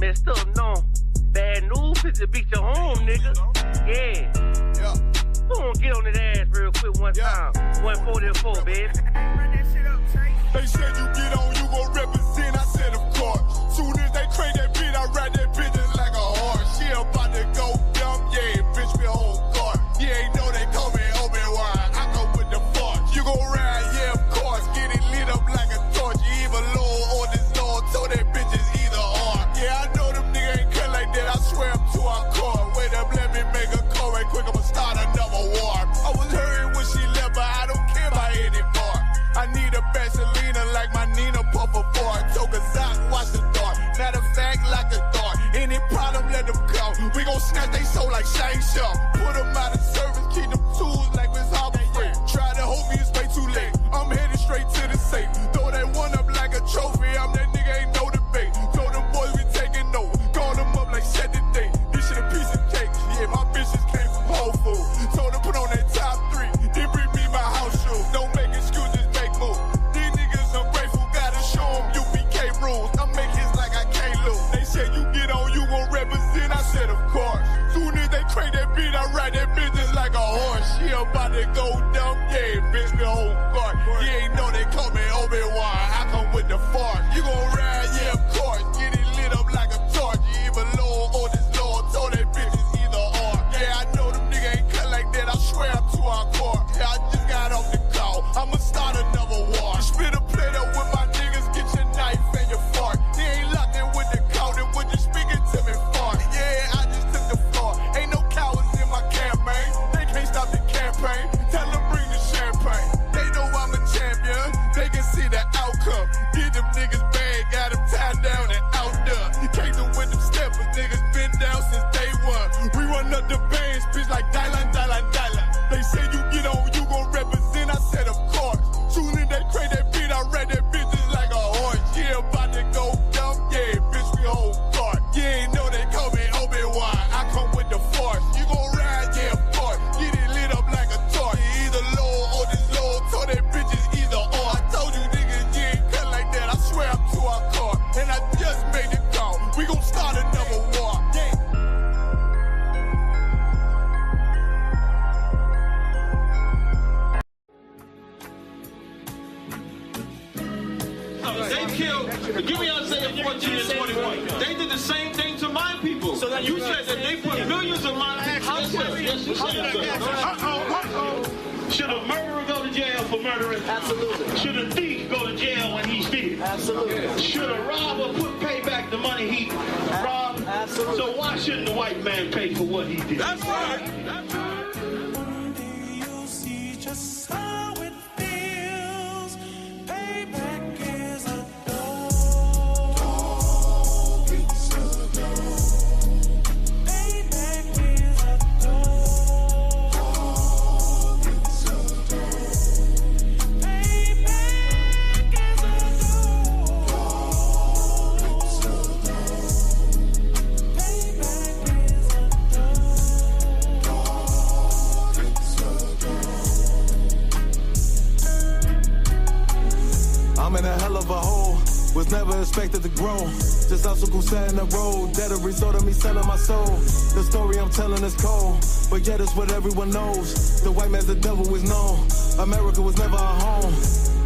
messed up, no. Bad news is to beat your home, nigga. Yeah. Go on, get on that ass real quick one time. 144, baby. They said you get on, you gon' represent. I said, of course. Soon as they crank that beat, I ride that bitch just like a horse. She about to go dumb, yeah, bitch, me whole guard. You ain't know they call me Obi-Wan. I come with the force. You gon' ride, yeah, of course. Get it lit up like a torch. You even low on this law, so that bitch is either or. Yeah, I know them niggas ain't cut like that. I swear I'm to our core. Wait up, let me make a call right quick. I'ma start another war. I was hurting when she left, but I don't care about anymore. I need a Vaseline like my Nina Puffer bar. Took a Zach, watch the dark. Matter of fact, like a dart. Any problem, let them come. We gon' snatch they soul like Shane Sharp. Put them out of service, keep them tools like Miss Harper Free. Try to hope me, it's way too late. I'm headed straight to the safe. Throw that one up like a trophy. I'm that nigga, ain't no debate. Told them boys we taking note. Call them up like set the date. This shit a piece of cake. Yeah, my bitches came from Whole Foods. Told them put on that top 3. Then bring me my house shoes. Don't make excuses, make moves. These niggas ungrateful, gotta show them UBK rules. I make hits like I can't lose. They said you get on, you gon' represent. I said of course. Soon as they crank that beat, I ride that bitch just like a horse. She about to go dumb, yeah, bitch, the whole guard. You ain't know they call me Obi-Wan. I come with the force. You gon' ride, yeah, of course. Get it lit up like a torch. You even low on this law, told that bitch is either or. Yeah, I know them niggas ain't cut like that. I swear I'm to our core. Yeah, I just got off the call. I'ma start another war. Spit a plate up with my niggas, get your knife and your fork. They ain't locked in with the count and when you speaking to me fart. Yeah, I just took the floor. Ain't no cowards in my campaign. They can't stop the campaign. Tell them bring the champagne. They know I'm a champion. They can see the outcome. Get them niggas bad, got them tied down and outdone. Came them with them steppers, niggas been down since day one. We run up the bands, bitch like Dylan. They say you get on, you gon' represent. I said of course. Soon as they crank that beat, I read that bitch just like a horse. Yeah, about to go dumb, yeah, bitch, we whole guard. You ain't know they call me Obi-Wan. I come with the force. You gon' ride, yeah, of course. Get it lit up like a torch. You either low or this low, told that bitch is either or. I told you niggas, you ain't cut like that. I swear I'm to our core. And I just made it call. We gon' start another war. Yeah. They killed, give me Isaiah 14 and 21. They did the same thing to my people. So that you said that they put millions of my houses. Yes, you said Should a murderer go to jail for murdering? Absolutely. Should a thief go to jail when he steals? Absolutely. Should a robber pay back the money he robbed? Absolutely. So why shouldn't the white man pay for what he did? That's right. That's right. One day you'll see just how it feels. Payback is a dog. It's a dog. Payback is a dog. It's a dog. Payback is a dog. It's a dog. Payback is a dog. It's a dog. I'm in a hell of a hole, was never expected to grow. Just obstacles set in the road, that a result of me selling my soul. The story I'm telling is cold, but yet it's what everyone knows. The white man's the devil is known. America was never our home.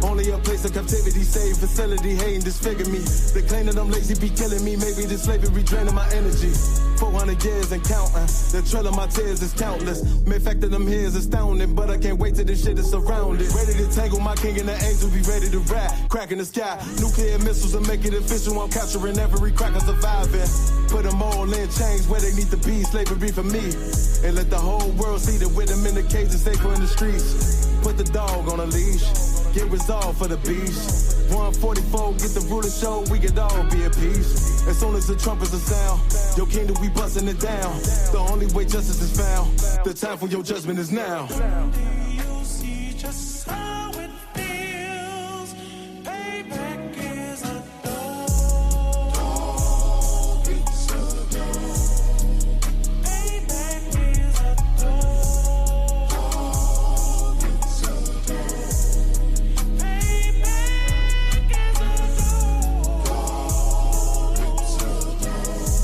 Only a place of captivity, safe facility, hating, disfigure me. They claim that I'm lazy, be killing me. Maybe the slavery draining my energy. 400 years and counting. The trail of my tears is countless. Main fact of them here is astounding, but I can't wait till this shit is surrounded. Ready to tangle my king and the angel, be ready to rap. Crack in the sky, nuclear missiles and make it official. I'm capturing every cracker surviving. Put them all in chains where they need to be. Slavery for me. And let the whole world see that with them in the cage is safer in the streets. Put the dog on a leash. Get resolved for the beast. 144, get the ruler show, we could all be at peace. As soon as the trumpets are sound, your kingdom, we busting it down. The only way justice is found, the time for your judgment is now. Someday you'll see just how it feels. Payback is a dog. It's a dog. Payback is a dog. It's a dog. Payback is a dog. It's a dog.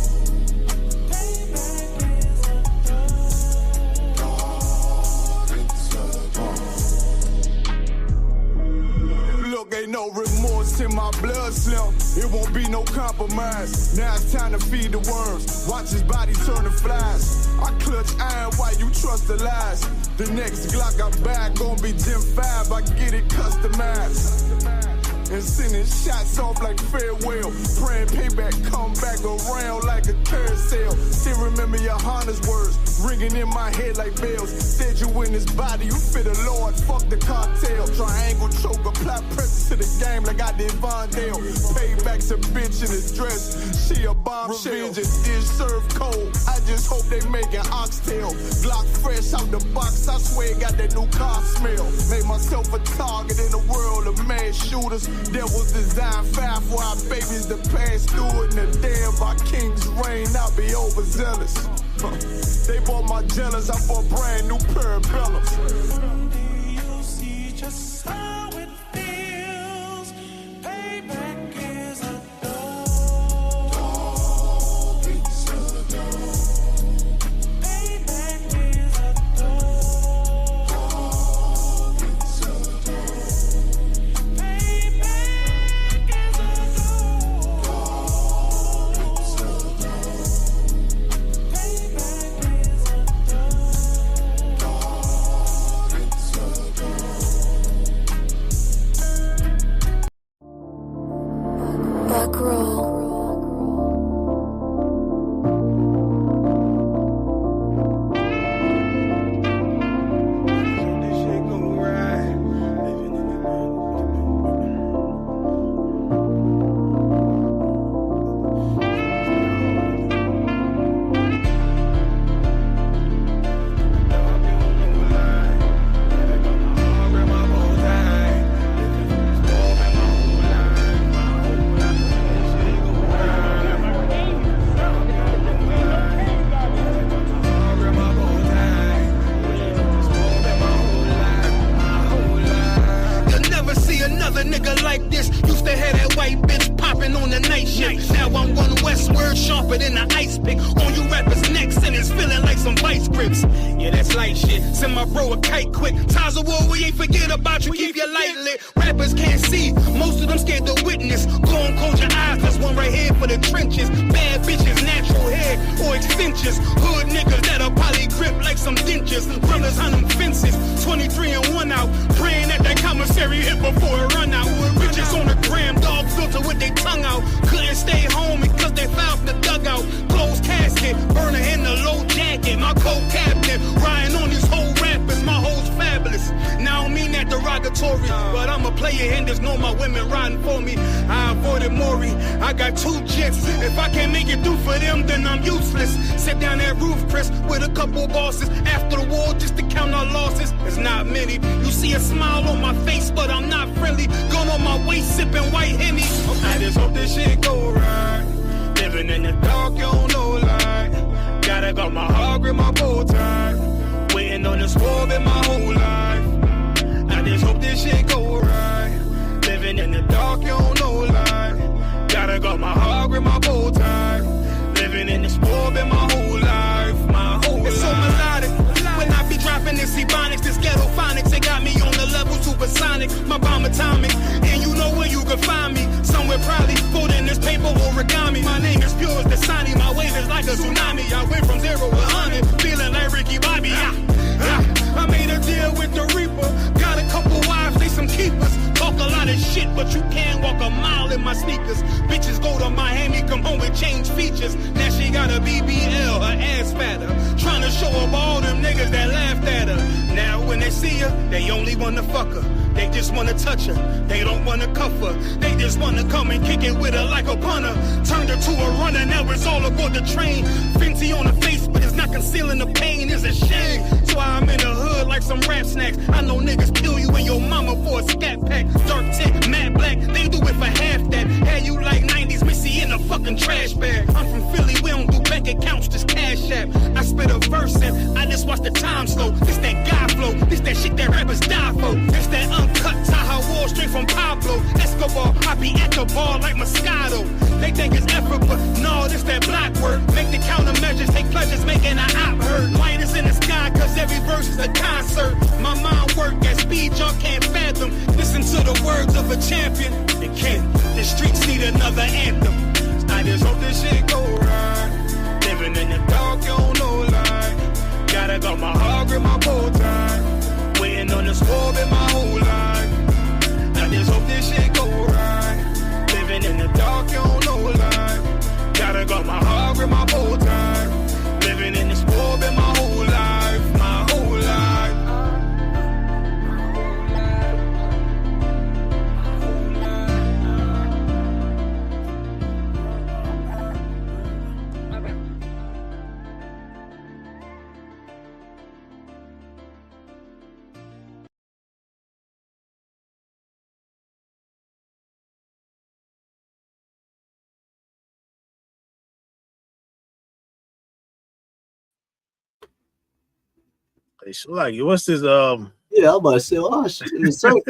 no remorse in my blood slim. It won't be no compromise. Now it's time to feed the worms. Watch his body turn to flies. I clutch iron while you trust the lies. The next Glock I buy gon' be Gen 5. I get it customized. And sending shots off like farewell. Praying payback come back around like a carousel. Still remember your Honda's words ringing in my head like bells. Said you in this body, you fit the Lord, fuck the cartel. Triangle choke, apply pressure to the game like I did Vondale. Payback's a bitch in a dress, she a bombshell. Revenge is dish served cold, I just hope they making oxtail. Glock fresh out the box, I swear it got that new car smell. Made myself a target in a world of mad shooters. There was design 5 for our babies to pass through it. And the day of our king's reign, I'll be overzealous. They bought my jealous, I bought brand new parabellums. You'll see just how it feels. Payback is a dog. It's a dog. Payback is a dog. It's a dog. Payback is a dog. It's a dog. Payback is a Buck roll. This shit gon' ride. You'll never see another nigga like this. Used to have that white bitch popping on the night shift. Now I'm one westward, sharper than an ice pick. On you rappers' necks and it's feeling like some vice grips. Yeah, that's light shit. Send my bro a kite quick. Ties of war, we ain't forget about you. Keep your light lit. Rappers can't see. Most of them scared to witness. Go and close your eyes. There's one right here for the trenches. Bad bitches, natural hair or extensions. Hood niggas that'll probably grip like some dentures. Brothers on them fences. 23 and 1 out. Praying that that commissary hit before it run out. Bitches on the gram, dog filter with their tongue out. Couldn't stay home because they found the dugout. Closed casket, burner in the low jacket. My co-captain, riding on these whole rappers. My hoes fabulous. Now I don't mean that derogatory, but I'm a player and there's no my women riding for me. I avoided Maury. I got 2 jets. If I can't make it through for them, then I'm useless. Sit down that roof, Chris, with a couple bosses. After the war, just to count our losses. It's not many. You see a smile on my face, but I'm not friendly. Gun on my waist, sipping white Henny. I just hope this shit go right. Living in the dark, you don't know lie. Gotta got my heart with my bow tie. Waiting on this war in my whole life. I just hope this shit go right. Living in the dark, you don't know lie. Gotta got my heart with my bow tie. Living in this war in my whole life. My whole life. It's so melodic. When I be dropping this ebonics, this ghetto phonics, it got me on the level supersonic. My bomb atomic, and you know where you can find me. Somewhere probably folding this paper origami. My name is pure as the Sani. My wave is like a tsunami. I went from 0 to 100, feeling like Ricky Bobby. I made a deal with the Reaper. Got a couple wives, they some keepers. Talk a lot of shit, but you can't walk a mile in my sneakers. Bitches go to Miami, come home and change features. Now she got a BBL, her ass fatter. Trying to show up all them niggas that laughed at her. Now when they see her, they only wanna fuck her. They just wanna touch her, they don't wanna cuff her. They just wanna come and kick it with her like a punter. Turned her to a runner, now it's all aboard the train. Fenty on her face, but it's not concealing the pain, it's a shame. So I'm in the hood like some rap snacks. I know niggas kill you and your mama for a scat pack. Dark tint, matte black, they do it for half that. Had you like 90s Missy in a fucking trash bag. I'm from Philly, we don't do bank accounts, just cash app. I spit a verse and I just watch the time slow. This that guy flow, this that shit that rappers die for. This that uncut Tahoe Wall straight from Pablo Escobar. I be at the ball like Moscato. They think it's effort, but no, this that block work. Make the countermeasures, take pleasures, making an op hurt. White is in the sky, cause every verse is a concert. My mind work at speed y'all can't fathom. Listen to the words of a champion. They can't. The streets need another anthem. I just hope this shit go right. Living in the dark, you don't know lie. Gotta got my heart with my bow tie. Waiting on the squab in my whole life. I just hope this shit go right. Living in the dark, you don't know lie. Gotta got my heart with my bow tie. Living in the squab in my whole life. My whole life. Hey, Shalagi, what's this? Yeah, I'm about to say, oh shit, in the circle.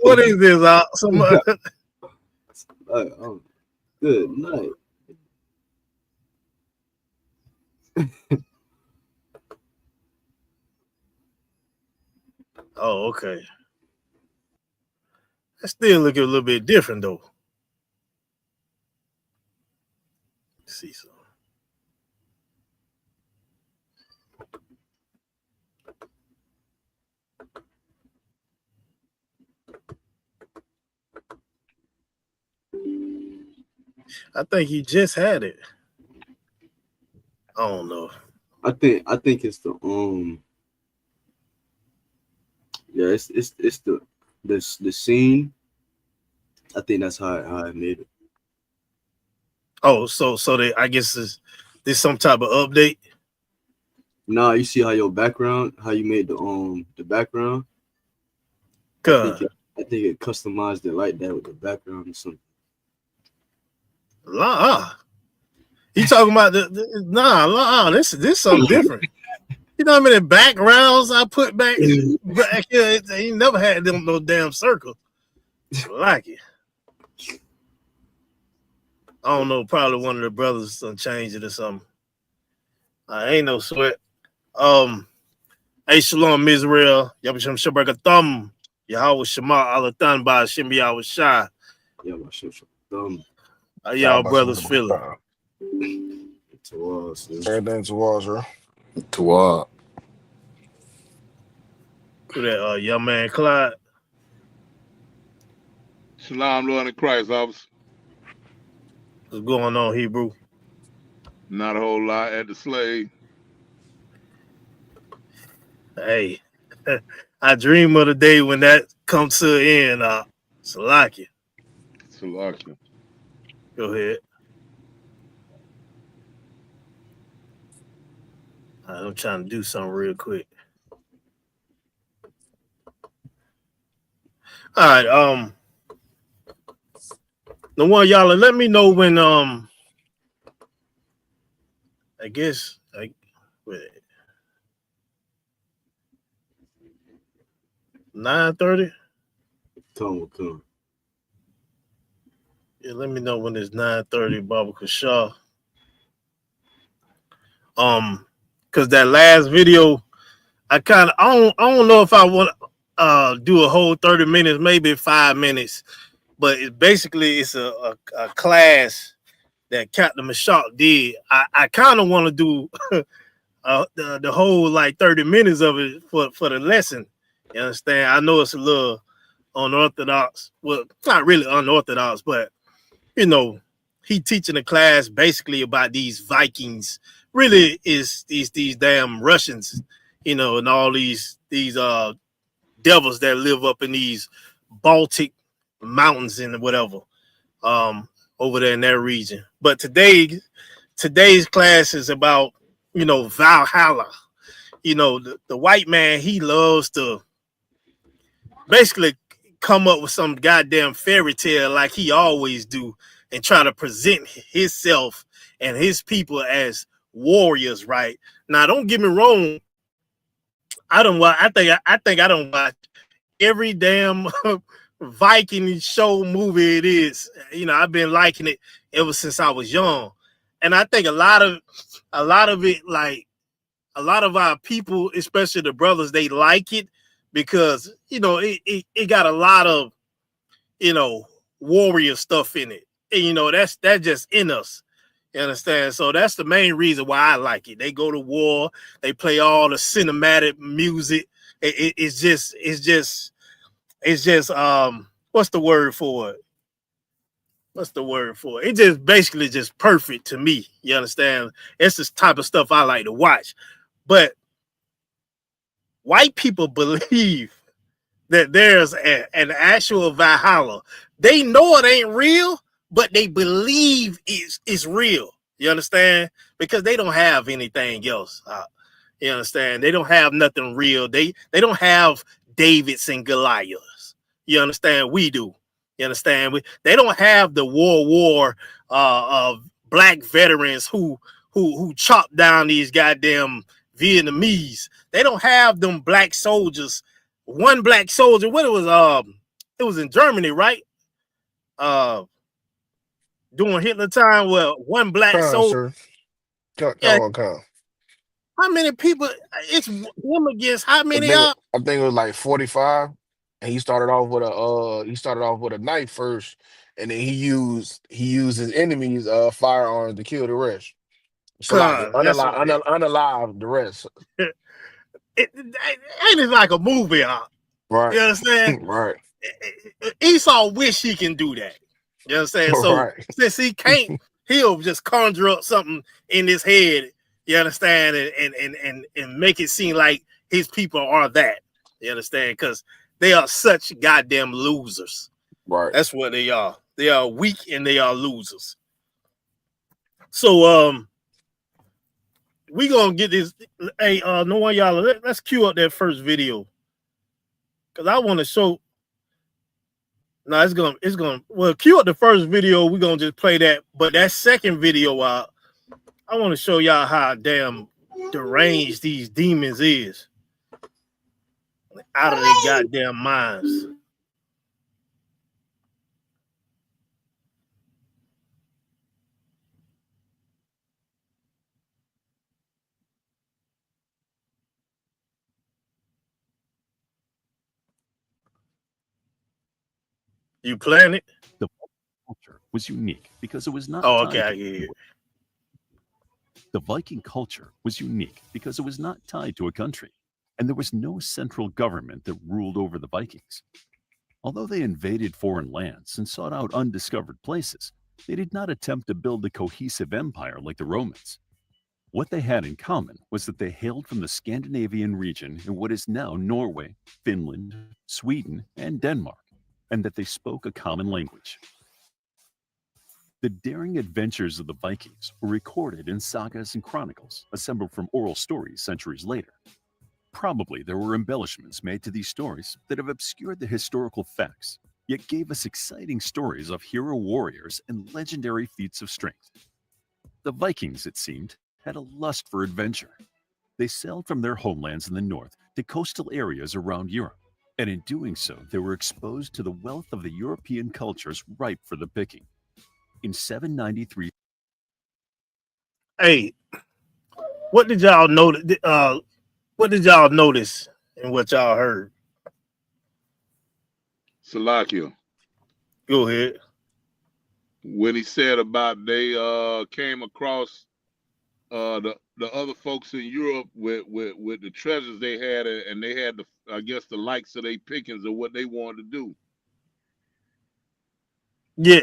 What is this? Some Good night. Oh, okay. That still looking a little bit different though. Let's see some. I think he just had it. I don't know. I think it's the yeah, it's the scene. I think that's how I made it. Oh, so they, I guess this some type of update. Nah, you see how your background, how you made the background. I think it customized it like that with the background or something. You talking about this something different. You know how many backgrounds I put back here? He never had them no damn circle. Like it. I don't know, probably one of the brothers changed it or something. Ain't no sweat. Hey, Shalom Israel. Yabasham Shabaka Thumb. Yahweh Shema Alatan Ba Shimbi Yahweh Shah. How y'all brothers feeling? Everything towards her. Toward. Who that young man Clyde? Shalom, Lord in Christ, officer. What's going on, Hebrew? Not a whole lot at the slave. Hey, I dream of the day when that comes to an end. Salakia. Salakia. Go ahead. I'm trying to do something real quick. All right. The one y'all let me know when I guess wait. 9:30. Come. Yeah, let me know when it's 9:30, Baba Kashaw. Cause that last video, I don't know if I want to do a whole 30 minutes, maybe 5 minutes, but it's a class that Captain Mashak did. I kind of want to do the whole like 30 minutes of it for the lesson. You understand? I know it's a little unorthodox. Well, not really unorthodox, but you know, he teaching a class basically about these Vikings. Really is these damn Russians, you know, and all these devils that live up in these Baltic mountains and whatever, over there in that region. But today's class is about, you know, Valhalla. You know, the white man, he loves to basically come up with some goddamn fairy tale like he always do and try to present himself and his people as warriors, right? Now, don't get me wrong. I think I don't watch every damn Viking show movie it is. You know, I've been liking it ever since I was young, and I think a lot of it, like a lot of our people, especially the brothers, they like it because you know it got a lot of warrior stuff in it, and that's just in us. You understand? So that's the main reason why I like it. They go to war, they play all the cinematic music. It's just what's the word for it? What's the word for it? It just basically just perfect to me. You understand? It's the type of stuff I like to watch. But white people believe that there's an actual Valhalla. They know it ain't real, but they believe it's real. You understand? Because they don't have anything else. You understand? They don't have nothing real. They don't have Davids and Goliaths. You understand? We do. You understand? They don't have the war of black veterans who chop down these goddamn Vietnamese. They don't have them black soldiers. One black soldier. What it was in Germany, right? During Hitler time, well, one black soldier. Sir. Yeah. Come. How many people? It's him against how many? I think it was like 45, and he started off with a knife first, and then he used his enemies' firearms to kill the rest. So like unalive the rest. It ain't like a movie, Right. You understand? Right. Esau wish he can do that. You understand? So Right. since he can't, he'll just conjure up something in his head. You understand? And make it seem like his people are that. You understand? Because they are such goddamn losers. Right. That's what they are. They are weak and they are losers. So we gonna get this. Hey, no one y'all. Let's cue up that first video. Cause I want to show. No, it's gonna. Well, cue up the first video. We're gonna just play that. But that second video, I want to show y'all how damn deranged these demons is. Out of their goddamn minds. You playing it? The culture was unique because it was not. Oh, okay, I hear you. The Viking culture was unique because it was not tied to a country, and there was no central government that ruled over the Vikings. Although they invaded foreign lands and sought out undiscovered places, they did not attempt to build a cohesive empire like the Romans. What they had in common was that they hailed from the Scandinavian region in what is now Norway, Finland, Sweden, and Denmark, and that they spoke a common language. The daring adventures of the Vikings were recorded in sagas and chronicles assembled from oral stories centuries later. Probably there were embellishments made to these stories that have obscured the historical facts, yet gave us exciting stories of hero warriors and legendary feats of strength. The Vikings, it seemed, had a lust for adventure. They sailed from their homelands in the north to coastal areas around Europe, and in doing so, they were exposed to the wealth of the European cultures ripe for the picking. In 793. Hey, what did y'all notice? What did y'all notice in what y'all heard? Salakia. Go ahead. When he said about they came across the other folks in Europe with the treasures they had, and they had I guess the likes of their pickings of what they wanted to do. Yeah.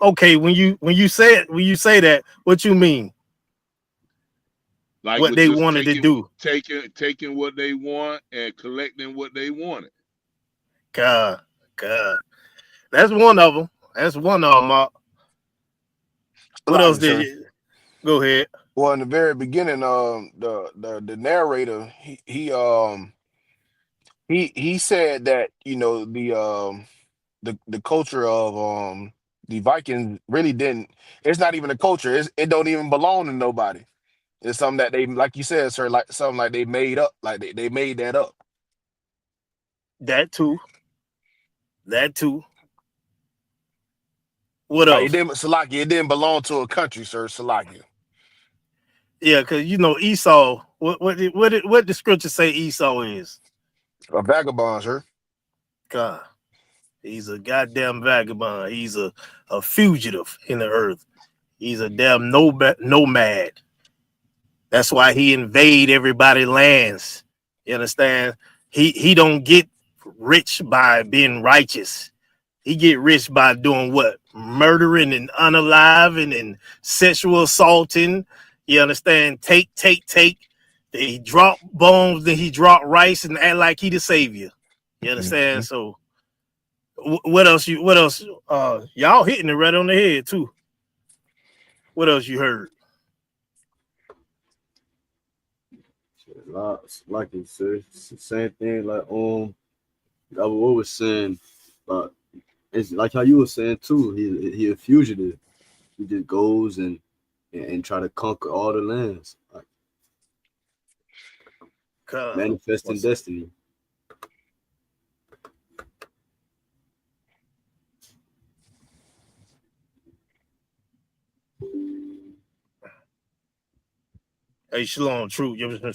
Okay. When you say that, what you mean? Like what they wanted to do, taking what they want and collecting what they wanted. God, that's one of them. Mark. What else did you? Go ahead. Well, in the very beginning, the narrator he said that the culture of the Vikings really didn't. It's not even a culture. It don't even belong to nobody. It's something that they, like you said, sir, like something like they made up, like they made that up. That too. What else? Salakia, it didn't belong to a country, sir. Salakia. Yeah, because you know Esau. What the scripture say Esau is? A vagabond, sir. God, he's a goddamn vagabond. He's a fugitive in the earth. He's a damn nomad. That's why he invade everybody's lands. You understand? He don't get rich by being righteous. He get rich by doing what? Murdering and unaliving and sexual assaulting. You understand? Take. He drop bombs, then he drop rice and act like he the savior. You understand? Mm-hmm. So what else? Y'all hitting it right on the head too. What else you heard? Like you said, it's the same thing. Like I was saying, but it's like how you were saying too. He a fugitive. He just goes and try to conquer all the lands, like manifesting destiny. Hey, Shalom, true. You ever been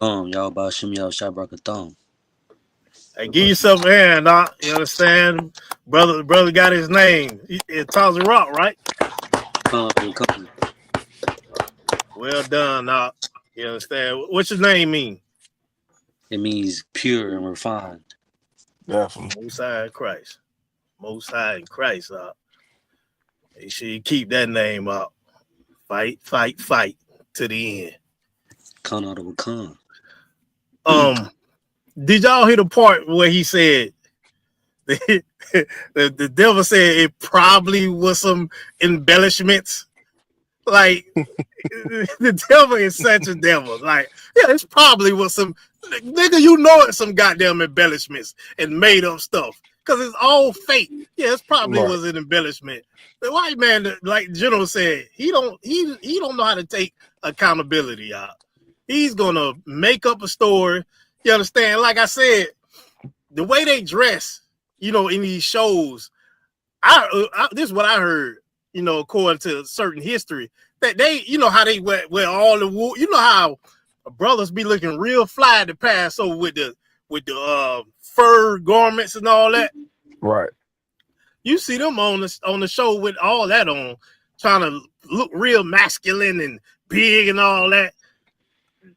Y'all about Shim y'all Shabrakatong. Hey, give yourself a hand, Doc. You understand? Brother got his name. It's Taza Rock, right? Come. Well done, Doc. You understand? What's your name mean? It means pure and refined. Definitely. Most High in Christ. Most High in Christ, Doc. Make sure you keep that name up. Fight to the end. Con out of a con. Did y'all hear the part where he said the devil said it probably was some embellishments? Like the devil is such a devil. Like, yeah, it's probably was some nigga, you know it's some goddamn embellishments and made up stuff. Because it's all fake. Yeah, it's probably was an embellishment. The white man, like General said, he don't know how to take accountability out. He's gonna make up a story. You understand? Like I said, the way they dress, you know, in these shows, this is what I heard, you know, according to certain history, that they, you know, how they wear all the wool. You know how brothers be looking real fly to pass over with the fur garments and all that. Right. You see them on the show with all that on, trying to look real masculine and big and all that.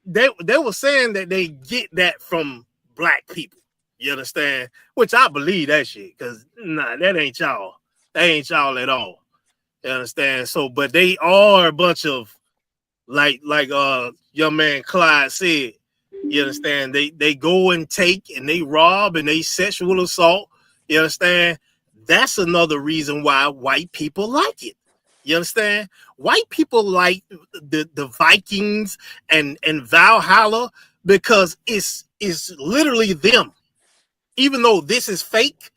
They were saying that they get that from black people. You understand? Which I believe that shit, because that ain't y'all. That ain't y'all at all. You understand? So, but they are a bunch of like young man Clyde said. You understand? They go and take and they rob and they sexual assault. You understand? That's another reason why white people like it. You understand? White people like the Vikings and Valhalla because it's literally them. Even though this is fake,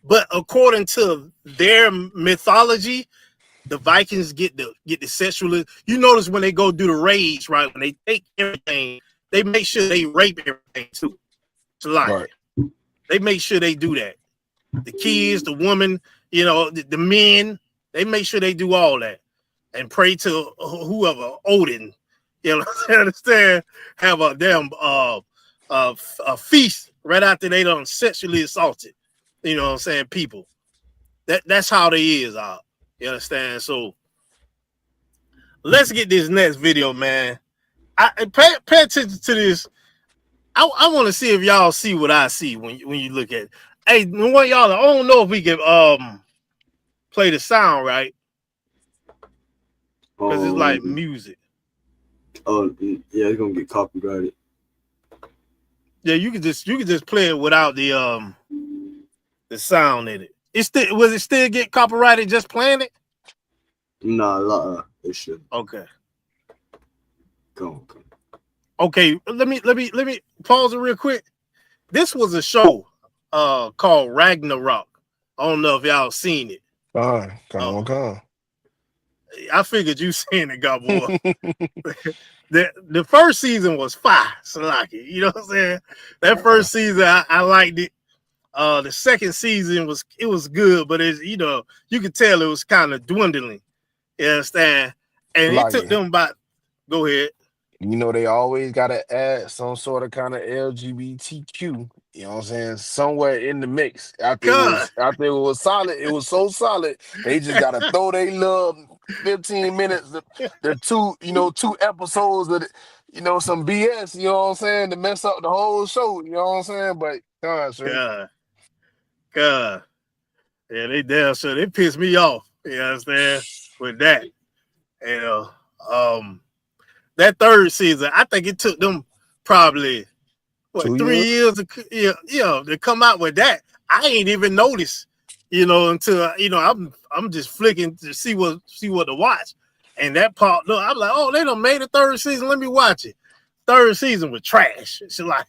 but according to their mythology, the Vikings get the sexual. You notice when they go do the raids, right? When they take everything, they make sure they rape everything too. It's a lie. Right. They make sure they do that. The kids, the women, you know, the men, they make sure they do all that and pray to whoever, Odin, you know, understand, have a damn a feast right after they done sexually assaulted, you know what I'm saying, people. That's how they is, you understand? So let's get this next video, man. I pay attention to this. I want to see if y'all see what I see when you look at it. Hey, one y'all, I don't know if we can play the sound right, because it's like music. Oh yeah, it's gonna get copyrighted. Yeah, you could just play it without the sound in it. Was it still get copyrighted just playing it? Nah, it should. Okay. Go on. Okay, let me pause it real quick. This was a show called Ragnarok. I don't know if y'all seen it. Come on. I figured you seen it, God boy. The first season was fire, Salaki. You know what I'm saying? That first season, I liked it. The second season was good, but it's you could tell it was kind of dwindling. You understand? And it took Like, them about. Go ahead. they always gotta add some sort of kind of LGBTQ. You know what I'm saying? Somewhere in the mix. God, After it was solid, it was so solid. They just gotta throw their little 15 minutes, the two episodes of some BS. You know what I'm saying? To mess up the whole show. You know what I'm saying? But sir. God. Yeah, they damn sure they pissed me off. You understand? With that. You know, that third season, I think it took them probably 2 3 years. years to come out with that. I ain't even noticed, until I'm just flicking to see what to watch, and that popped up. I'm like, oh, they done made a third season. Let me watch it. Third season was trash. It's like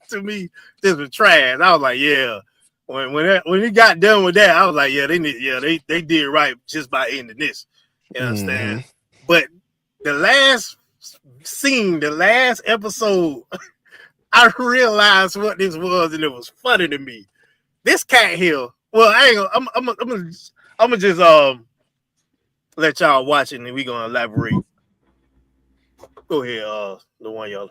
to me, this was trash. I was like, yeah. When he got done with that, I was like, yeah, they did right just by ending this. You understand? Mm-hmm. But the last scene, the last episode, I realized what this was, and it was funny to me. This cat here. Well, I ain't gonna, I'm gonna just let y'all watch it, and we gonna elaborate. Go ahead, the one y'all.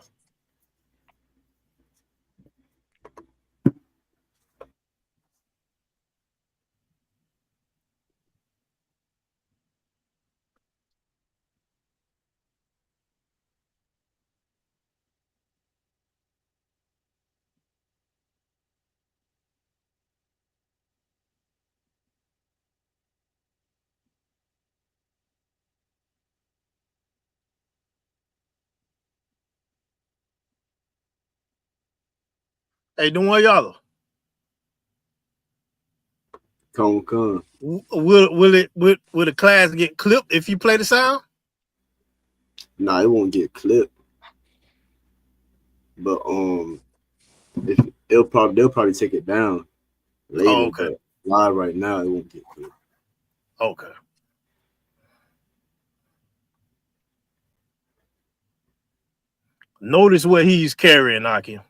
Hey, the one y'all. Come. Will the class get clipped if you play the sound? Nah, it won't get clipped. But if they'll probably take it down later. Oh, okay. But live right now, it won't get clipped. Okay. Notice what he's carrying, Aki.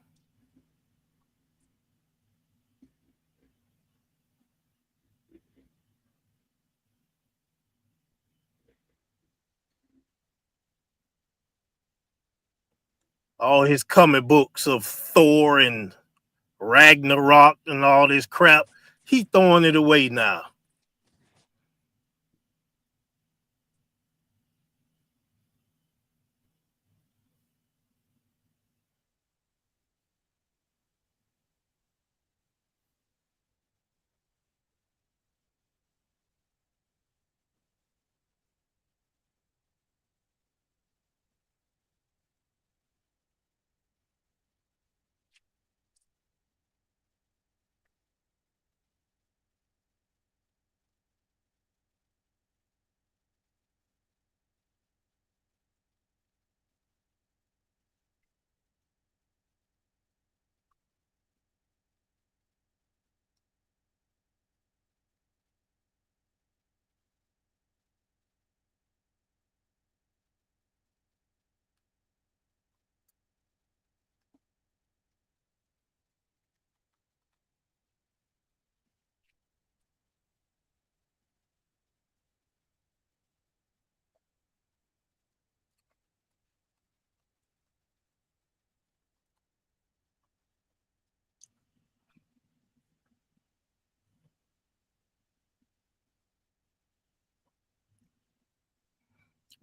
All his comic books of Thor and Ragnarok and all this crap, he throwing it away now.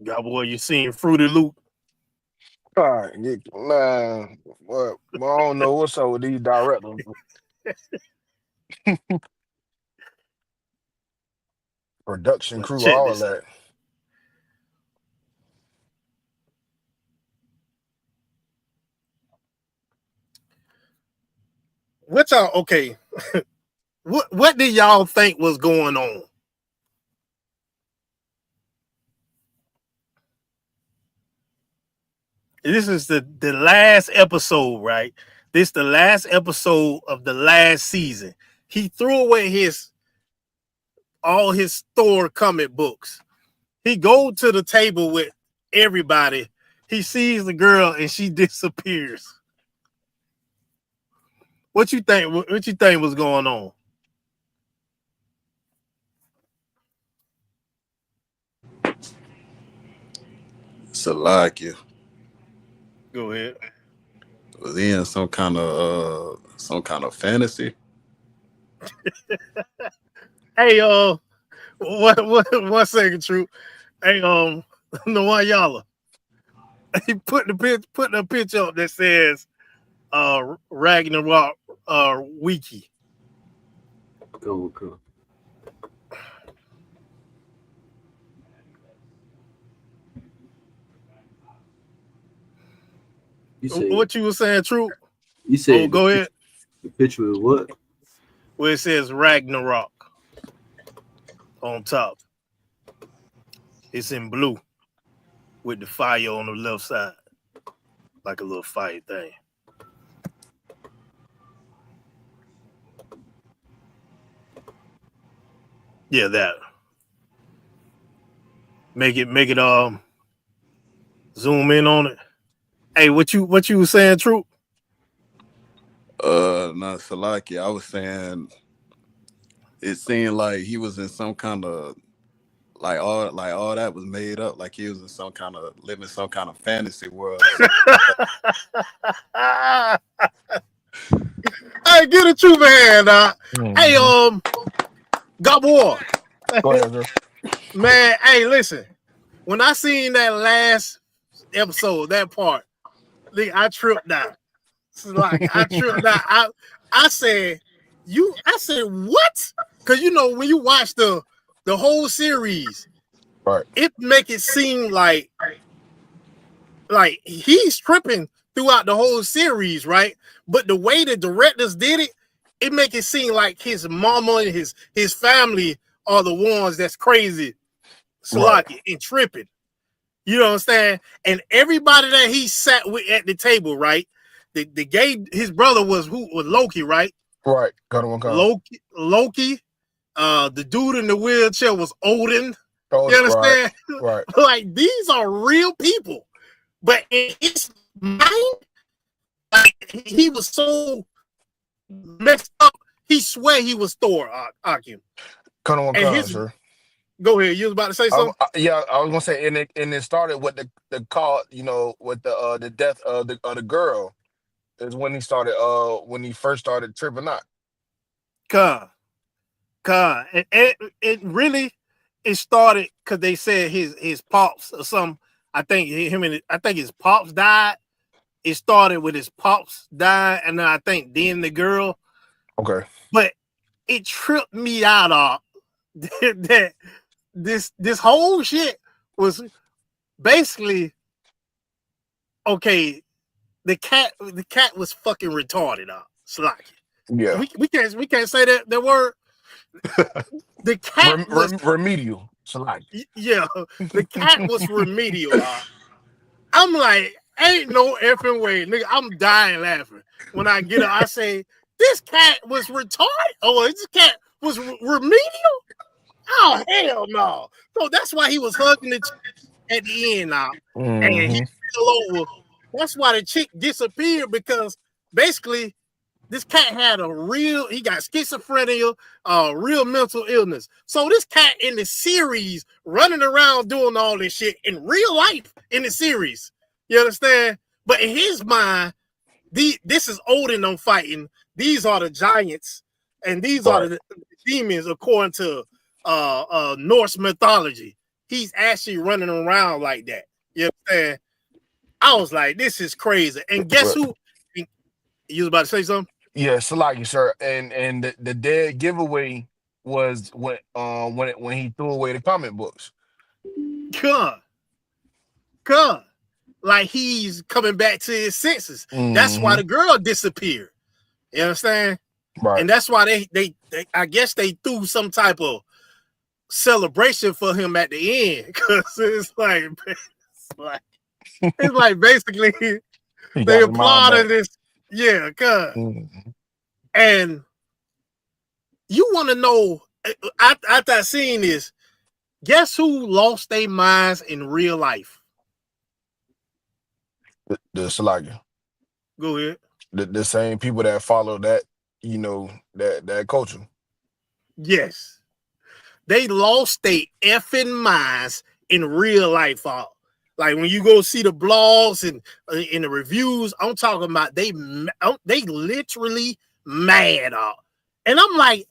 God boy, you seen Fruity Loop? All right, man. Well, I don't know what's up with these directors. Production Let's crew, check all this out. that. What y'all okay? what did y'all think was going on? This is the last episode, right? This the last episode of the last season. He threw away all his Thor comic books. He go to the table with everybody. He sees the girl and she disappears. What you think? What you think was going on? Salakia Go ahead. was he in some kind of fantasy? Hey, what 1 second, True. Hey, Noah, he put a picture up that says Ragnarok wiki. Go. You say What you were saying, True? you said go ahead. The picture is what? Where it says Ragnarok on top. It's in blue with the fire on the left side, like a little fire thing. Yeah, that. Make it zoom in on it. Hey, what you were saying, True? Not Salakia. I was saying it seemed like he was in some kind of like all that was made up, like he was in some kind of living some kind of fantasy world. Hey, get a True man, Hey, God War. Go ahead, sir. Man, hey, listen. When I seen that last episode, that part, I tripped out. Like I tripped out. I said, what? Because when you watch the whole series, right, it make it seem like he's tripping throughout the whole series, right? But the way the directors did it, it make it seem like his mama and his family are the ones that's crazy, Salaki, and tripping. You know what I'm saying? And everybody that he sat with at the table, right? The gay, his brother was Loki, right? Right. Got Loki. The dude in the wheelchair was Odin. You understand? Right. Like these are real people, but in his mind, like, he was so messed up. He swear he was Thor, Akim. Sir. Go ahead. You was about to say something? I was gonna say, and it started with the call, with the death of the girl, is when he started when he first started tripping out. And it really started because they said his pops or something. I think his pops died. It started with his pops dying, and then I think the girl. Okay. But it tripped me out that this whole shit was basically okay. The cat was fucking retarded. Yeah. We can't say that word. The cat was remedial. Yeah, the cat was remedial. I'm like, ain't no effing way, nigga. I'm dying laughing when I get it. I say, this cat was retarded. Oh, this cat was remedial. Oh hell no! So that's why he was hugging the chick at the end now, and he fell over. That's why the chick disappeared because basically this cat had he got schizophrenia, real mental illness. So this cat in the series running around doing all this shit in real life in the series. You understand? But in his mind, this is Odin I'm fighting. These are the giants, and these are the demons according to Norse mythology. He's actually running around like that. You understand? I was like, this is crazy. And guess who? You was about to say something? Yeah, Salaki, sir. And the dead giveaway was when he threw away the comic books. Come. Like he's coming back to his senses. That's why the girl disappeared. You understand? Right. And that's why they I guess they threw some type of celebration for him at the end. Because it's like basically they applauded this. Yeah, and you want to know after I seen this, Guess who lost their minds in real life? The Salakia. Go ahead. The same people that follow that, you know, that culture. Yes. They lost their effing minds in real life. Like when you go see the blogs and in the reviews, I'm talking about they literally mad. And I'm like,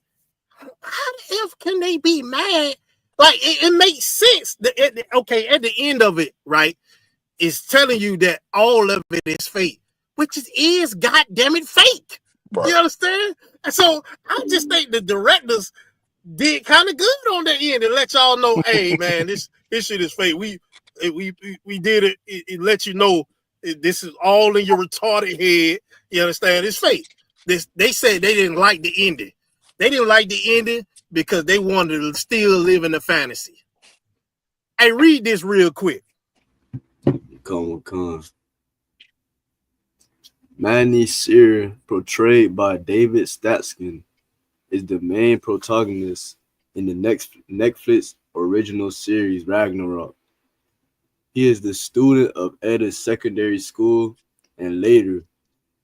how the F can they be mad? Like it makes sense. Okay, at the end of it, right, it's telling you that all of it is fake, which is goddamn it fake. Right. You understand? And so I just think the directors did kind of good on that end and let y'all know, hey man, this shit is fake. We did it. It let you know this is all in your retarded head. You understand? It's fake. They said they didn't like the ending. They didn't like the ending because they wanted to still live in the fantasy. Hey, read this real quick. Come. Manny Sear, portrayed by David Statskin, is the main protagonist in the Netflix original series Ragnarok. He is the student of Edda's secondary school and later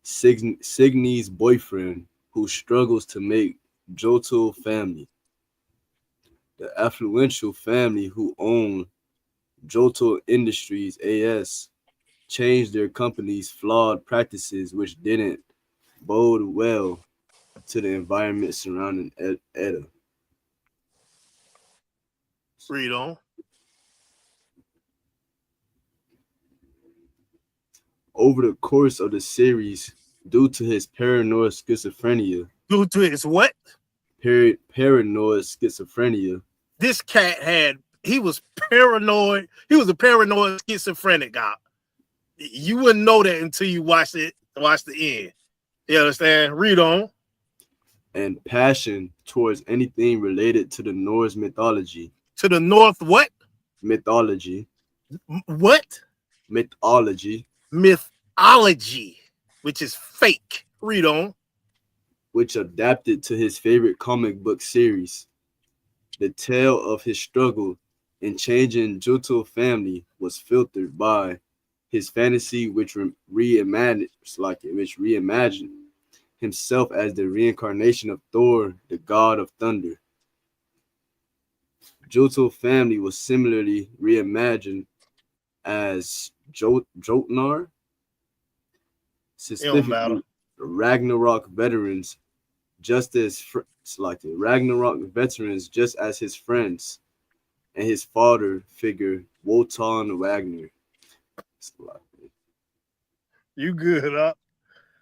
Signy's boyfriend who struggles to make Jotun family. The affluential family who own Jotun Industries AS changed their company's flawed practices, which didn't bode well to the environment surrounding Edda. Read on. Over the course of the series, due to his paranoid schizophrenia. Due to his what? Paranoid schizophrenia. This cat he was paranoid. He was a paranoid schizophrenic guy. You wouldn't know that until you watch the end. You understand? Read on. And passion towards anything related to the Norse mythology. To the North what? Mythology. What? Mythology. Mythology, which is fake. Read on. Which adapted to his favorite comic book series. The tale of his struggle in changing Jotun family was filtered by his fantasy, which reimagined himself as the reincarnation of Thor, the god of thunder. Jotun family was similarly reimagined as Jotnar, specifically Ragnarok veterans, just as his friends and his father figure Wotan Wagner. You good, huh?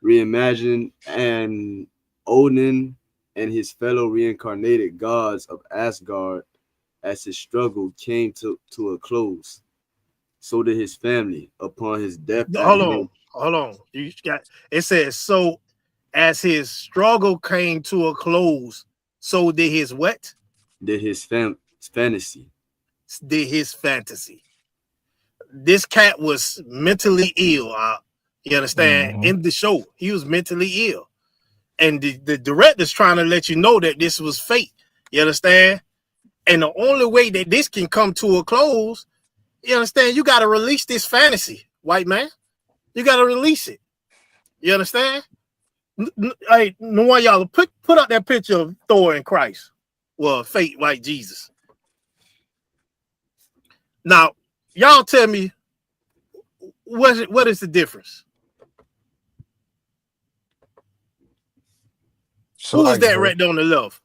Reimagined and Odin and his fellow reincarnated gods of Asgard as his struggle came to a close. So did his family upon his death. Hold on. You got it says so as his struggle came to a close, so did his what? Did his fantasy. Did his fantasy. This cat was mentally ill. You understand? Mm-hmm. In the show, he was mentally ill. And the director's trying to let you know that this was fake. You understand? And the only way that this can come to a close, you understand? You got to release this fantasy, white man. You got to release it. You understand? Hey, one y'all put up that picture of Thor and Christ. Well, fake white Jesus. Now, y'all tell me what is the difference? So who is that right there on the left?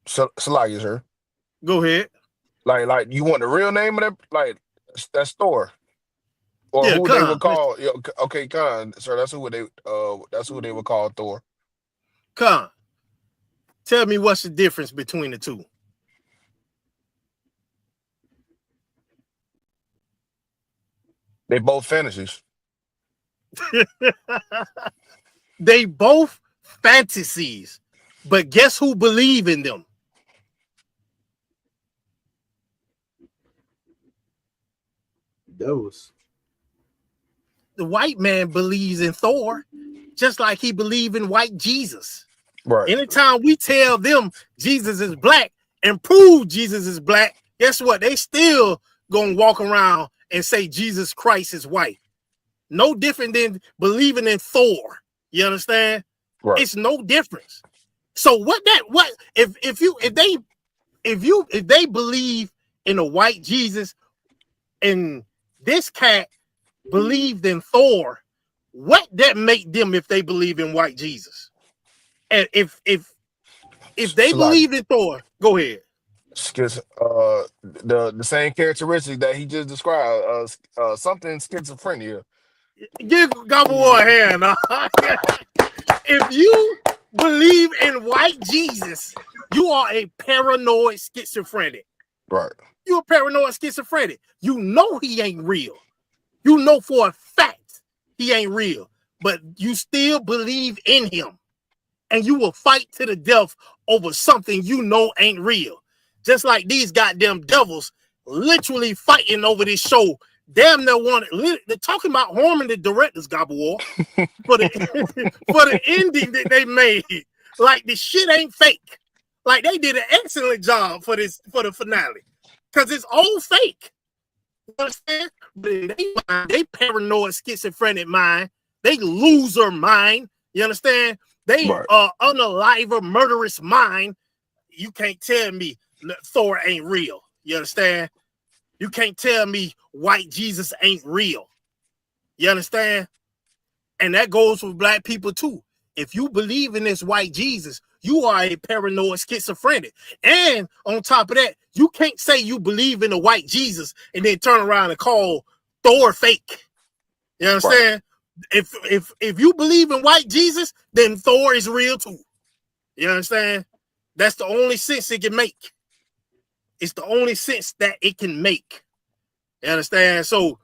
So like is her. Go ahead. Like you want the real name of that? Like that store, or yeah, who Khan. they would call? Okay, Khan. Sir, that's who they would call Thor. Khan. Tell me what's the difference between the two. They both fantasies. They both fantasies, but guess who believe in them? Devils. The white man believes in Thor, just like he believed in white Jesus. Right. Anytime we tell them Jesus is black and prove Jesus is black, guess what? They still gonna walk around and say Jesus Christ is white. No different than believing in Thor. You understand? Right. It's no difference. So if they believe in a white Jesus and this cat believed in Thor, what that make them if they believe in white Jesus? And if they So like, believe in Thor, go ahead. The same characteristic that he just described, something schizophrenia. Give Gobble a hand. If you believe in white Jesus, you are a paranoid schizophrenic. Right. You're a paranoid schizophrenic. You know he ain't real. You know for a fact he ain't real, but you still believe in him. And you will fight to the death over something you know ain't real. Just like these goddamn devils literally fighting over this show. Damn, they're talking about harming the directors, Gobble War, for the ending that they made. Like the shit ain't fake. Like they did an excellent job for the finale. Because it's all fake. You understand? But in they paranoid schizophrenic mind, they loser mind. You understand? They unaliver murderous mind. You can't tell me Thor ain't real. You understand? You can't tell me white Jesus ain't real. You understand? And that goes for black people too. If you believe in this white Jesus, you are a paranoid schizophrenic. And on top of that, you can't say you believe in a white Jesus and then turn around and call Thor fake. You understand? Right. If you believe in white Jesus, then Thor is real too. You understand? That's the only sense it can make. It's the only sense that it can make. You understand? So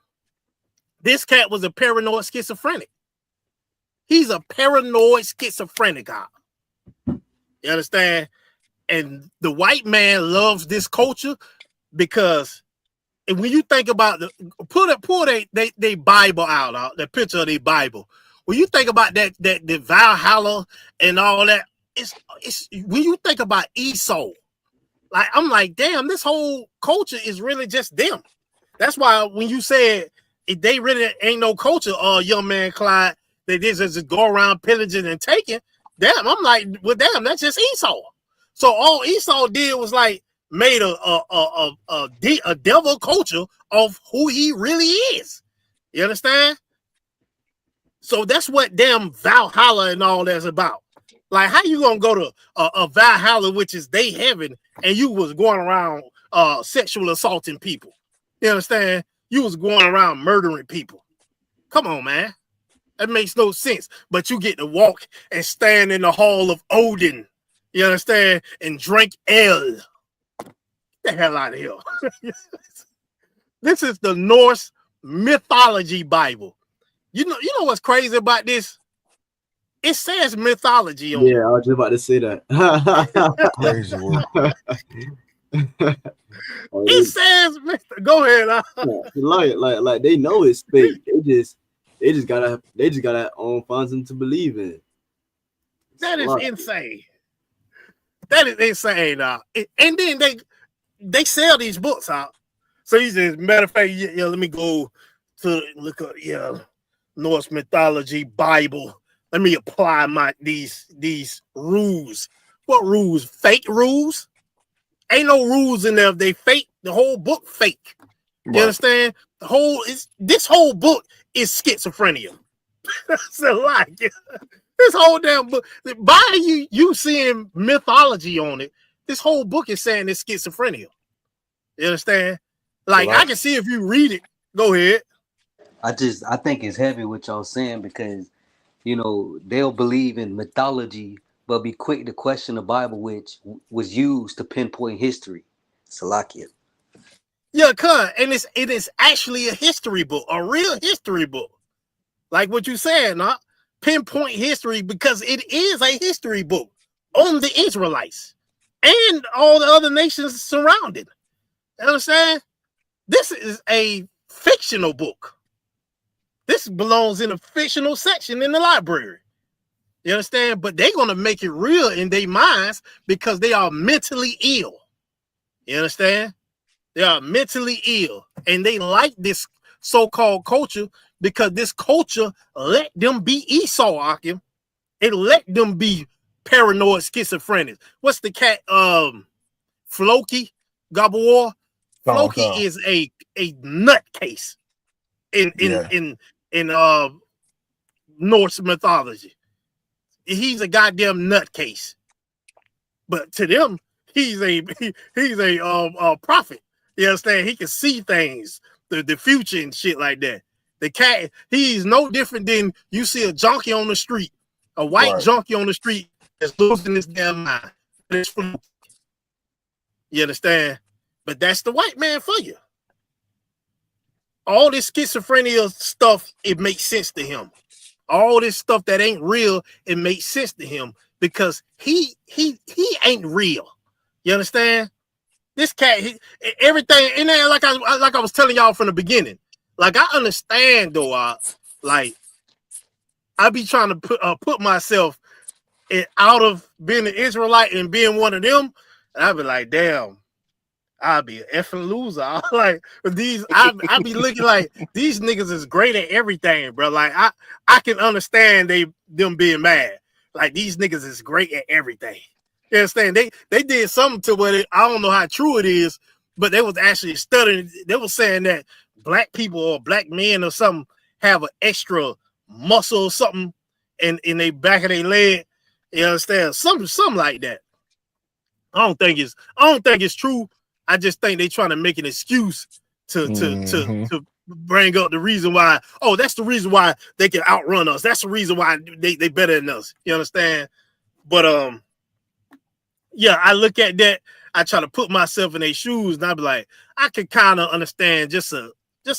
this cat was a paranoid schizophrenic. He's a paranoid schizophrenic guy. You understand? And the white man loves this culture because when you think about pull they Bible out, the picture of their Bible. When you think about that the Valhalla and all that, it's when you think about Esau, like I'm like, damn, this whole culture is really just them. That's why when you said if they really ain't no culture, young man Clyde, they just go around pillaging and taking. Damn, I'm like, well, damn, that's just Esau. So all Esau did was like made a devil culture of who he really is. You understand? So that's what damn Valhalla and all that's about. Like, how you gonna go to a Valhalla, which is they heaven, and you was going around sexual assaulting people? You understand? You was going around murdering people. Come on, man. That makes no sense. But you get to walk and stand in the hall of Odin. You understand? And drink ale. Get the hell out of here. This is the Norse mythology Bible. You know what's crazy about this? It says mythology on it. Yeah, I was just about to say that. Crazy word. It says, go ahead. Like they know it's fake. They just gotta find something to believe in. That is insane. That is insane. And then they sell these books out. So he says, matter of fact, yeah, let me go to look up Norse mythology Bible. Let me apply these rules. What rules? Fake rules? Ain't no rules in there. They fake. The whole book fake. You understand? This whole book is schizophrenia. So like this whole damn book. By you seeing mythology on it, this whole book is saying it's schizophrenia. You understand? Like I can see if you read it. Go ahead. I think it's heavy what y'all saying because they'll believe in mythology but be quick to question the Bible, which was used to pinpoint history. Salakia. Yeah, and it is actually a history book, a real history book. Like what you said, pinpoint history because it is a history book on the Israelites and all the other nations surrounding. You understand? This is a fictional book. This belongs in a fictional section in the library. You understand? But they're gonna make it real in their minds because they are mentally ill. You understand? They are mentally ill, and they like this so-called culture because this culture let them be Esau, Akim. It let them be paranoid schizophrenic. What's the cat? Floki Gabor. Floki is a nutcase in Norse mythology. He's a goddamn nutcase. But to them, he's a prophet. You understand? He can see things, the future and shit like that. The cat, he's no different than you see a junkie on the street, a white junkie on the street that's losing his damn mind. You understand? But that's the white man for you. All this schizophrenia stuff, it makes sense to him. All this stuff that ain't real, it makes sense to him because he ain't real. You understand? This cat, everything in there, like I was telling y'all from the beginning. Like I understand though, like I be trying to put myself out of being an Israelite and being one of them, and I be like, damn, I'll be an effing loser. I like these. I be looking like these niggas is great at everything, bro. Like I can understand them being mad. Like these niggas is great at everything. You understand? They did something to what I don't know how true it is, but they was actually studying. They was saying that black people or black men or something have an extra muscle or something in their back of their leg. You understand? Something like that. I don't think it's true. I just think they trying to make an excuse to bring up the reason why. Oh, that's the reason why they can outrun us. That's the reason why they better than us. You understand? But yeah, I look at that. I try to put myself in their shoes, and I be like, I can kind of understand just a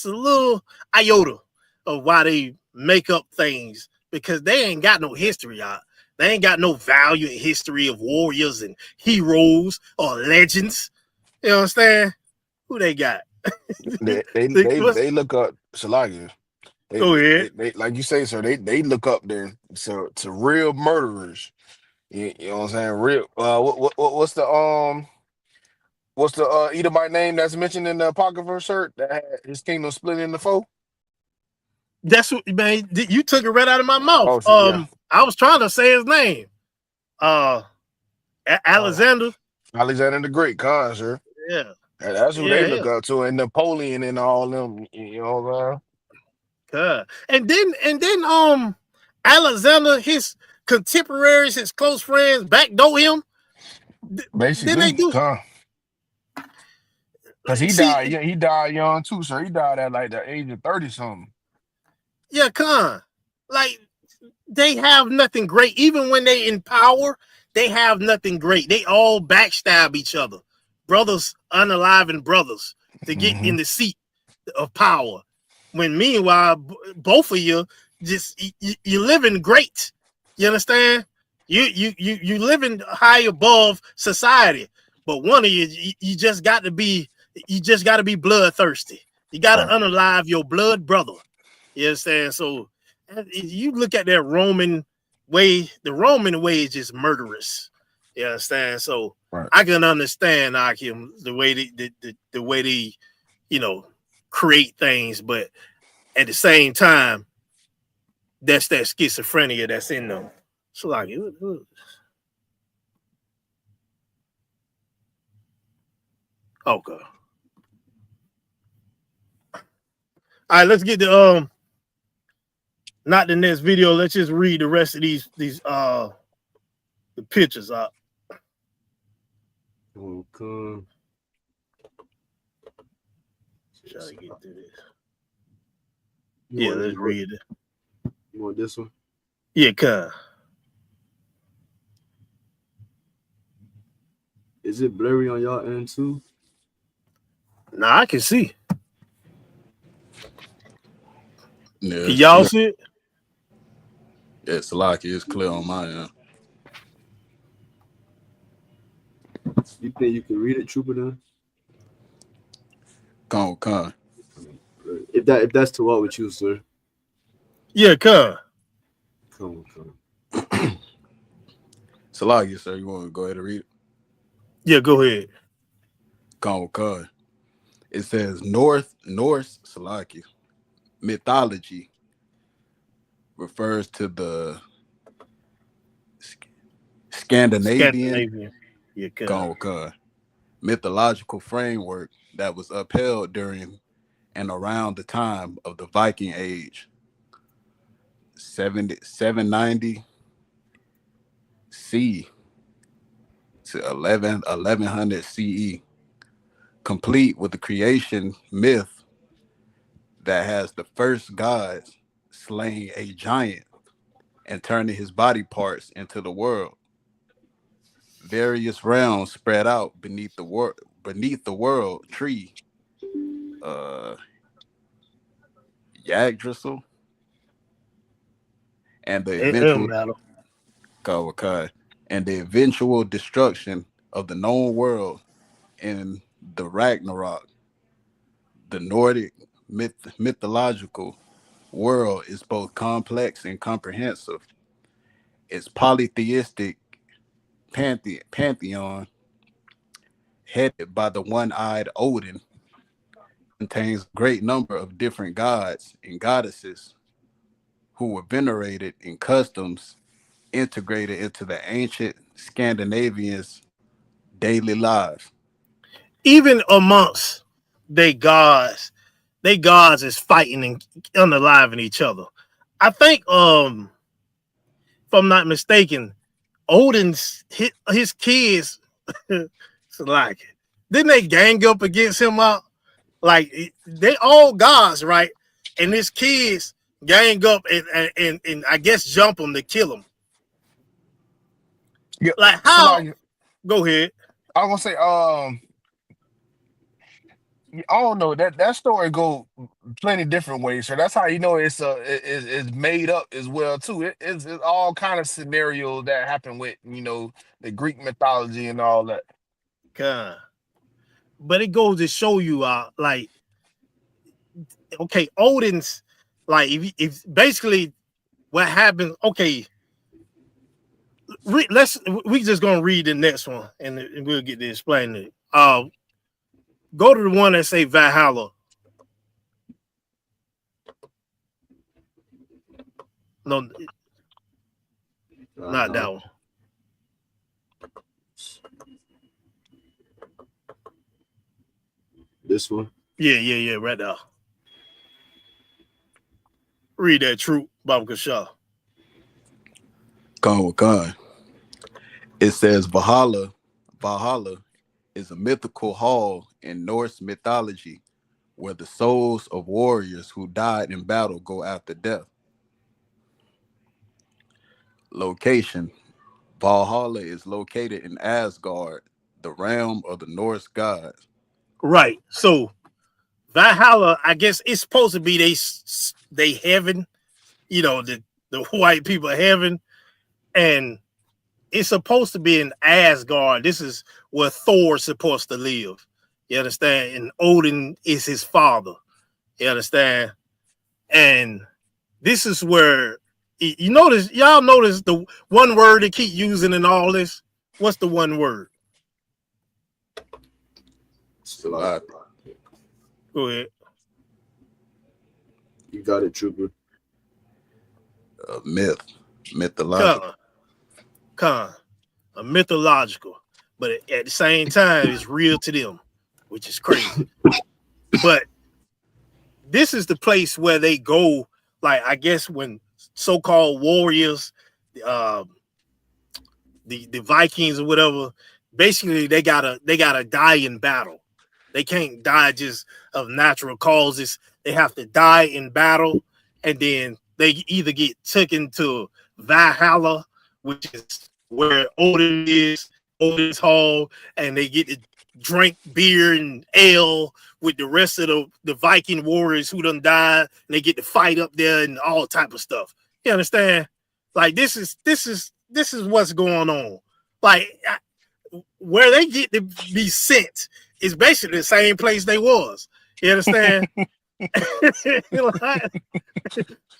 little iota of why they make up things because they ain't got no history out. They ain't got no value in history of warriors and heroes or legends. You understand? Who they got? they look up Shalagia. Go ahead. They like you say, sir. They look up there to real murderers. You know what I'm saying? Real. What's the Edomite name that's mentioned in the Apocrypha shirt that had his kingdom split into four? That's what, man. You took it right out of my mouth. Yeah. I was trying to say his name. Alexander. Alexander the Great, sir. Yeah. And that's who they look up to, and Napoleon and all them. You know what I'm saying? And then Alexander, his contemporaries, his close friends, backdoor him. Basically, then they do. Because he died young too, so he died at like the age of 30 something. Yeah, like they have nothing great. Even when they in power, they have nothing great. They all backstab each other, brothers, unaliving brothers, to get in the seat of power. When meanwhile, both of you just you living great. You understand? You living high above society, but one of you just got to be bloodthirsty. You got to unalive your blood brother. You understand? So you look at that Roman way. The Roman way is just murderous. You understand? So I can understand Akim the way they create things, but at the same time, that's that schizophrenia that's in them. So like okay. All right, let's get the not the next video. Let's just read the rest of these the pictures up. Okay. Try to get through this. Yeah, let's read it. You want this one? Yeah, Is it blurry on y'all end too? Nah, I can see. Yeah, can y'all see it? Yeah, Salaki is clear on my end. You think you can read it, Trooper? Then? Con. If that's to what with you, sir. Yeah, Come. Salakia, sir, you want to go ahead and read it? Yeah, go ahead. Con. It says Norse Salakia mythology refers to the Scandinavian Yeah, Con mythological framework that was upheld during and around the time of the Viking Age, 790 C to 1100 CE, complete with the creation myth that has the first gods slaying a giant and turning his body parts into the world. Various realms spread out beneath the world tree, Yggdrasil, and the eventual and the eventual destruction of the known world in the Ragnarok. The Nordic mythological world is both complex and comprehensive. Its polytheistic pantheon, headed by the one-eyed Odin, contains a great number of different gods and goddesses who were venerated in customs integrated into the ancient Scandinavians' daily lives. Even amongst they gods is fighting and unaliving each other. I think, if I'm not mistaken, Odin's his kids, it's like, didn't they gang up against him out? Like, they all gods, right? And his kids gang up and I guess jump him to kill him. Yeah, like how? Salakia, Go ahead. I was gonna say, I don't know that story go plenty different ways. So that's how you know it's made up as well too. It's all kind of scenarios that happen with the Greek mythology and all that. God. But it goes to show you, like, okay, Odin's like, if basically what happens. Okay, we just gonna read the next one and we'll get to explain it. Go to the one that say Valhalla. No, not that one. This one? Yeah, right there. Read that, Troop, Baba Kasha. Con. It says Valhalla is a mythical hall in Norse mythology where the souls of warriors who died in battle go after death. Location: Valhalla is located in Asgard, the realm of the Norse gods. Right. So Valhalla, I guess it's supposed to be they heaven, the white people heaven, and it's supposed to be in Asgard. This is where Thor's supposed to live. You understand? And Odin is his father. You understand? And this is where y'all notice the one word they keep using in all this. What's the one word? Go ahead. You got it, Trooper. Mythological. A mythological, but at the same time, it's real to them, which is crazy. But this is the place where they go, like, I guess when so-called warriors, the Vikings or whatever, basically they gotta die in battle. They can't die just of natural causes. They have to die in battle, and then they either get taken to Valhalla, which is where Odin is, Odin's hall, and they get to drink beer and ale with the rest of the Viking warriors who done died, and they get to fight up there and all type of stuff. You understand? Like, this is what's going on. Like, where they get to be sent is basically the same place they was. You understand?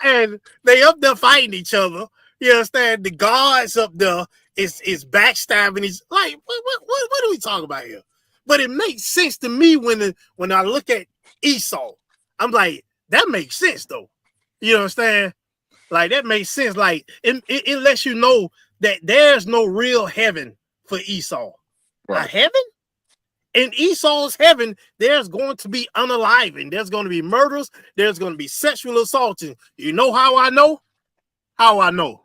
And they up there fighting each other. You understand? The gods up there It's backstabbing. He's like, what are we talking about here? But it makes sense to me when I look at Esau. I'm like, that makes sense though. You understand? Like that makes sense. Like it lets you know that there's no real heaven for Esau. Right. A heaven? In Esau's heaven, there's going to be unaliving. There's going to be murders. There's going to be sexual assaulting. You know how I know? How I know?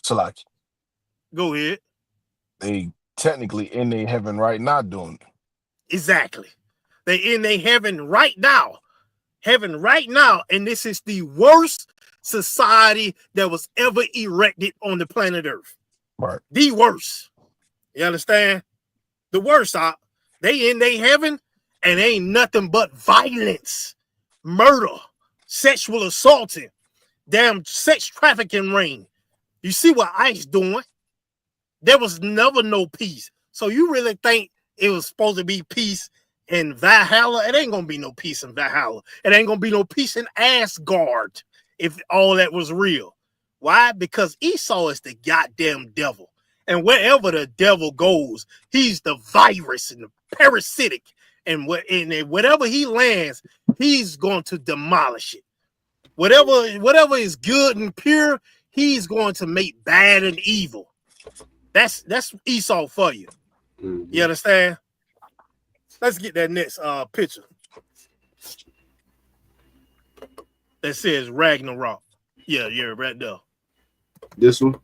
Salaki. Go ahead. They technically in their heaven right now doing it. Exactly. They in their heaven right now. Heaven right now. And this is the worst society that was ever erected on the planet Earth. Right. The worst. You understand? The worst. They in their heaven and ain't nothing but violence, murder, sexual assaulting, damn sex trafficking ring. You see what ICE doing? There was never no peace. So you really think it was supposed to be peace in Valhalla? It ain't gonna be no peace in Valhalla. It ain't gonna be no peace in Asgard if all that was real. Why? Because Esau is the goddamn devil. And wherever the devil goes, he's the virus and the parasitic. And whatever he lands, he's going to demolish it. Whatever is good and pure, he's going to make bad and evil. That's Esau for you. Mm-hmm. You understand? Let's get that next picture. That says Ragnarok. Yeah, right there. This one?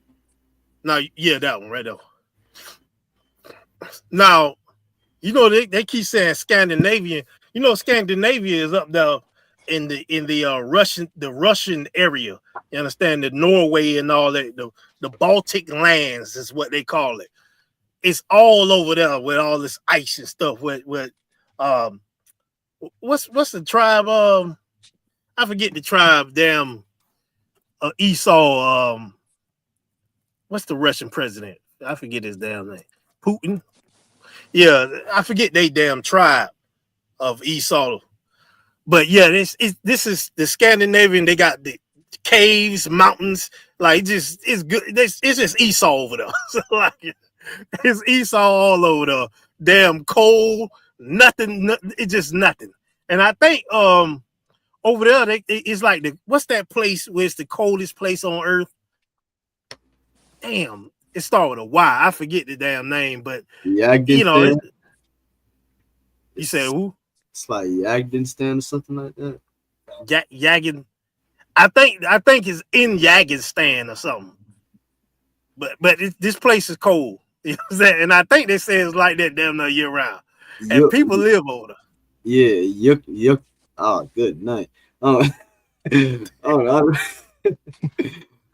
No, yeah, that one right there. Now, you know they keep saying Scandinavian. You know, Scandinavia is up there in the Russian area. You understand? The Norway and all that, the Baltic lands is what they call it. It's all over there with all this ice and stuff. With what's the tribe? I forget the tribe. Damn, Esau. What's the Russian president? I forget his damn name. Putin. Yeah, I forget they damn tribe of Esau. But yeah, this is the Scandinavian. They got the caves, mountains. Like it's good. It's just Esau over there. So like it's Esau all over there. Damn cold. Nothing. It's just nothing. And I think over there it's like what's that place where it's the coldest place on earth? Damn, it started with a Y. I forget the damn name, but you know, you said who? It's like Yagdinstan or something like that. Yagin. I think it's in Yagistan or something. But this place is cold. You know what I'm saying? And I think they say it's like that damn near year round. And people live over there. Yeah, yuck. Oh, good night. Oh,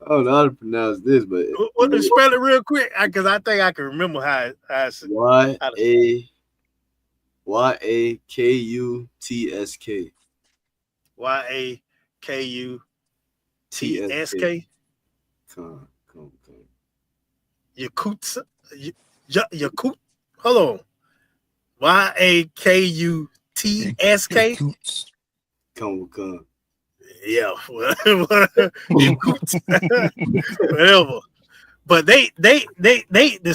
I don't know how to pronounce this, but what to spell it real quick? Because I think I can remember how it's Yakuts. Yakuts. Come. Yakuts. Yakut. Hold on. Yakuts. Come. Yeah, whatever. But the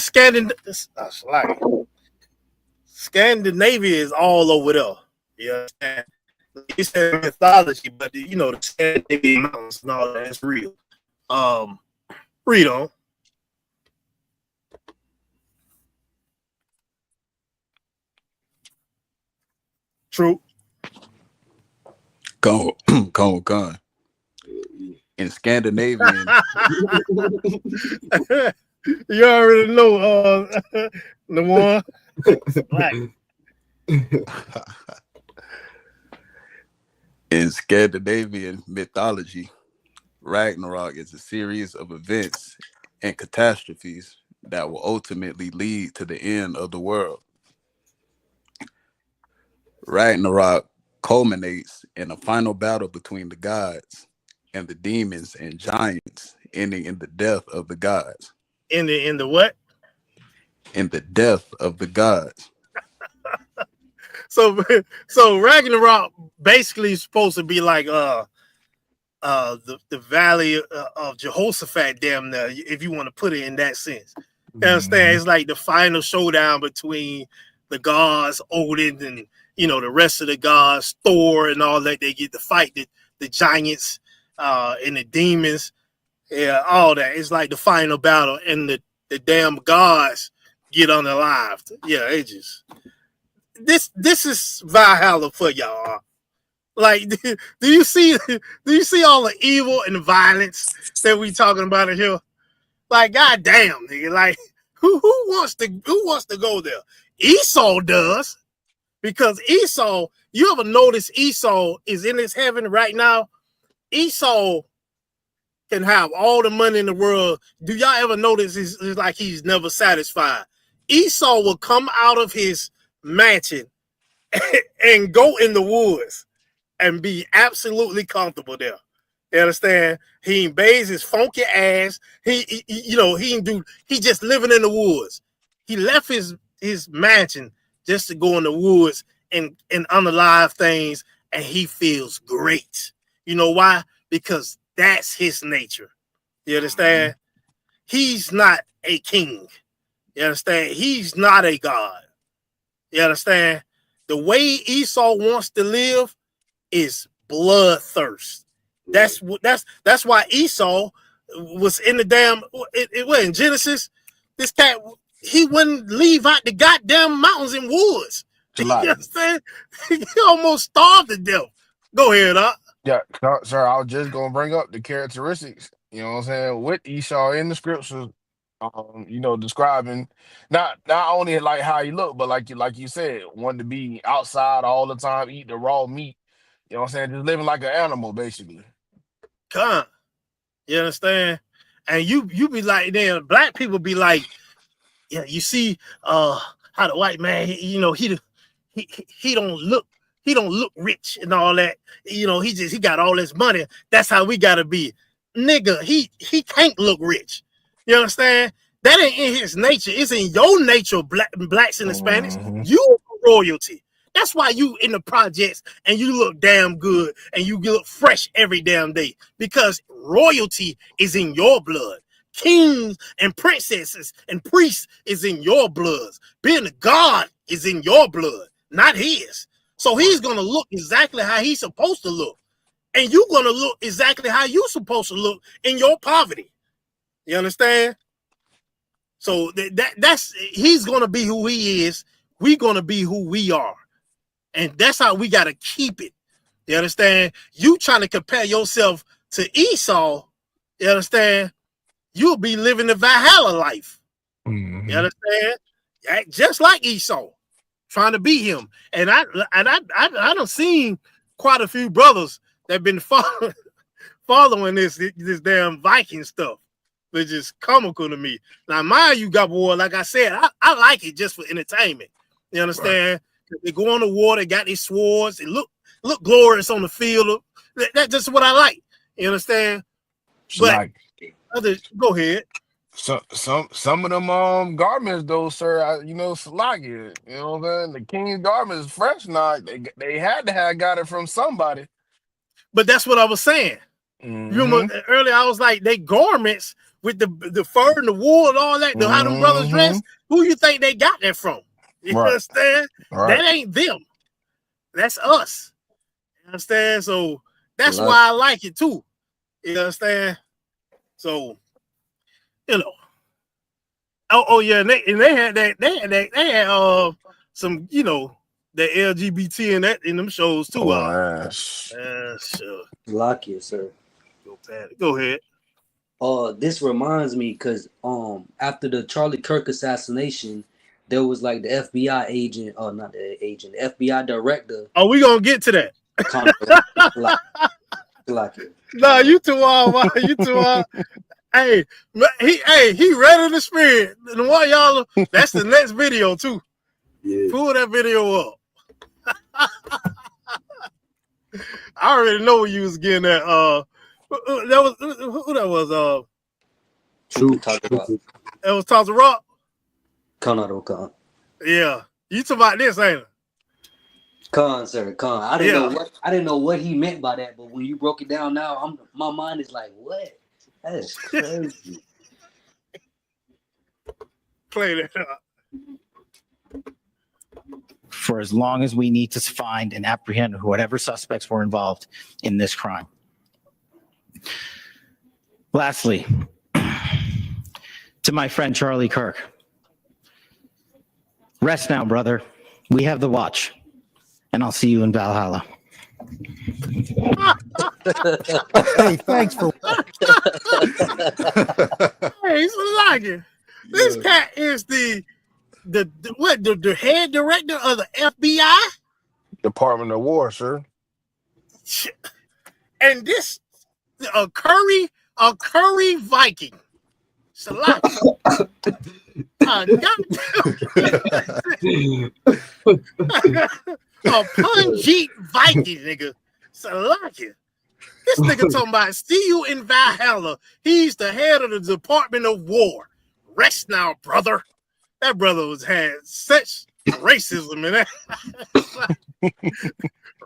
Scandinavia is all over there. You understand? You said mythology, but you know the Scandinavian mountains and all that is real. Read on. True. Go. In Scandinavian. You already know the one. In Scandinavian mythology, Ragnarok is a series of events and catastrophes that will ultimately lead to the end of the world. Ragnarok culminates in a final battle between the gods and the demons and giants, ending in the death of the gods. In the what? In the death of the gods. So Ragnarok basically is supposed to be like the valley of Jehoshaphat, damn near, if you want to put it in that sense. You understand? Mm-hmm. It's like the final showdown between the gods, Odin, and the rest of the gods, Thor, and all that. They get to fight the giants and the demons, all that. It's like the final battle, and the damn gods get unalived. Yeah, it just this is Valhalla for y'all. Like, do you see all the evil and violence that we talking about in here? Like, goddamn, nigga, like who wants to go there? Esau does, because Esau, you ever notice Esau is in his heaven right now? Esau can have all the money in the world. Do y'all ever notice it's like he's never satisfied? Esau will come out of his mansion and go in the woods and be absolutely comfortable there. You understand? He ain't bathes his funky ass. He just living in the woods. He left his mansion just to go in the woods and unalive things, and he feels great. You know why? Because that's his nature. You understand? He's not a king. You understand? He's not a god. You understand? The way Esau wants to live is bloodthirst. That's why Esau was in the damn it was in Genesis. This cat, he wouldn't leave out the goddamn mountains and woods. You understand? He almost starved to death. Go ahead, Yeah, sir. I was just gonna bring up the characteristics. You know what I'm saying with Esau in the scriptures. Describing not only like how he looked, but like you said, wanted to be outside all the time, eat the raw meat. You know what I'm saying? Just living like an animal, basically. Come, you understand? And you be like, then black people be like, yeah, you see, how the white man, he don't look rich and all that. He got all this money. That's how we gotta be, nigga. He can't look rich. You understand? That ain't in his nature. It's in your nature, blacks and Hispanics. You royalty. That's why you in the projects and you look damn good and you look fresh every damn day, because royalty is in your blood. Kings and princesses and priests is in your blood. Being a god is in your blood, not his. So he's gonna look exactly how he's supposed to look, and you're gonna look exactly how you're supposed to look in your poverty. You understand? So that's he's gonna be who he is. We're gonna be who we are, and that's how we gotta keep it. You understand? You trying to compare yourself to Esau? You understand? You'll be living the Valhalla life. You understand? Just like Esau, trying to be him. And I done seen quite a few brothers that been following this damn Viking stuff, which is comical to me. Now, mind you, got war, like I said, I like it just for entertainment. You understand? Right. They go on the war, they got these swords, they look glorious on the field. That's just what I like. You understand? But go ahead. Some of them garments though, sir. Salaki. You know what I'm saying? The king's garments is fresh now. They had to have got it from somebody. But that's what I was saying. You remember earlier I was like, they garments with the fur and the wool and all that, how them brothers dress, who you think they got that from? You understand? Right. That ain't them. That's us. You understand? So that's why I like it too. You understand? So, oh yeah, and they had some, the LGBT and that in them shows too. Sure. Lock it, sir. Go ahead. This reminds me because after the Charlie Kirk assassination, there was like the FBI agent, not the agent, the FBI director. Oh, we gonna get to that. Lock it. No, you too wild. You too wild. Hey, he read in the spirit. And what y'all? That's the next video too. Yeah. Pull that video up. I already know you was getting that. That was who that was. True. That was Tasha Rock. Con. Yeah, you talking about this, ain't it? Sir. I didn't know what he meant by that, but when you broke it down now, my mind is like, what? That is crazy. Play that up. For as long as we need to find and apprehend whatever suspects were involved in this crime. Lastly, to my friend Charlie Kirk, rest now, brother. We have the watch, and I'll see you in Valhalla. Hey, thanks for. Hey, so like it. This cat is the head director of the FBI, Department of War, sir. and this a Curry Viking. Salaki. A Punjit Viking, nigga. Salaki. This nigga talking about see you in Valhalla. He's the head of the Department of War. Rest now, brother. That brother had such racism in that.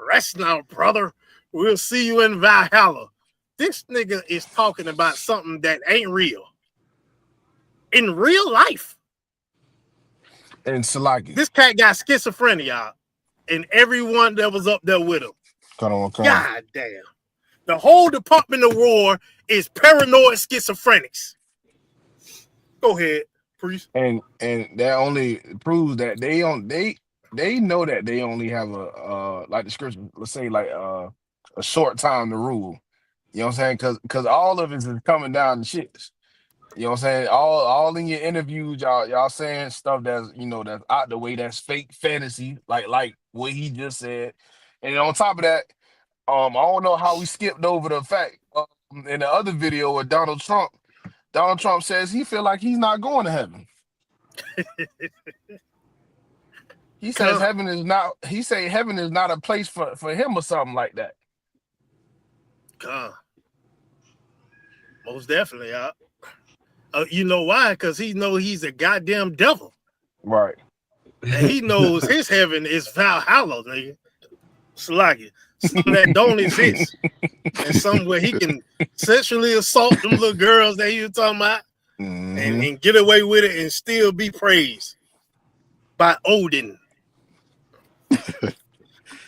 Rest now, brother. We'll see you in Valhalla. This nigga is talking about something that ain't real. In real life. And Salaki. This cat got schizophrenia, and everyone that was up there with him. God damn. The whole Department of War is paranoid schizophrenics. Go ahead, priest. And that only proves that they know that they only have a like the scripture, let's say like a short time to rule. You know what I'm saying? Because all of it is coming down to shits. You know what I'm saying? All in your interviews, y'all saying stuff that's that's out the way, that's fake fantasy, like what he just said. And on top of that, I don't know how we skipped over the fact in the other video with Donald Trump says he feel like he's not going to heaven. He says heaven is not a place for him or something like that. Most definitely, you know why? Because he know he's a goddamn devil. Right. And he knows his heaven is Valhalla, nigga. Sluggy. Something that don't exist. And somewhere he can sexually assault them little girls that he was talking about and get away with it and still be praised by Odin.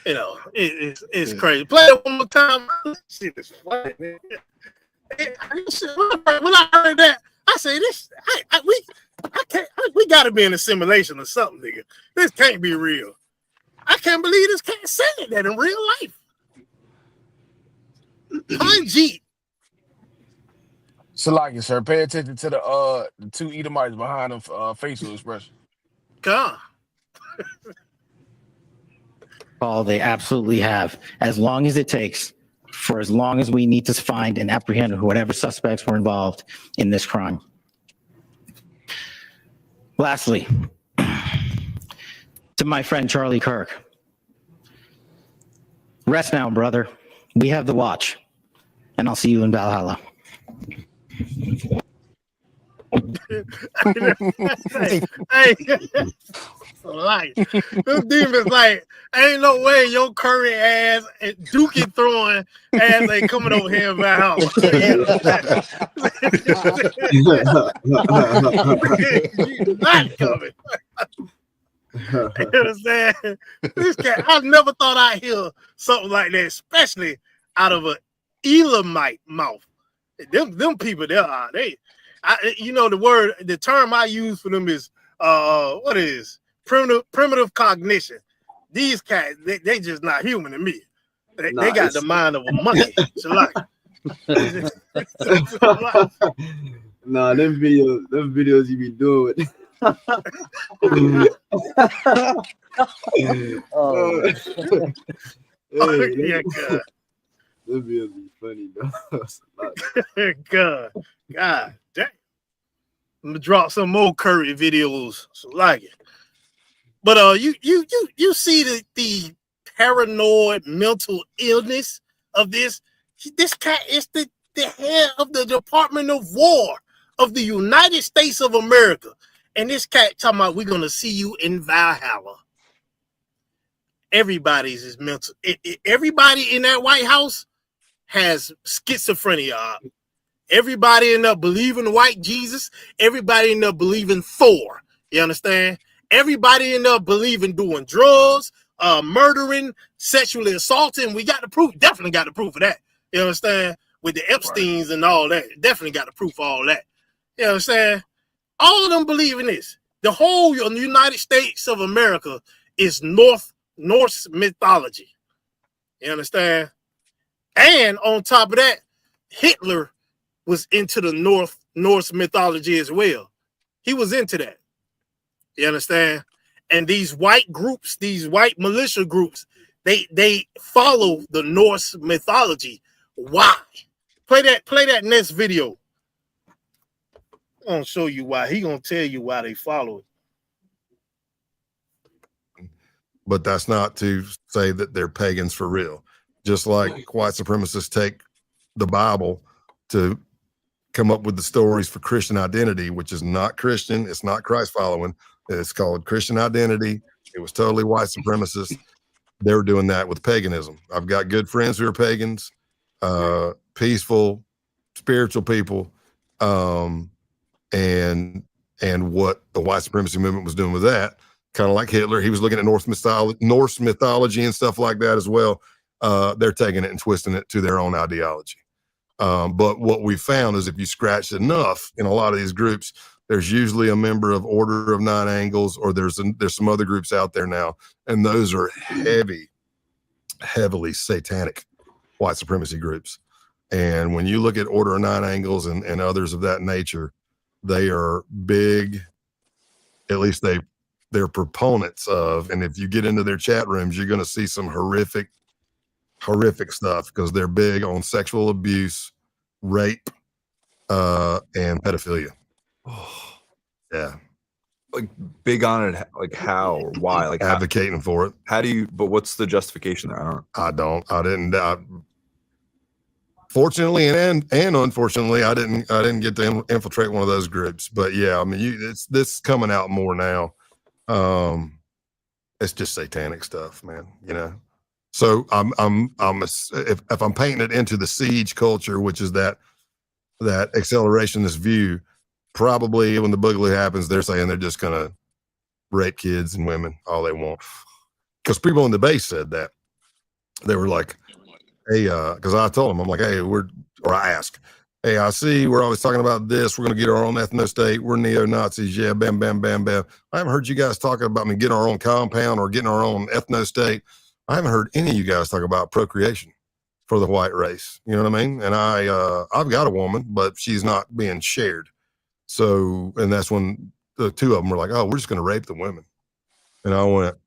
It's crazy. Play it one more time. Shit is funny, man. When I heard that, I say we gotta be in a simulation or something, nigga. This can't be real. I can't believe this cat saying that in real life. Punjit. Salaki, sir, pay attention to the two Edomites behind them facial expression. All they absolutely have, as long as it takes, for as long as we need to find and apprehend whatever suspects were involved in this crime. Lastly, to my friend Charlie Kirk, rest now, brother. We have the watch, and I'll see you in Valhalla. Hey, like this demons like ain't no way your curry ass and dookie throwing ass ain't coming over here in Valhalla. You're not coming. You understand? This cat, I never thought I'd hear something like that, especially out of an Elamite mouth. Them people, the term I use for them is what is primitive cognition. These cats, they just not human to me. They got the mind of a monkey. Nah, them videos you be doing with yeah, God. Them videos be funny, though. God damn. I'm gonna drop some more Curry videos, so like it. But you see the paranoid mental illness of this. This cat is the head of the Department of War of the United States of America. And this cat talking about we're gonna see you in Valhalla. everybody's is mental. Everybody in that White House has schizophrenia. Everybody end up believing white Jesus. Everybody end up believing Thor. You understand? Everybody end up believing doing drugs, murdering, sexually assaulting. We got the proof. Definitely got the proof of that. You understand? With the Epsteins and all that. Definitely got the proof of all that. You understand? All of them believe in this. The whole United States of America is Norse mythology. You understand? And on top of that, Hitler was into the Norse mythology as well. He was into that. You understand? And these white groups, these white militia groups, they follow the Norse mythology. Why? Play that next video. I'm gonna show you why. He gonna tell you why they follow it. But that's not to say that they're pagans for real. Just like white supremacists take the Bible to come up with the stories for Christian identity, which is not Christian. It's not Christ following. It's called Christian identity. It was totally white supremacist. They were doing that with paganism. I've got good friends who are pagans, peaceful, spiritual people. And what the white supremacy movement was doing with that, kind of like Hitler, he was looking at Norse mythology and stuff like that as well. They're taking it and twisting it to their own ideology. But what we found is if you scratch enough in a lot of these groups, there's usually a member of Order of Nine Angles, or there's some other groups out there now, and those are heavily satanic white supremacy groups. And when you look at Order of Nine Angles and others of that nature, they are big, at least they're proponents of, and if you get into their chat rooms, you're going to see some horrific stuff because they're big on sexual abuse, rape, and pedophilia. Yeah. Like big on it, like how or why? Like advocating for it. How do you, but what's the justification there? I didn't. Fortunately and unfortunately, I didn't get to infiltrate one of those groups. But yeah, I mean, it's this coming out more now. It's just satanic stuff, man. You know. So if I'm painting it into the siege culture, which is that accelerationist view, probably when the boogaloo happens, they're saying they're just gonna rape kids and women all they want. Because people in the base said that. They were like, hey, because I told them, I'm like, hey, I asked, hey, I see we're always talking about this. We're going to get our own ethno-state. We're neo-Nazis. Yeah, bam, bam, bam, bam. I haven't heard you guys talking about getting our own compound or getting our own ethno-state. I haven't heard any of you guys talk about procreation for the white race. You know what I mean? And I've got a woman, but she's not being shared. So, and that's when the two of them were like, oh, we're just going to rape the women. And I went,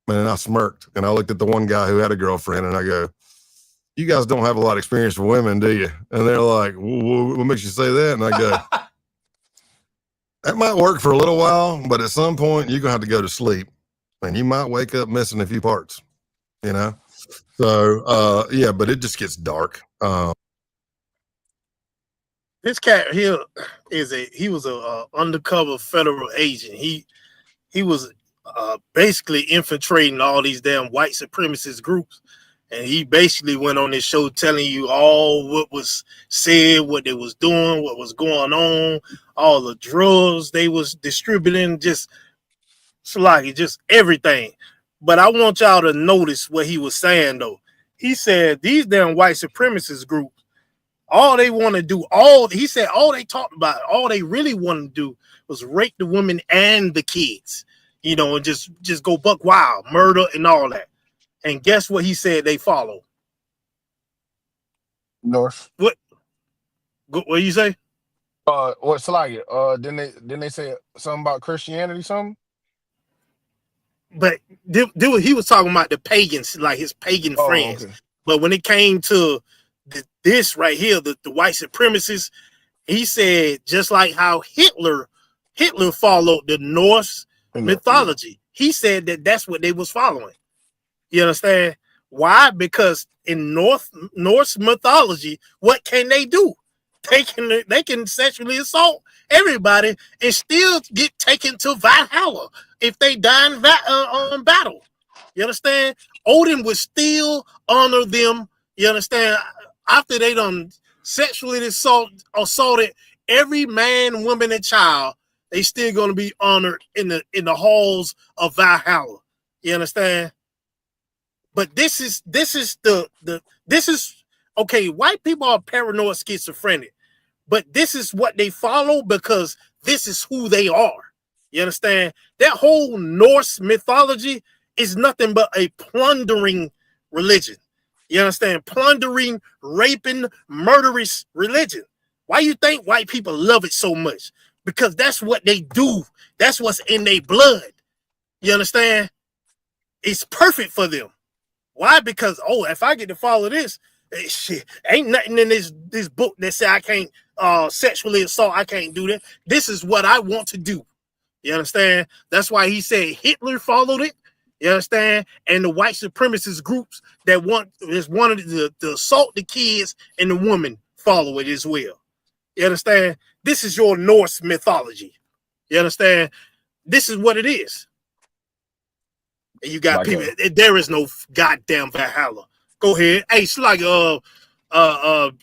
man, and I smirked. And I looked at the one guy who had a girlfriend and I go, you guys don't have a lot of experience with women, do you? And they're like, what makes you say that? And I go, that might work for a little while, but at some point you're going to have to go to sleep and you might wake up missing a few parts, you know? So, yeah, but it just gets dark. This cat here he was a undercover federal agent. He was basically infiltrating all these damn white supremacist groups. And he basically went on this show telling you all what was said, what they was doing, what was going on, all the drugs they was distributing, just everything. But I want y'all to notice what he was saying, though. He said these damn white supremacist groups, all they want to do, he said all they talked about, all they really wanted to do was rape the women and the kids, you know, and just go buck wild, murder and all that. And guess what he said they follow? North. What you say? What Salakia? Didn't they say something about Christianity? Something? But he was talking about the pagans, like his pagan friends. Okay. But when it came to this right here, the white supremacists, he said just like how Hitler followed the Norse mythology. He said that's what they was following. You understand? Why? Because in Norse mythology, what can they do? They can sexually assault everybody and still get taken to Valhalla if they die in battle. You understand? Odin would still honor them. You understand? After they done sexually assaulted every man, woman, and child, they still gonna be honored in the halls of Valhalla. You understand? But this is okay. White people are paranoid schizophrenic, but this is what they follow because this is who they are. You understand? That whole Norse mythology is nothing but a plundering religion. You understand? Plundering, raping, murderous religion. Why you think white people love it so much? Because that's what they do. That's what's in their blood. You understand? It's perfect for them. Why? Because, if I get to follow this, shit, ain't nothing in this book that say I can't sexually assault. I can't do that. This is what I want to do. You understand? That's why he said Hitler followed it. You understand? And the white supremacist groups that wanted to assault the kids and the women follow it as well. You understand? This is your Norse mythology. You understand? This is what it is. And you got people. There is no goddamn Valhalla. Go ahead. Hey, it's like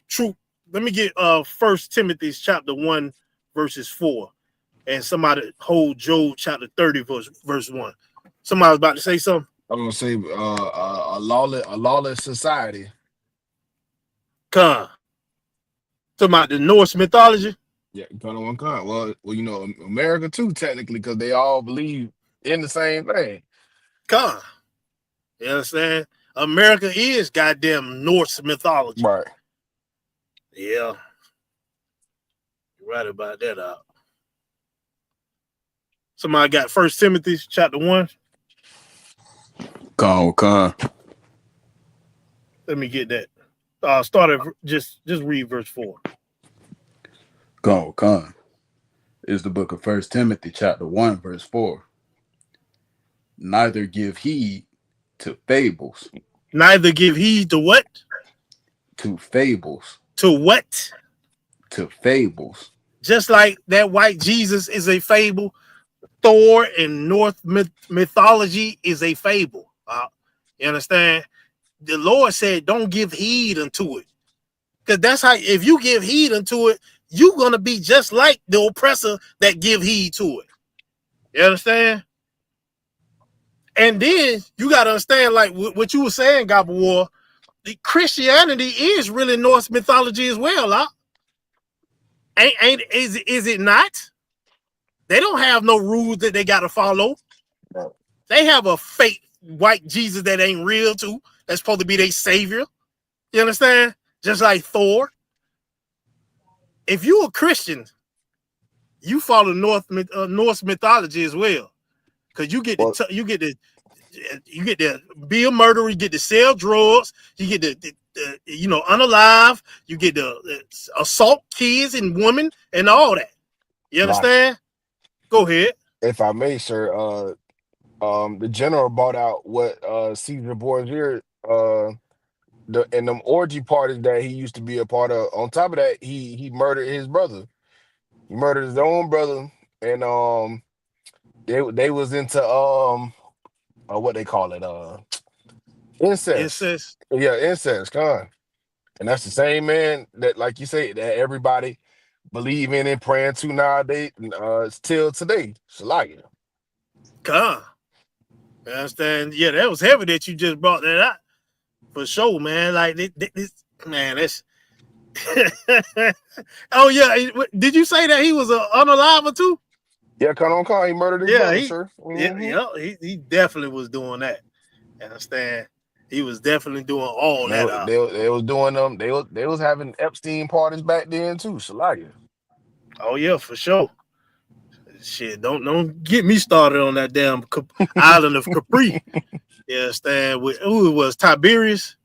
true. Let me get 1 Timothy chapter 1 verses 4. And somebody hold Job chapter 30 verse 1. Somebody was about to say something. I'm gonna say a lawless society. Talking about the Norse mythology. Yeah, one kind. Well, you know, America too, technically, because they all believe in the same thing. You understand? America is goddamn Norse mythology. Right. Yeah. You're right about that out. Somebody got 1 Timothy chapter 1. Con. Let me get that. Start at just read verse 4. Con. Is the book of 1 Timothy chapter 1 verse 4. Neither give heed to fables. Neither give heed to what? To fables. To what? To fables. Just like that white Jesus is a fable, Thor in Norse mythology is a fable. You understand? The Lord said, don't give heed unto it. Because that's how, if you give heed unto it, you're going to be just like the oppressor that give heed to it. You understand? And then you got to understand, like what you were saying, Gobble War, the Christianity is really Norse mythology as well. Is it not? They don't have no rules that they got to follow. They have a fake white Jesus that ain't real too. That's supposed to be their savior. You understand? Just like Thor. If you a Christian, you follow Norse mythology as well, because you get to be a murderer, you get to sell drugs, you get to unalive, you get to assault kids and women and all that. You understand? Go ahead. If I may, sir, the general bought out what Caesar Borgia and them orgy parties that he used to be a part of. On top of that, he murdered his brother. He murdered his own brother, and they was into what they call it, incest. Yeah, incest, and that's the same man that, like you say, that everybody believe in and praying to nowadays, till today. Shalakia. You understand? Yeah, that was heavy that you just brought that out. For sure, man. Like this man, that's oh yeah. Did you say that he was an unaliver too? Yeah, he murdered his brother, sir. He definitely was doing that. You understand? He was definitely doing all that. They was doing them. They was having Epstein parties back then too. Shalakia. Oh yeah, for sure. Shit, don't get me started on that damn island of Capri. You understand? With who it was, Tiberius.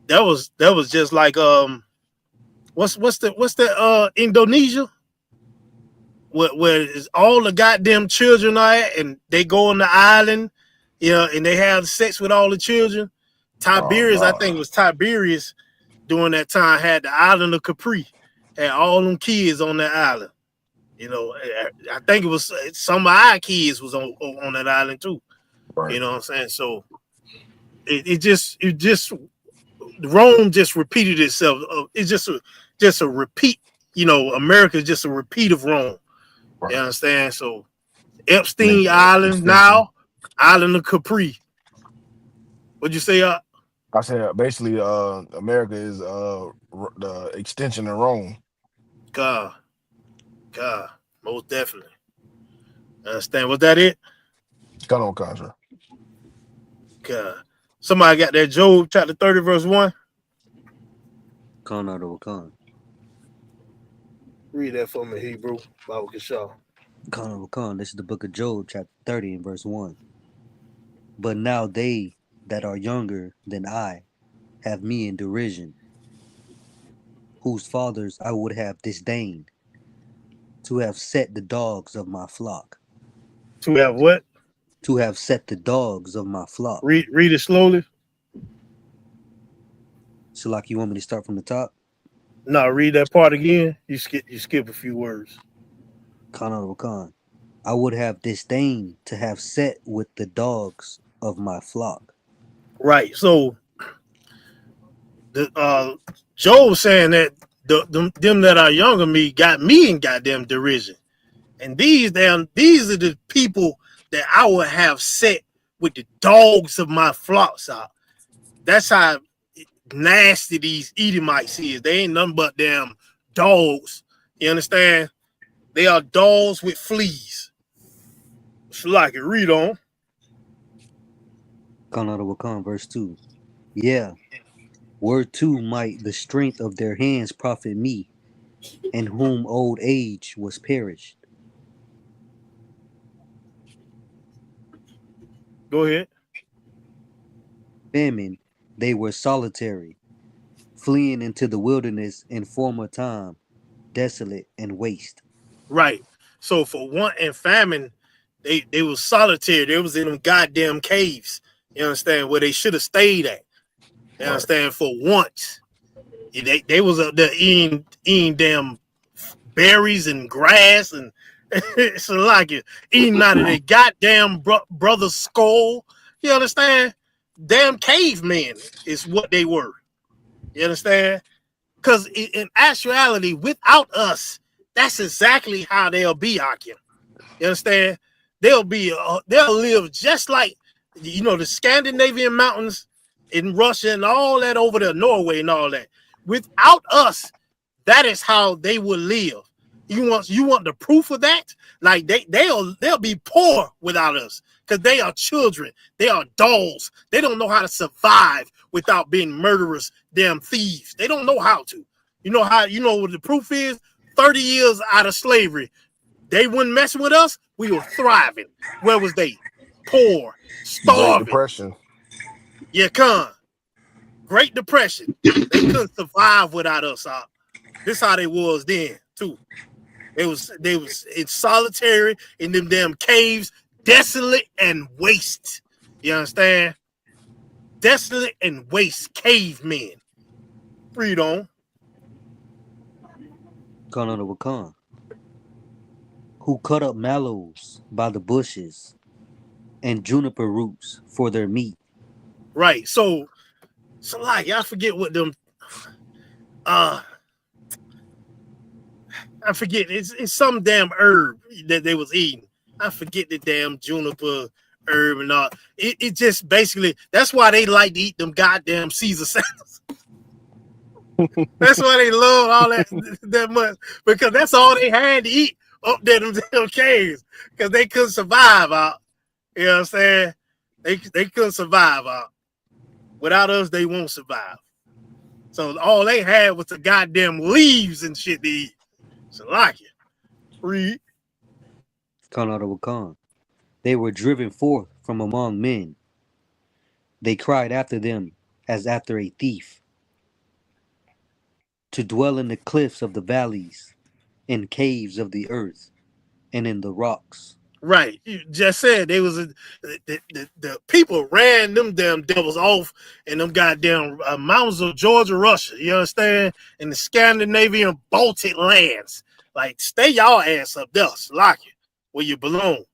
That was just like what's the Indonesia? Where all the goddamn children are at, and they go on the island, and they have sex with all the children. Tiberius, I think it was Tiberius during that time, had the island of Capri, had all them kids on that island. I think it was some of our kids was on that island too. Right. You know what I'm saying? So It just Rome just repeated itself. It's just a repeat. You know, America is just a repeat of Rome. Right. You understand? So I Epstein mean, Island extension. now, Island of Capri. What'd you say? I said basically, America is the extension of Rome. God, most definitely. Understand? Was that it? Gun on contract. God. Somebody got that Job chapter 30 verse 1. Khan out of Khan. Read that for me, Hebrew. Bible Kishah. Khan of Khan. This is the book of Job, chapter 30 and verse 1. But now they that are younger than I have me in derision, whose fathers I would have disdained, to have set the dogs of my flock. To have what? To have set the dogs of my flock. Read it slowly. So, like, you want me to start from the top? No, read that part again. You skip a few words. Khan of Khan. I would have disdained to have set with the dogs of my flock. Right. So the Job saying that them that are younger than me got me in goddamn derision. And these are the people that I would have set with the dogs of my flocks out. That's how nasty these Edomites is. They ain't nothing but damn dogs. You understand? They are dogs with fleas. So like it, read on. Khan out of Khan, verse 2. Yeah, where too might the strength of their hands profit me, and whom old age was perished. Go ahead. Famine, they were solitary, fleeing into the wilderness in former time, desolate and waste. Right. So for want and famine, they was solitary. They was in them goddamn caves. You understand? Where they should have stayed at. You understand? For once. They was up there eating damn berries and grass and it's like it eating out of their goddamn brother's skull. You understand? Damn cavemen is what they were. You understand? Because in actuality, without us, that's exactly how they'll be, Akim. You understand? They'll live just like, you know, the Scandinavian mountains in Russia and all that over there, Norway and all that. Without us, that is how they will live. You want the proof of that? Like they'll be poor without us because they are children. They are dolls. They don't know how to survive without being murderers, damn thieves. They don't know how to. You know what the proof is? 30 years out of slavery. They wouldn't mess with us. We were thriving. Where was they? Poor, Great starving. Depression. Yeah, Great Depression. They couldn't survive without us. This how they was then too. They was in solitary in them damn caves, desolate and waste. You understand? Desolate and waste cavemen. Read on. Khan out of Khan. Who cut up mallows by the bushes and juniper roots for their meat. Right. So like I forget what them I forget. It's some damn herb that they was eating. I forget the damn juniper herb and all. It just basically, that's why they like to eat them goddamn Caesar salads. That's why they love all that much, because that's all they had to eat up there in them damn caves, because they couldn't survive out. You know what I'm saying? They couldn't survive out. Without us, they won't survive. So all they had was the goddamn leaves and shit to eat. So like it. Read. Khan out of Khan. They were driven forth from among men. They cried after them as after a thief, to dwell in the cliffs of the valleys, in caves of the earth, and in the rocks. Right. You just said they was the people ran them damn devils off in them goddamn mountains of Georgia, Russia. You understand? In the Scandinavian Baltic lands. Like, stay y'all ass up there, lock it, where you belong.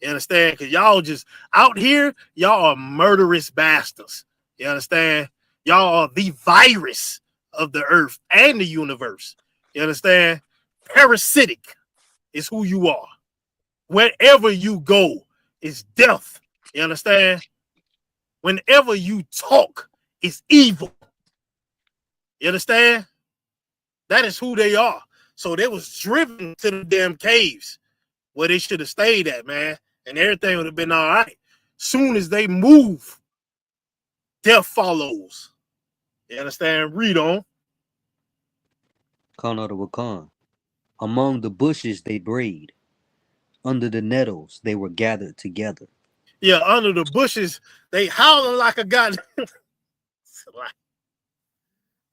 You understand? Because y'all just out here, y'all are murderous bastards. You understand? Y'all are the virus of the earth and the universe. You understand? Parasitic is who you are. Wherever you go is death. You understand? Whenever you talk, it's evil. You understand? That is who they are. So they was driven to the damn caves where they should have stayed at, man. And everything would have been all right. Soon as they move, death follows. You understand? Read on. Khan of the Wakan. Among the bushes they brayed. Under the nettles they were gathered together. Yeah, under the bushes, they howling like a goddamn.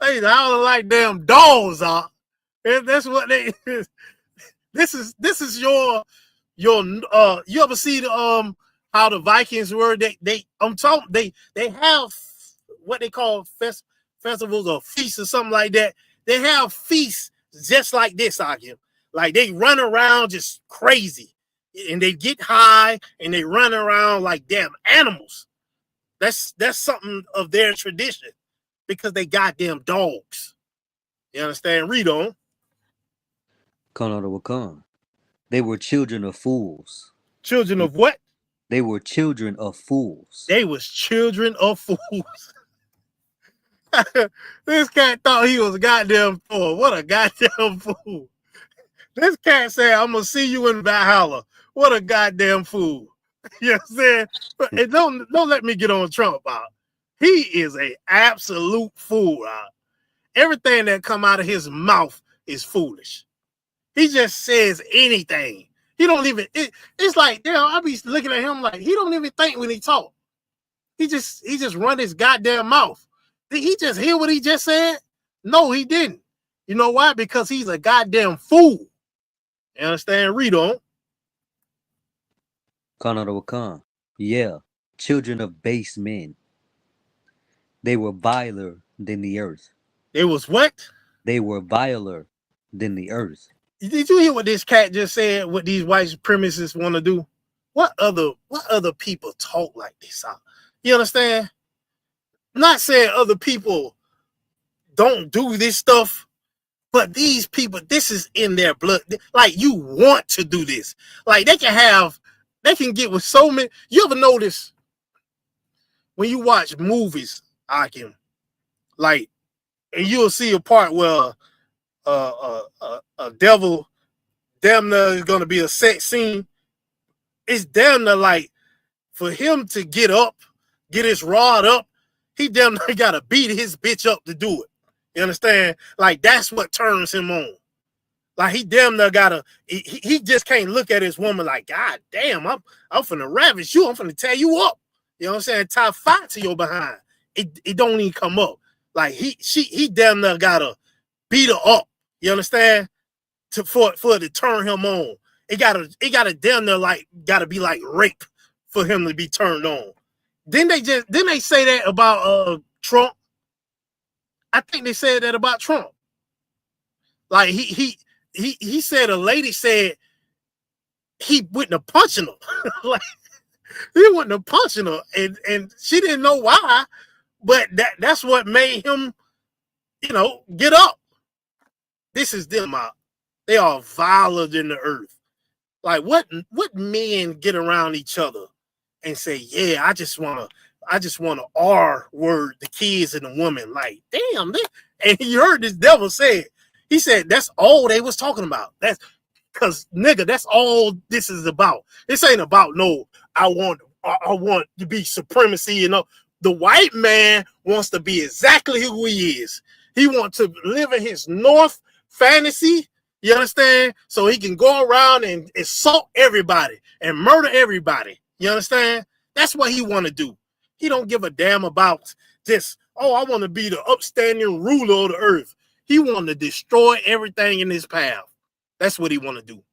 They howling like damn dogs are. And that's what they. This is your you ever see the how the Vikings were? I'm talking they have what they call festivals or feasts or something like that. They have feasts just like this, Akim. Like they run around just crazy, and they get high and they run around like damn animals. That's something of their tradition because they goddamn dogs. You understand? Read on. Khan of the Wakan. They were children of fools. Children of what? They were children of fools. They was children of fools. This cat thought he was a goddamn fool. What a goddamn fool. This cat said, I'm going to see you in Valhalla. What a goddamn fool. You know what I'm saying? But don't let me get on Trump out. He is a absolute fool. Everything that come out of his mouth is foolish. He just says anything. He don't even, it's like, damn, I be looking at him like, he don't even think when he talk. He just run his goddamn mouth. Did he just hear what he just said? No, he didn't. You know why? Because he's a goddamn fool. You understand? Read on. Khan of the Wakan. Yeah, children of base men. They were viler than the earth. They was what? They were viler than the earth. Did you hear what this cat just said? What these white supremacists want to do? What other people talk like this? You understand? Not saying other people don't do this stuff, but these people, this is in their blood. Like you want to do this. Like they can get with so many. You ever notice when you watch movies, Akim, like, and you'll see a part where a devil damn near is gonna be a sex scene. It's damn near like for him to get up, get his rod up, he damn near gotta beat his bitch up to do it. You understand? Like that's what turns him on. Like he damn near gotta, he just can't look at his woman like, God damn, I'm finna ravish you, I'm finna tear you up. You know what I'm saying? Tie fire to your behind. It don't even come up. Like he damn near gotta beat her up. You understand? For it to turn him on. It gotta damn near like gotta be like rape for him to be turned on. Didn't they say that about Trump? I think they said that about Trump. Like he said a lady said he wouldn't have punching her. Like he wouldn't have punching her, and she didn't know why, but that's what made him, get up. This is them out. They are viler than the earth. Like what men get around each other and say, yeah, I just wanna R word the kids and the women. Like, damn, and you heard this devil say it. He said that's all they was talking about. That's because nigga, that's all this is about. This ain't about no, I want to be supremacy, The white man wants to be exactly who he is. He wants to live in his North fantasy. You understand? So he can go around and assault everybody and murder everybody. You understand? That's what he want to do. He don't give a damn about this. Oh, I want to be the upstanding ruler of the earth. He want to destroy everything in his path. That's what he want to do.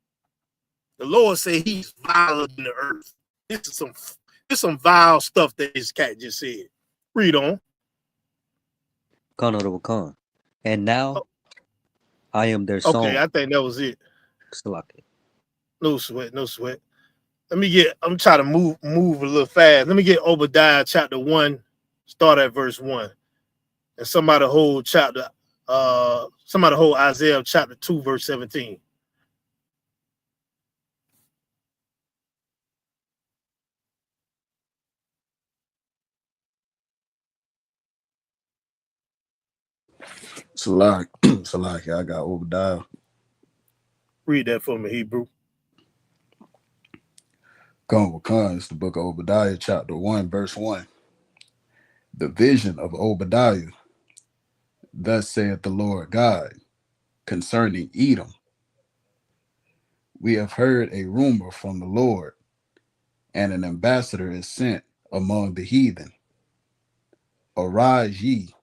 The Lord said he's viler than the earth. This is some vile stuff that this cat just said. Read on. Khan of the Wakan. And now I am their song. Okay, I think that was it. Salaki. No sweat. I'm trying to move a little fast. Let me get Obadiah chapter 1, Start at verse 1. And somebody hold Isaiah chapter 2, verse 17. Salaki, I got Obadiah. Read that for me, Hebrew. It's the book of Obadiah, chapter 1, verse 1. The vision of Obadiah. Thus saith the Lord God concerning Edom. We have heard a rumor from the Lord, and an ambassador is sent among the heathen. Arise ye,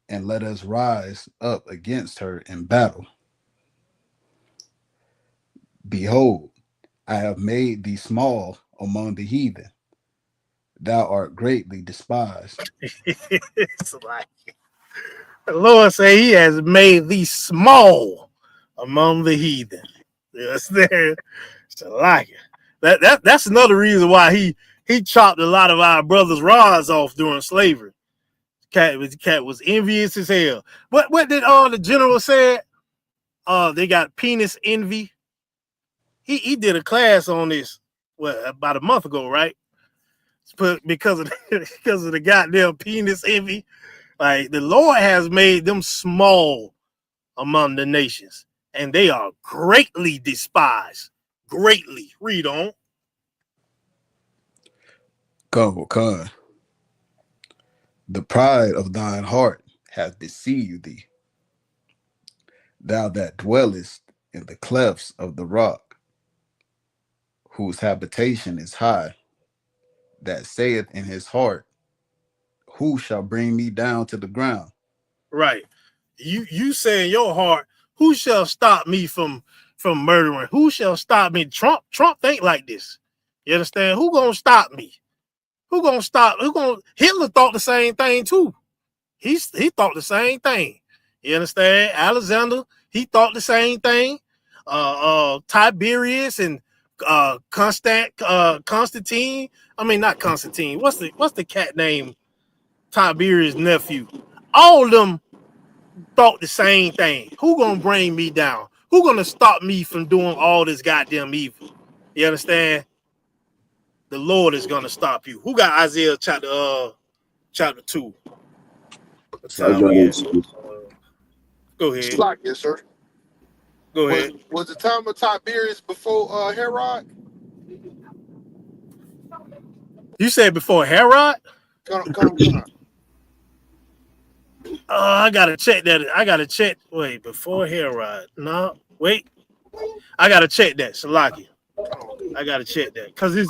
and let us rise up against her in battle. Behold, I have made thee small among the heathen. Thou art greatly despised. It's like the Lord say he has made thee small among the heathen. Yes, there. It's like it. That's another reason why he chopped a lot of our brothers' rods off during slavery. Cat was envious as hell. What did the general say? They got penis envy. He did a class on this about a month ago, right? But because of the goddamn penis envy, like the Lord has made them small among the nations, and they are greatly despised. Greatly. Read on. Come. The pride of thine heart hath deceived thee. Thou that dwellest in the clefts of the rock, whose habitation is high, that saith in his heart, who shall bring me down to the ground? Right. You say in your heart, who shall stop me from murdering? Who shall stop me? Trump think like this. You understand? Who gonna stop me? Hitler thought the same thing too. He thought the same thing. You understand? Alexander, he thought the same thing. Tiberius and Constantine. I mean, not Constantine. What's the cat name? Tiberius' nephew. All of them thought the same thing. Who gonna bring me down? Who gonna stop me from doing all this goddamn evil? You understand? The Lord is gonna stop you. Who got Isaiah chapter 2? What So I time got we it. at? Go ahead. Yes, sir. Go ahead. Was the time of Tiberius before Herod? You said before Herod? Come. I gotta check that. I gotta check. Wait, before Herod? No, wait. I gotta check that. Salaki. I gotta check that because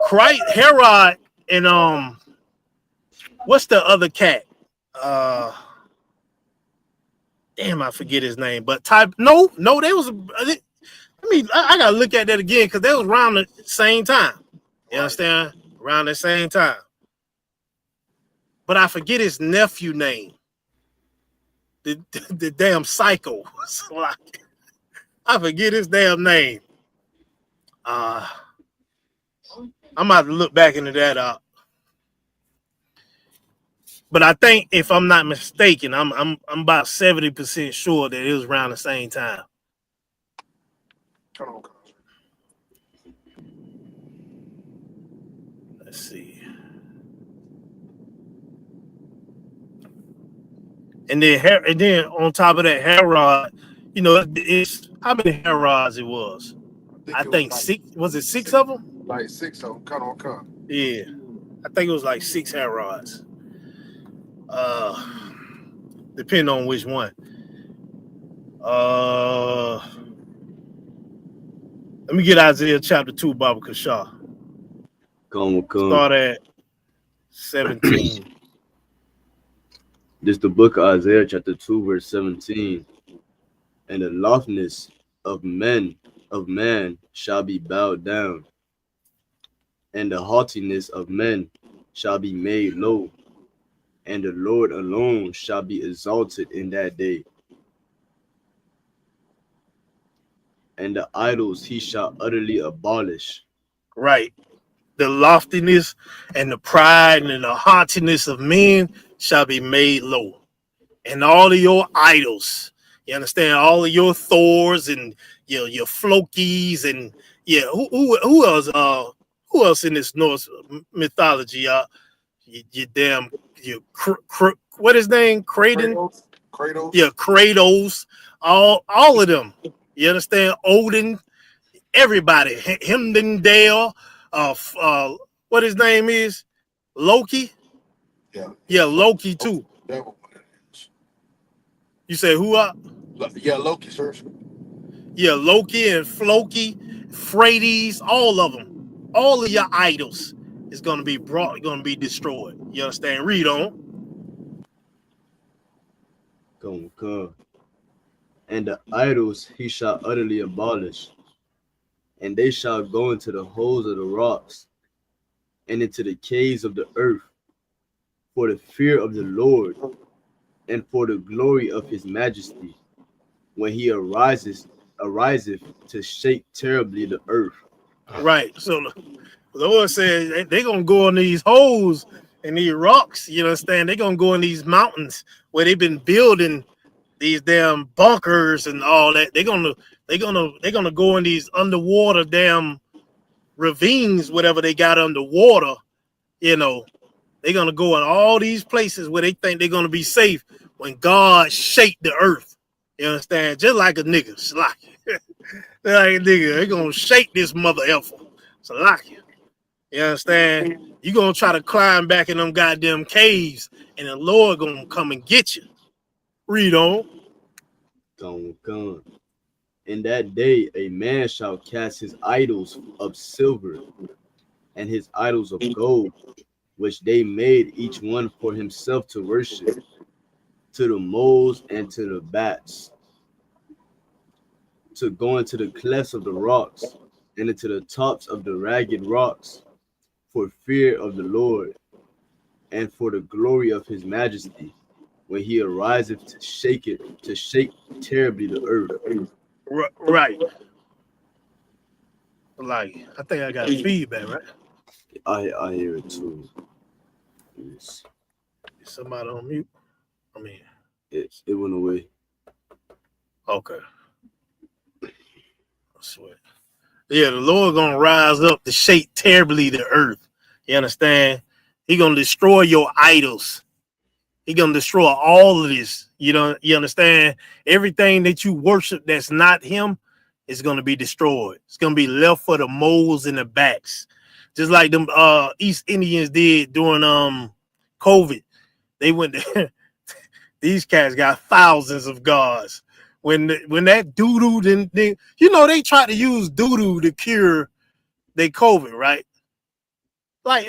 Christ, Herod, and what's the other cat? Damn, I forget his name. But no, they was. I gotta look at that again because they was around the same time. You understand? Around the same time. But I forget his nephew name. The damn psycho. I forget his damn name. I'm about to look back into that. But I think if I'm not mistaken, I'm about 70% sure that it was around the same time. Let's see. And then on top of that, Herod, it's how many Herods it was? I think six. Was it six of them? Like 6 of them. Come. Yeah, I think it was like 6 Herods. Depending on which one. Let me get Isaiah chapter 2, Baba Kashah. Come. Start at 17. This is the book of Isaiah, chapter 2, verse 17. And the loftiness of man shall be bowed down, and the haughtiness of men shall be made low, and the Lord alone shall be exalted in that day. And the idols he shall utterly abolish. Right. the loftiness and the pride and the haughtiness of men shall be made low. And all of your idols, you understand, all of your Thors and your Flokis and who else who else in this Norse mythology? You damn what his name? Kratos. Yeah, Kratos. All of them. You understand? Odin, everybody. Hemdendale, what his name is? Loki. Yeah, Loki too. You say who up? Yeah, Loki, sir. Yeah, Loki and Floki, Frades, all of them. All of your idols is gonna be destroyed. You understand? Read on. Come. And the idols he shall utterly abolish, and they shall go into the holes of the rocks, and into the caves of the earth, for the fear of the Lord, and for the glory of his majesty, when he ariseth to shake terribly the earth. Right. So the Lord said they're gonna go in these holes and these rocks, you understand? They're gonna go in these mountains where they've been building these damn bunkers and all that. They're gonna go in these underwater damn ravines, whatever they got underwater, you know. They're gonna go in all these places where they think they're gonna be safe when God shake the earth. You understand? Just like a nigga, Slacky. Like a nigga, they gonna shake this mother effer. Slacky. You understand? You gonna try to climb back in them goddamn caves, and the Lord gonna come and get you. Read on. Come. In that day a man shall cast his idols of silver and his idols of gold, which they made each one for himself to worship, to the moles and to the bats, to go into the clefts of the rocks and into the tops of the ragged rocks, for fear of the Lord and for the glory of his majesty, when he ariseth to shake terribly the earth. Right. Like, I think I got feedback, right? I hear it too. Is somebody on mute? I mean, it went away. Okay. I swear. Yeah, the Lord gonna rise up to shake terribly the earth. You understand? He gonna destroy your idols. He gonna destroy all of this. You understand? Everything that you worship that's not him is gonna be destroyed. It's gonna be left for the moles and the bats. Just like them East Indians did during COVID. They went to these cats got thousands of gods. When that doo-doo didn't, they tried to use doo-doo to cure their COVID, right? Like,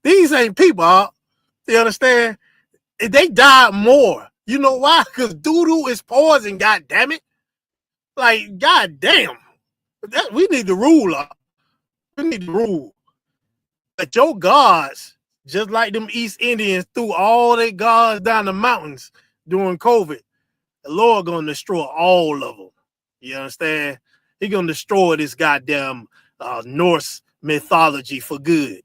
these ain't people, you understand? They died more. You know why? Because doo-doo is poison, god damn it. Like, god damn. We need to rule up. We need to rule. But your gods, just like them East Indians threw all their gods down the mountains during COVID, the Lord gonna destroy all of them. You understand? He gonna destroy this goddamn Norse mythology for good.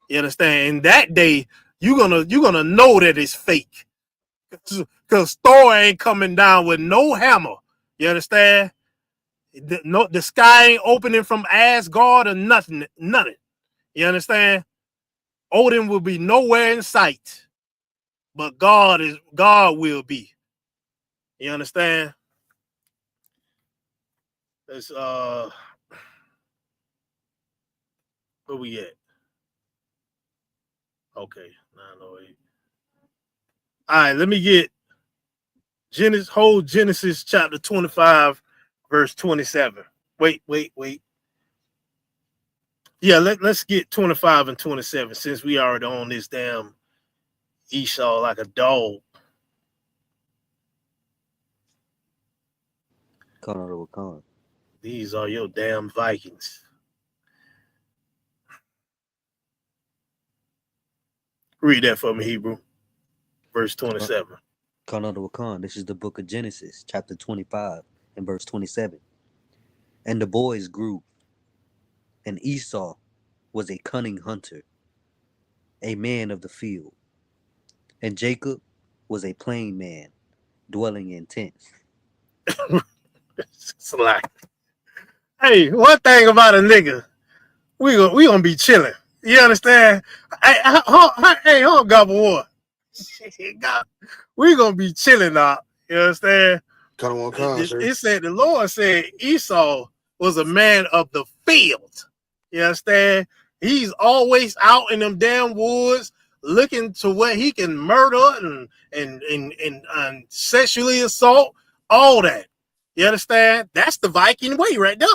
You understand? And that day, you're gonna know that it's fake. Because Thor ain't coming down with no hammer. You understand? The sky ain't opening from Asgard or nothing. You understand? Odin will be nowhere in sight. But God will be. You understand? It's where we at? Okay, 908. All right, let me get Genesis chapter 25, verse 27. Wait. Yeah, let's get 25 and 27 since we already on this damn Esau like a dog. Con. These are your damn Vikings. Read that for me, Hebrew. Verse 27. Con. This is the book of Genesis, chapter 25 and verse 27. And the boys grew, and Esau was a cunning hunter, a man of the field, and Jacob was a plain man, dwelling in tents. It's like, hey, one thing about a nigga, we gonna be chilling. You understand? Hey, hold gobble war. We gonna be chilling now. You understand? Come on, come, sir. It said the Lord said Esau was a man of the field. You understand? He's always out in them damn woods looking to where he can murder and sexually assault, all that. You understand? That's the Viking way right there.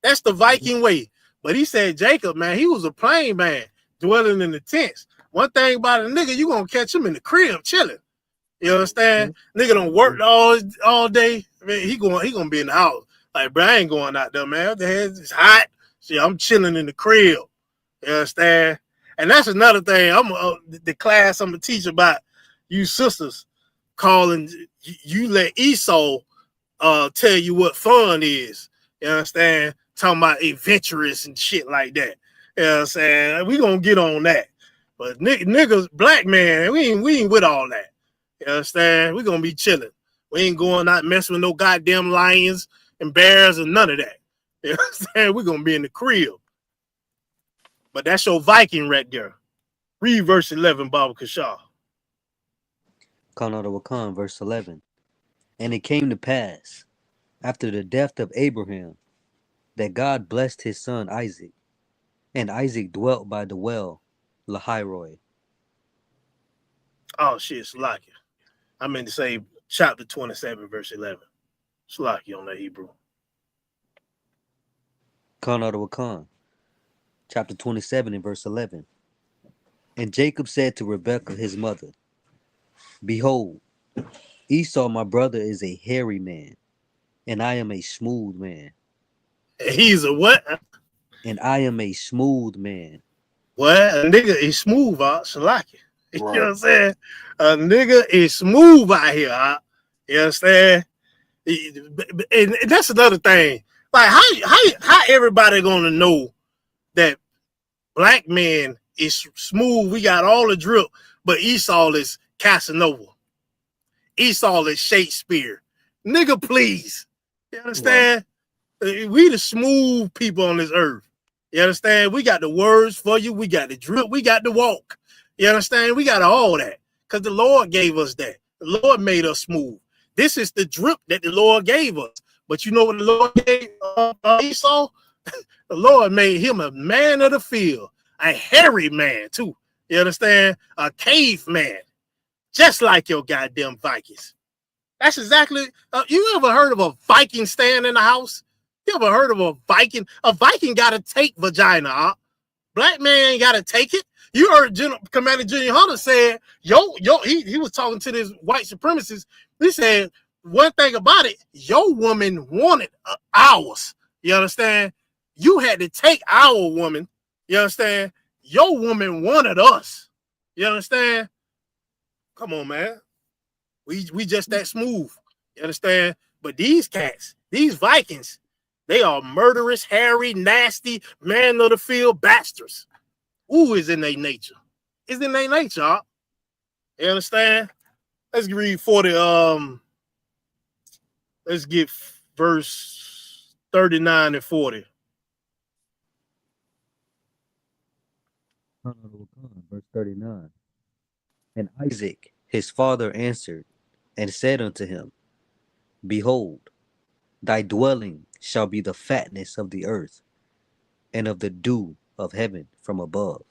That's the Viking way. But he said Jacob, man, he was a plain man dwelling in the tents. One thing about a nigga, you gonna catch him in the crib chilling. You understand? Nigga don't work all day. I mean, he gonna be in the house. Like, bro, I ain't going out there, man. The head is hot. See, I'm chilling in the crib. You understand? And that's another thing. The class I'm gonna teach about you sisters calling you let Esau tell you what fun is. You understand? Talking about adventurous and shit like that. You know what I'm saying? We gonna get on that. But niggas, black man, we ain't with all that. You understand? We gonna be chilling. We ain't going out messing with no goddamn lions and bears and none of that. You understand? We gonna be in the crib. But that's your Viking right there. Read verse 11, Baba Kashaw. Kanada Wakan, verse 11. And it came to pass, after the death of Abraham, that God blessed his son Isaac, and Isaac dwelt by the well, Lahairoi. Oh shit, Slakia. I meant to say chapter 27, verse 11. Slakia on that Hebrew. Kanada Wakan, chapter 27 and verse 11. And Jacob said to Rebekah his mother, Behold, Esau my brother is a hairy man, and I am a smooth man. He's a what? And I am a smooth man. Well, a nigga is smooth out, Shalaki. You know what I'm saying? A nigga is smooth out here, huh? You understand? And that's another thing. Like, how everybody gonna know that black man is smooth? We got all the drip, but Esau is Casanova. Esau is Shakespeare. Nigga, please. You understand? We the smooth people on this earth. You understand? We got the words for you. We got the drip. We got the walk. You understand? We got all that because the Lord gave us that. The Lord made us smooth. This is the drip that the Lord gave us. But you know what the Lord gave Esau? The Lord made him a man of the field, a hairy man too. You understand? A caveman, just like your goddamn Vikings. That's exactly. You ever heard of a Viking staying in the house? You ever heard of a Viking? A Viking got to take vagina. Huh? Black man got to take it. You heard Commander Junior Hunter said, he was talking to this white supremacist. He said, one thing about it, your woman wanted ours. You understand? You had to take our woman. You understand? Your woman wanted us. You understand? Come on, man. We just that smooth. You understand? But these cats, these Vikings, they are murderous, hairy, nasty, man of the field bastards. Ooh, is in their nature. It's in their nature, huh? You understand? Let's read 40. Let's get verse 39 and 40. Verse 39. And Isaac, his father, answered and said unto him, Behold, thy dwelling shall be the fatness of the earth, and of the dew of heaven from above.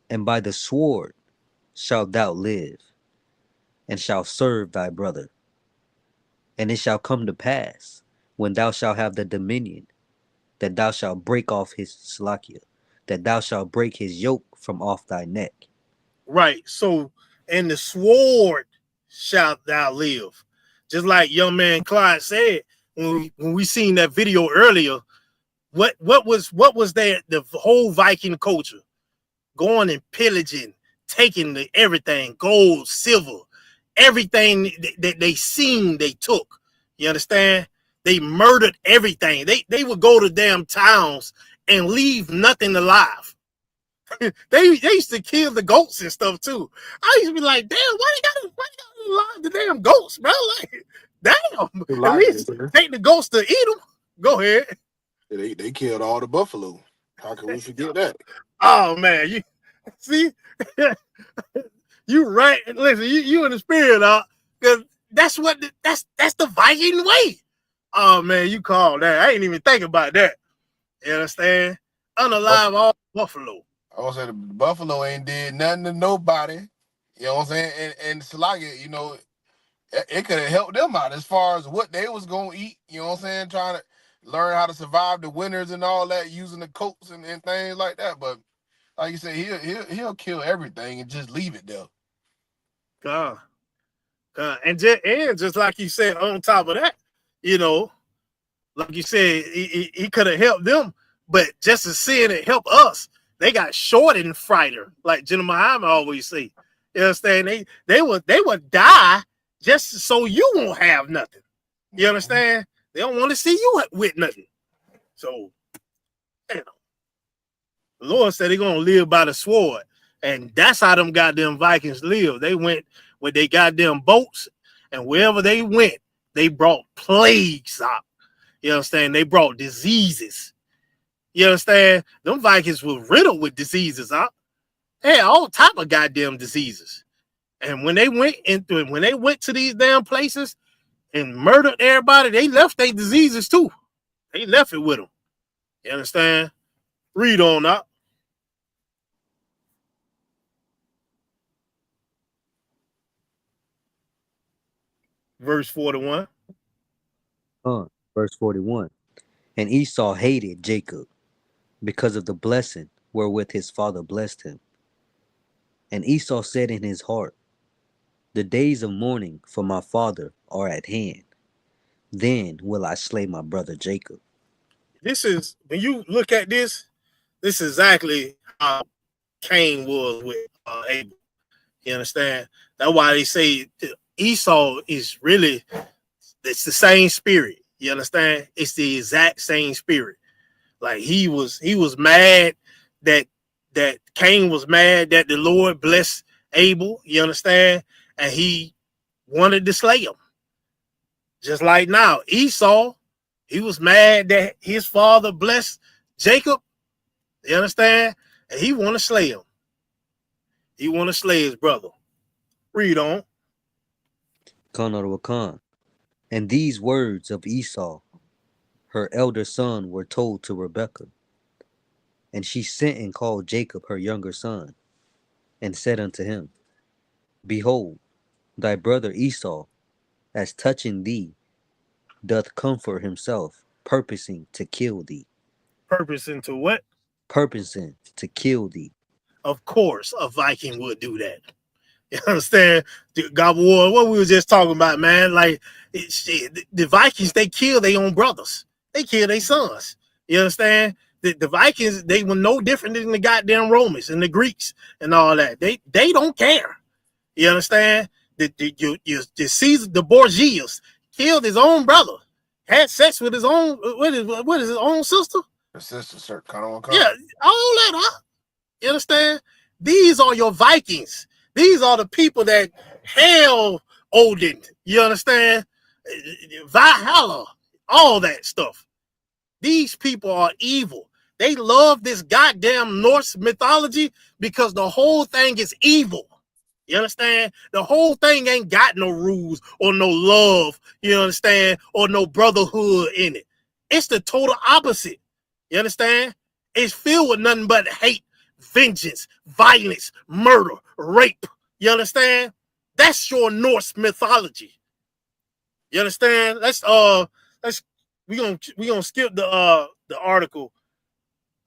And by the sword shalt thou live, and shalt serve thy brother. And it shall come to pass, when thou shalt have the dominion, that thou shalt break off his slakia, that thou shalt break his yoke from off thy neck. Right. So, and the sword shalt thou live. Just like young man Clyde said when we seen that video earlier. What was that? The whole Viking culture going and pillaging, taking everything, gold, silver, everything that they seen, they took. You understand? They murdered everything. They would go to damn towns and leave nothing alive. they used to kill the goats and stuff too. I used to be like, damn, why you gotta alive the damn goats, bro? Like, damn, at least take the goats to eat them. Go ahead. They killed all the buffalo. How can we forget that? Oh man, you see, you right. Listen, you in the spirit, because that's the Viking way. Oh man, you call that? I ain't even think about that. You understand? Unalive all buffalo. I was saying the buffalo ain't did nothing to nobody. You know what I'm saying? And Salaga, you know, it could have helped them out as far as what they was gonna eat. You know what I'm saying? Trying to learn how to survive the winters and all that, using the coats and things like that. But like you said, he'll kill everything and just leave it there. God. And just like you said, on top of that, you know, like you said, he could have helped them, but just as seeing it help us, they got short and frighter, like Jenna Muhammad always say. You understand? They would die just so you won't have nothing. You understand? They don't want to see you with nothing. So, you know, the Lord said they're gonna live by the sword, and that's how them goddamn Vikings live. They went with their goddamn boats, and wherever they went, they brought plagues out. You understand? They brought diseases. You understand? Them Vikings were riddled with diseases out. They had all type of goddamn diseases. And when they went to these damn places and murdered everybody, they left their diseases too. They left it with them. You understand? Read on up. Verse 41. Verse 41. And Esau hated Jacob because of the blessing wherewith his father blessed him. And Esau said in his heart, the days of mourning for my father are at hand. Then will I slay my brother Jacob. This is, when you look at this is exactly how Cain was with Abel. You understand? That's why they say Esau is really, it's the same spirit. You understand? It's the exact same spirit. Like he was mad that Cain was mad that the Lord blessed Abel. You understand? And he wanted to slay him. Just like now, Esau, he was mad that his father blessed Jacob. You understand? And he want to slay him. He want to slay his brother. Read on. And these words of Esau, her elder son, were told to Rebekah. And she sent and called Jacob her younger son, and said unto him, behold, thy brother Esau, as touching thee, doth comfort himself, purposing to kill thee. Purposing to what? Purposing to kill thee. Of course, a Viking would do that. You understand? God of War, what we were just talking about, man. Like, the Vikings, they kill their own brothers. They kill their sons. You understand? The Vikings, they were no different than the goddamn Romans and the Greeks and all that. They don't care. You understand? The Caesar, the Borgias, killed his own brother, had sex with his own, what is his own sister? His sister, sir, kind of. Yeah, all that, huh? You understand? These are your Vikings. These are the people that hell Odin. You understand? Valhalla, all that stuff. These people are evil. They love this goddamn Norse mythology because the whole thing is evil. You understand? The whole thing ain't got no rules or no love, you understand, or no brotherhood in it. It's the total opposite. You understand? It's filled with nothing but hate, vengeance, violence, murder, rape. You understand? That's your Norse mythology. You understand? We gonna skip the article.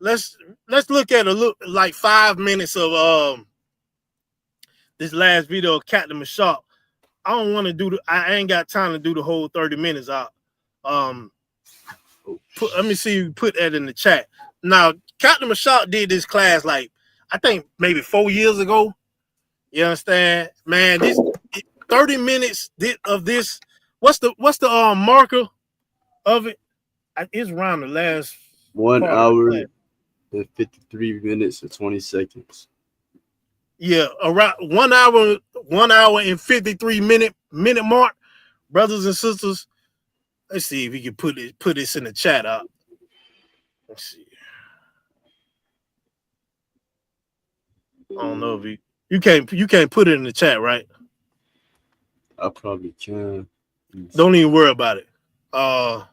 Let's look at like 5 minutes of this last video of Captain Mashak. I don't want to do I ain't got time to do the whole 30 minutes out. Let me see you put that in the chat. Now, Captain Mashak did this class like I think maybe 4 years ago. You understand? Man, this 30 minutes of this. What's the marker of it? It's around the last 1 hour and 53 minutes and 20 seconds. Yeah, around 1 hour and 53 minute mark, brothers and sisters. Let's see if we can put this in the chat up. Let's see. I don't know if you can't put it in the chat, right? I probably can. Don't even worry about it. I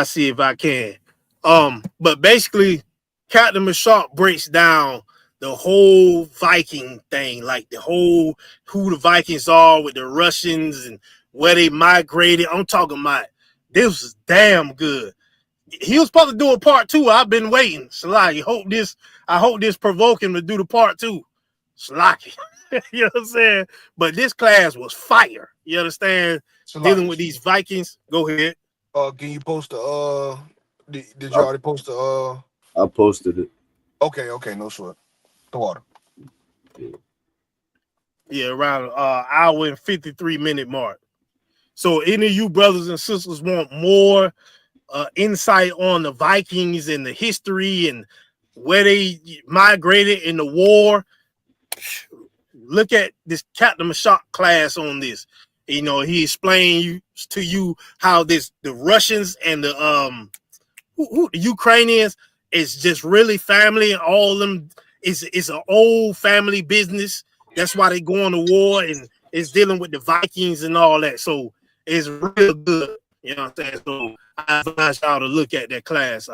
see if I can. But basically, Captain Mashak breaks down the whole Viking thing, like the whole who the Vikings are with the Russians and where they migrated. I'm talking about this was damn good. He was supposed to do a part 2. I've been waiting. Salaki, I hope this provoke him to do the part 2. Salaki. You know what I'm saying? But this class was fire. You understand? Salaki. Dealing with these Vikings. Go ahead. Can you post the did you already post the I posted it. Okay, no sweat. The water. Yeah, around hour and 53 minute mark. So any of you brothers and sisters want more insight on the Vikings and the history and where they migrated in the war, look at this Captain Mashak class on this. You know, he explained to you how the Russians and the the Ukrainians is just really family, and all of them is an old family business. That's why they go on to war, and it's dealing with the Vikings and all that. So it's real good. You know what I'm saying? So I advise y'all to look at that class.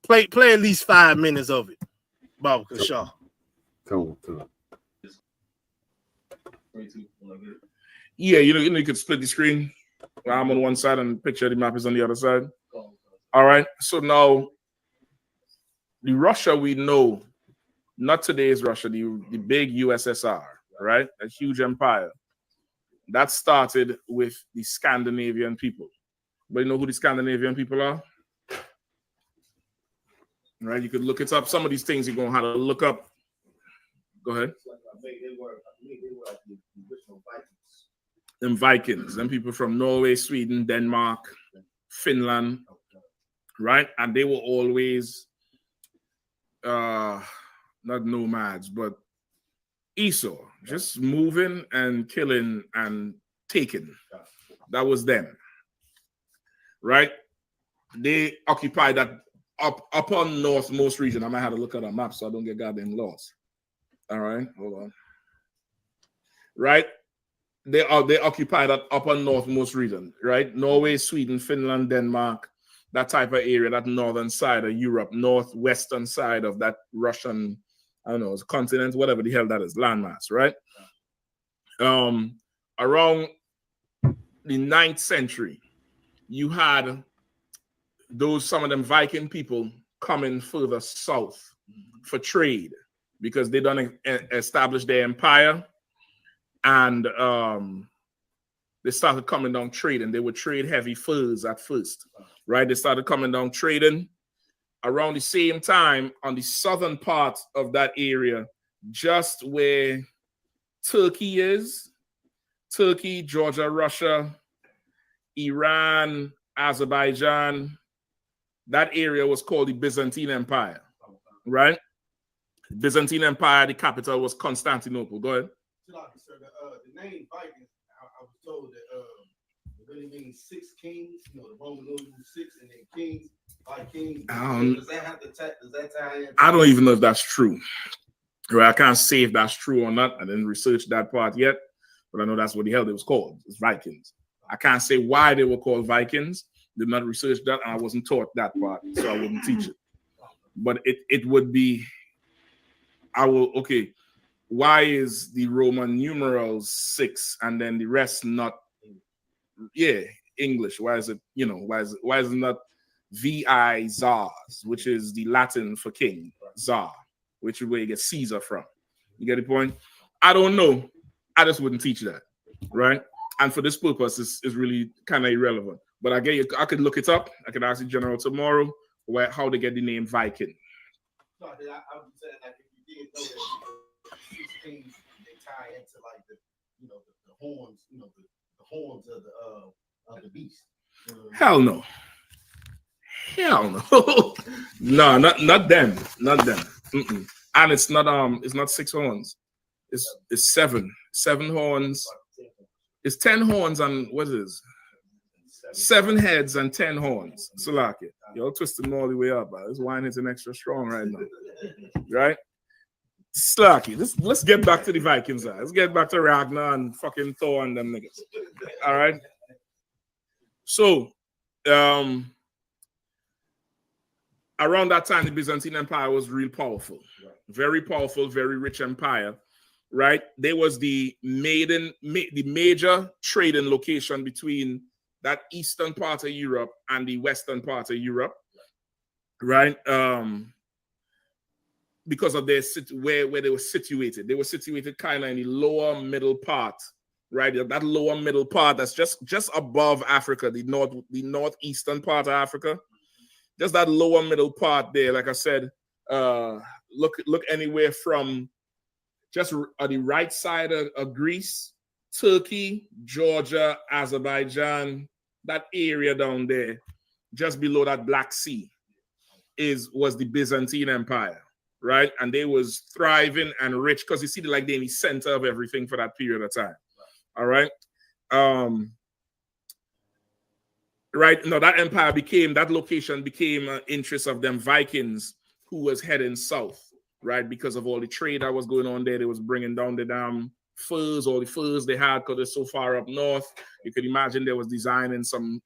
Play at least 5 minutes of it. Baba Kashaw. Come on. Yeah, you know, you could split the screen. I'm on one side and the picture of the map is on the other side. All right. So now the Russia we know, not today's Russia, the big USSR, right? A huge empire. That started with the Scandinavian people. But you know who the Scandinavian people are? Right? You could look it up. Some of these things you're going to have to look up. Go ahead. Them Vikings, them people from Norway, Sweden, Denmark, Finland, right? And they were always not nomads, but Esau, just moving and killing and taking. That was them, right? They occupied that up on northmost region. I might have to look at a map so I don't get goddamn lost. All right, hold on. Right? They occupy that upper northmost region, right? Norway, Sweden, Finland, Denmark, that type of area, that northern side of Europe, northwestern side of that Russian, I don't know, it's continent, whatever the hell that is, landmass, right? Around the 9th century, you had some of them Viking people coming further south for trade because they done establish their empire. And they started coming down trading. They would trade heavy furs at first, right? They started coming down trading around the same time on the southern part of that area, just where Turkey is. Turkey, Georgia, Russia, Iran, Azerbaijan. That area was called the Byzantine Empire, right? Byzantine Empire, the capital was Constantinople. Go ahead. The name Vikings, I was told that it really means 6 kings. You know, the Roman numeral 6 and then kings, Vikings. Does that have to does that tie in? I don't even know if that's true. Right, I can't say if that's true or not. I didn't research that part yet, but I know that's what the hell it was called. It's Vikings. I can't say why they were called Vikings. Did not research that, and I wasn't taught that part, so I wouldn't teach it. But it would be. Okay. Why is the Roman numerals 6 and then the rest not? Yeah, English. Why is it? You know, why is it not VI Czars, which is the Latin for king, Czar, which is where you get Caesar from. You get the point? I don't know. I just wouldn't teach that, right? And for this purpose, it's really kind of irrelevant. But I could look it up. I could ask the general tomorrow how they get the name Viking. No, I was saying like if you did know that 6 kings, they tie into like the horns, the horns of the beast. Hell no. Hell no. No, not them. Not them. Mm-mm. And it's not 6 horns. It's 7. 7 horns. It's 10 horns and what is it? 7 heads and 10 horns. Salaki. Y'all twisting all the way up. This wine isn't extra strong right now. Right? Slacky. Let's get back to the Vikings. Let's get back to Ragnar and fucking Thor and them niggas. All right. So, around that time, the Byzantine Empire was real powerful, very powerful, very rich empire. Right? There was the major trading location between that eastern part of Europe and the western part of Europe. Right? Because of their where they were situated. They were situated kind of in the lower middle part, right? That lower middle part that's just above Africa, the northeastern part of Africa. Just that lower middle part there, like I said, look anywhere from just on the right side of Greece, Turkey, Georgia, Azerbaijan, that area down there, just below that Black Sea, was the Byzantine Empire. Right, and they was thriving and rich because you see, they're in the center of everything for that period of time. All right, right. No, that location became an interest of them Vikings who was heading south, right, because of all the trade that was going on there. They was bringing down the damn furs, all the furs they had because they're so far up north. You could imagine they was designing some,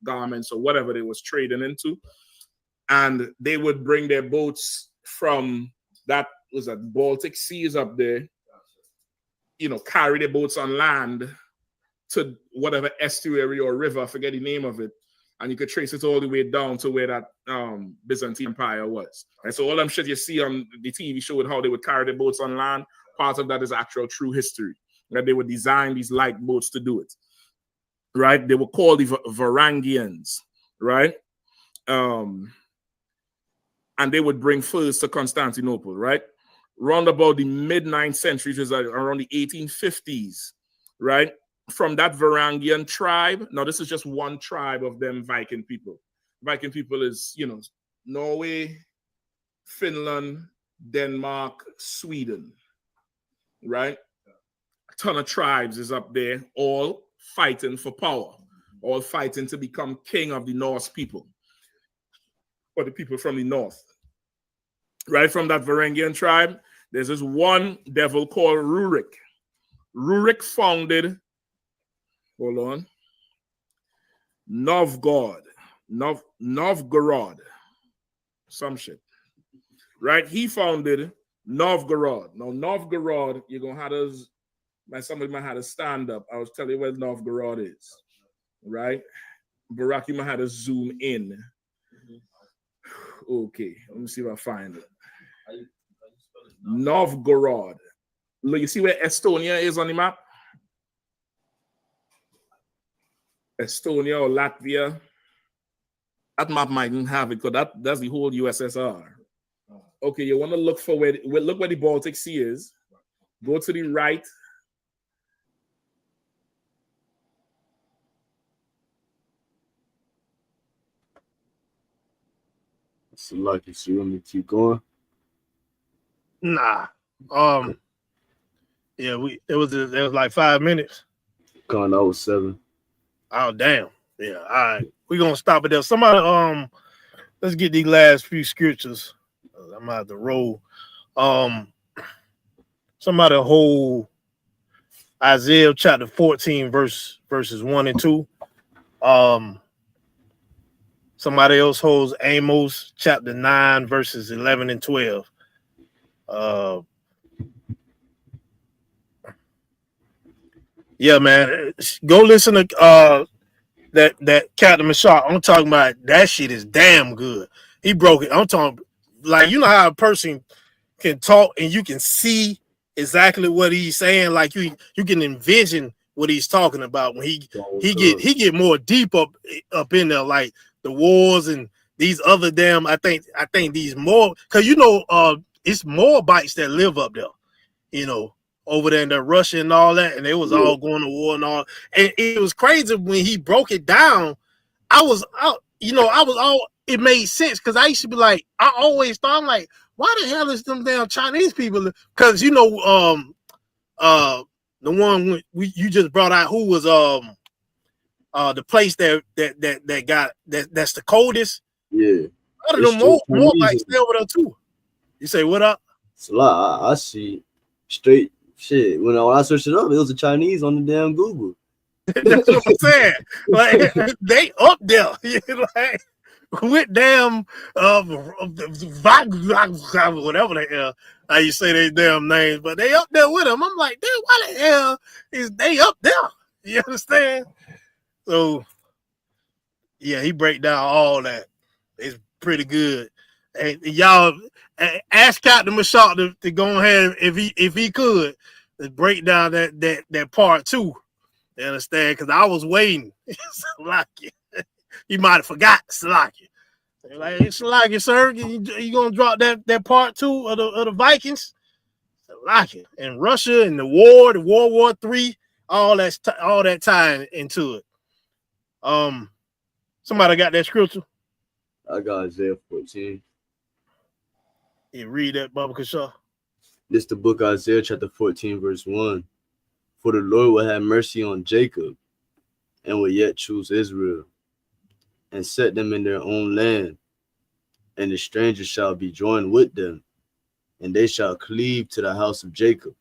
garments or whatever they was trading into, and they would bring their boats from that Baltic Seas up there, carry the boats on land to whatever estuary or river, I forget the name of it, and you could trace it all the way down to where that Byzantine Empire was. And so all them shit you see on the TV show with how they would carry the boats on land, part of that is actual true history, that they would design these light boats to do it, right? They were called the Varangians, right? And they would bring furs to Constantinople, right? Round about the mid-9th century, which is around the 1850s, right? From that Varangian tribe, now this is just one tribe of them Viking people. Viking people is, Norway, Finland, Denmark, Sweden, right? A ton of tribes is up there, all fighting for power, all fighting to become king of the Norse people, or the people from the north. Right, from that Varangian tribe, there's this one devil called Rurik. Rurik founded, Novgorod, some shit. Right, he founded Novgorod. Now, Novgorod, you're going to have to, somebody might have to stand up. I was telling you where Novgorod is. Right? Barack, you might have to zoom in. Okay, let me see if I find it. Novgorod. Look, you see where Estonia is on the map? Estonia or Latvia. That map mightn't have it because that's the whole USSR. Okay, you want to look for look where the Baltic Sea is. Go to the right. So lucky, so you want me to keep going? Nah. Yeah, it was like 5 minutes. Going over 7. Oh damn. Yeah, all right. We're gonna stop it there. Somebody let's get these last few scriptures. I'm gonna have to roll. Somebody hold Isaiah chapter 14, verses 1 and 2. Somebody else holds Amos chapter 9, verses 11 and 12. Yeah, man. Go listen to that Captain Mashar. I'm talking about that shit is damn good. He broke it. I'm talking like, you know how a person can talk and you can see exactly what he's saying, like you can envision what he's talking about when he get more deep up in there, like the wars and these other damn, I think these more, because it's Moabites that live up there, over there in the Russia and all that, and they was all going to war and all. And it was crazy when he broke it down. I you know, I was all it made sense because I used to be like, I always thought I'm like, why the hell is them damn Chinese people? Because you know, the one you just brought out who was the place that got that's the coldest. Yeah. A lot of It's them straight more Chinese. like stay over there too. You say what up? It's a lot. I see straight shit. When I searched it up, it was a Chinese on the damn Google. That's what I'm saying. Like they up there. Like with damn whatever the hell how you say they damn names, but they up there with them. I'm like, damn, why the hell is they up there? You understand? So yeah, he break down all that. It's pretty good. And y'all ask Captain Mashal to go ahead if he could to break down that part too. You understand? Because I was waiting. Salaki. You might have forgot Salaki. Like, Salaki, sir, you gonna drop that part two of the Vikings? Salaki. And Russia and the World War III, all that time into it. Somebody got that scripture? I got Isaiah 14. You read that, Baba Kashaw. This the book of Isaiah chapter 14, verse 1. For the Lord will have mercy on Jacob and will yet choose Israel and set them in their own land. And the strangers shall be joined with them, and they shall cleave to the house of Jacob.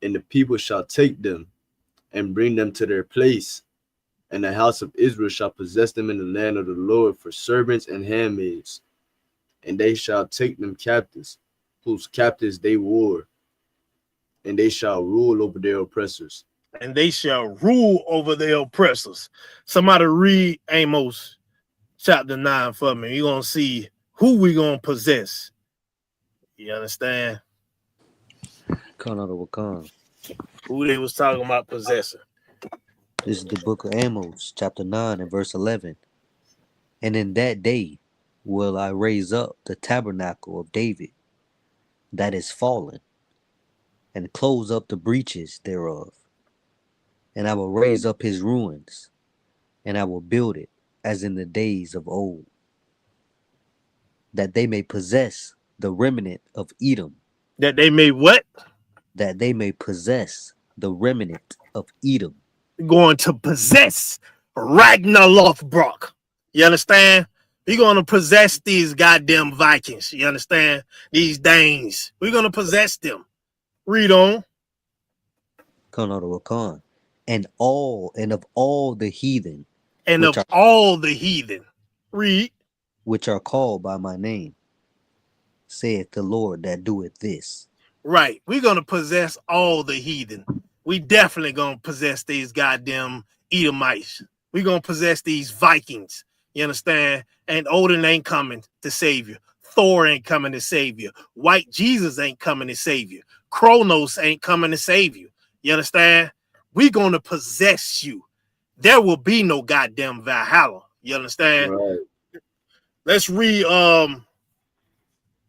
And the people shall take them and bring them to their place, and the house of Israel shall possess them in the land of the Lord for servants and handmaids. And they shall take them captives, whose captives they wore, and they shall rule over their oppressors. And they shall rule over their oppressors. Somebody read Amos chapter 9 for me. You're going to see who we going to possess. You understand? Who they was talking about possessing. This is the book of Amos, chapter 9 and verse 11. And in that day will I raise up the tabernacle of David that is fallen, and close up the breaches thereof. And I will raise up his ruins, and I will build it as in the days of old, that they may possess the remnant of Edom. That they may what? That they may possess the remnant of Edom. Going to possess Ragnar Lothbrok. You understand? We're going to possess these goddamn Vikings. You understand? These Danes. We're going to possess them. Read on. And of all the heathen. And of all the heathen. Read. Which are called by my name, saith the Lord that doeth this. Right. We're going to possess all the heathen. We definitely going to possess these goddamn Edomites. We're going to possess these Vikings. You understand? And Odin ain't coming to save you. Thor ain't coming to save you. White Jesus ain't coming to save you. Kronos ain't coming to save you. You understand? We're going to possess you. There will be no goddamn Valhalla. You understand? Right. Let's read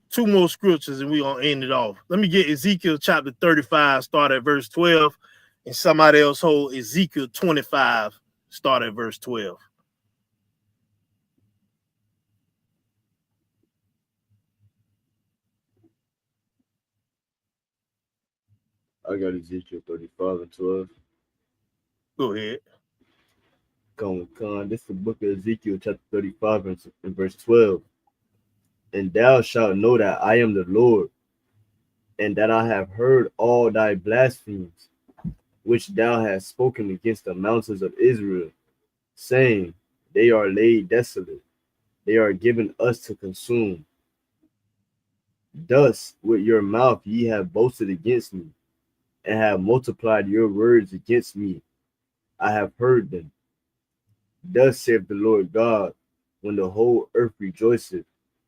two more scriptures and we're going to end it off. Let me get Ezekiel chapter 35, start at verse 12. And somebody else hold Ezekiel 25, start at verse 12. I got Ezekiel 35 and 12. Go ahead. This is the book of Ezekiel chapter 35 and verse 12. And thou shalt know that I am the Lord, and that I have heard all thy blasphemies, which thou hast spoken against the mountains of Israel, saying, they are laid desolate, they are given us to consume. Thus with your mouth ye have boasted against me, and have multiplied your words against me. I have heard them. Thus saith the Lord God, when the whole earth rejoiceth,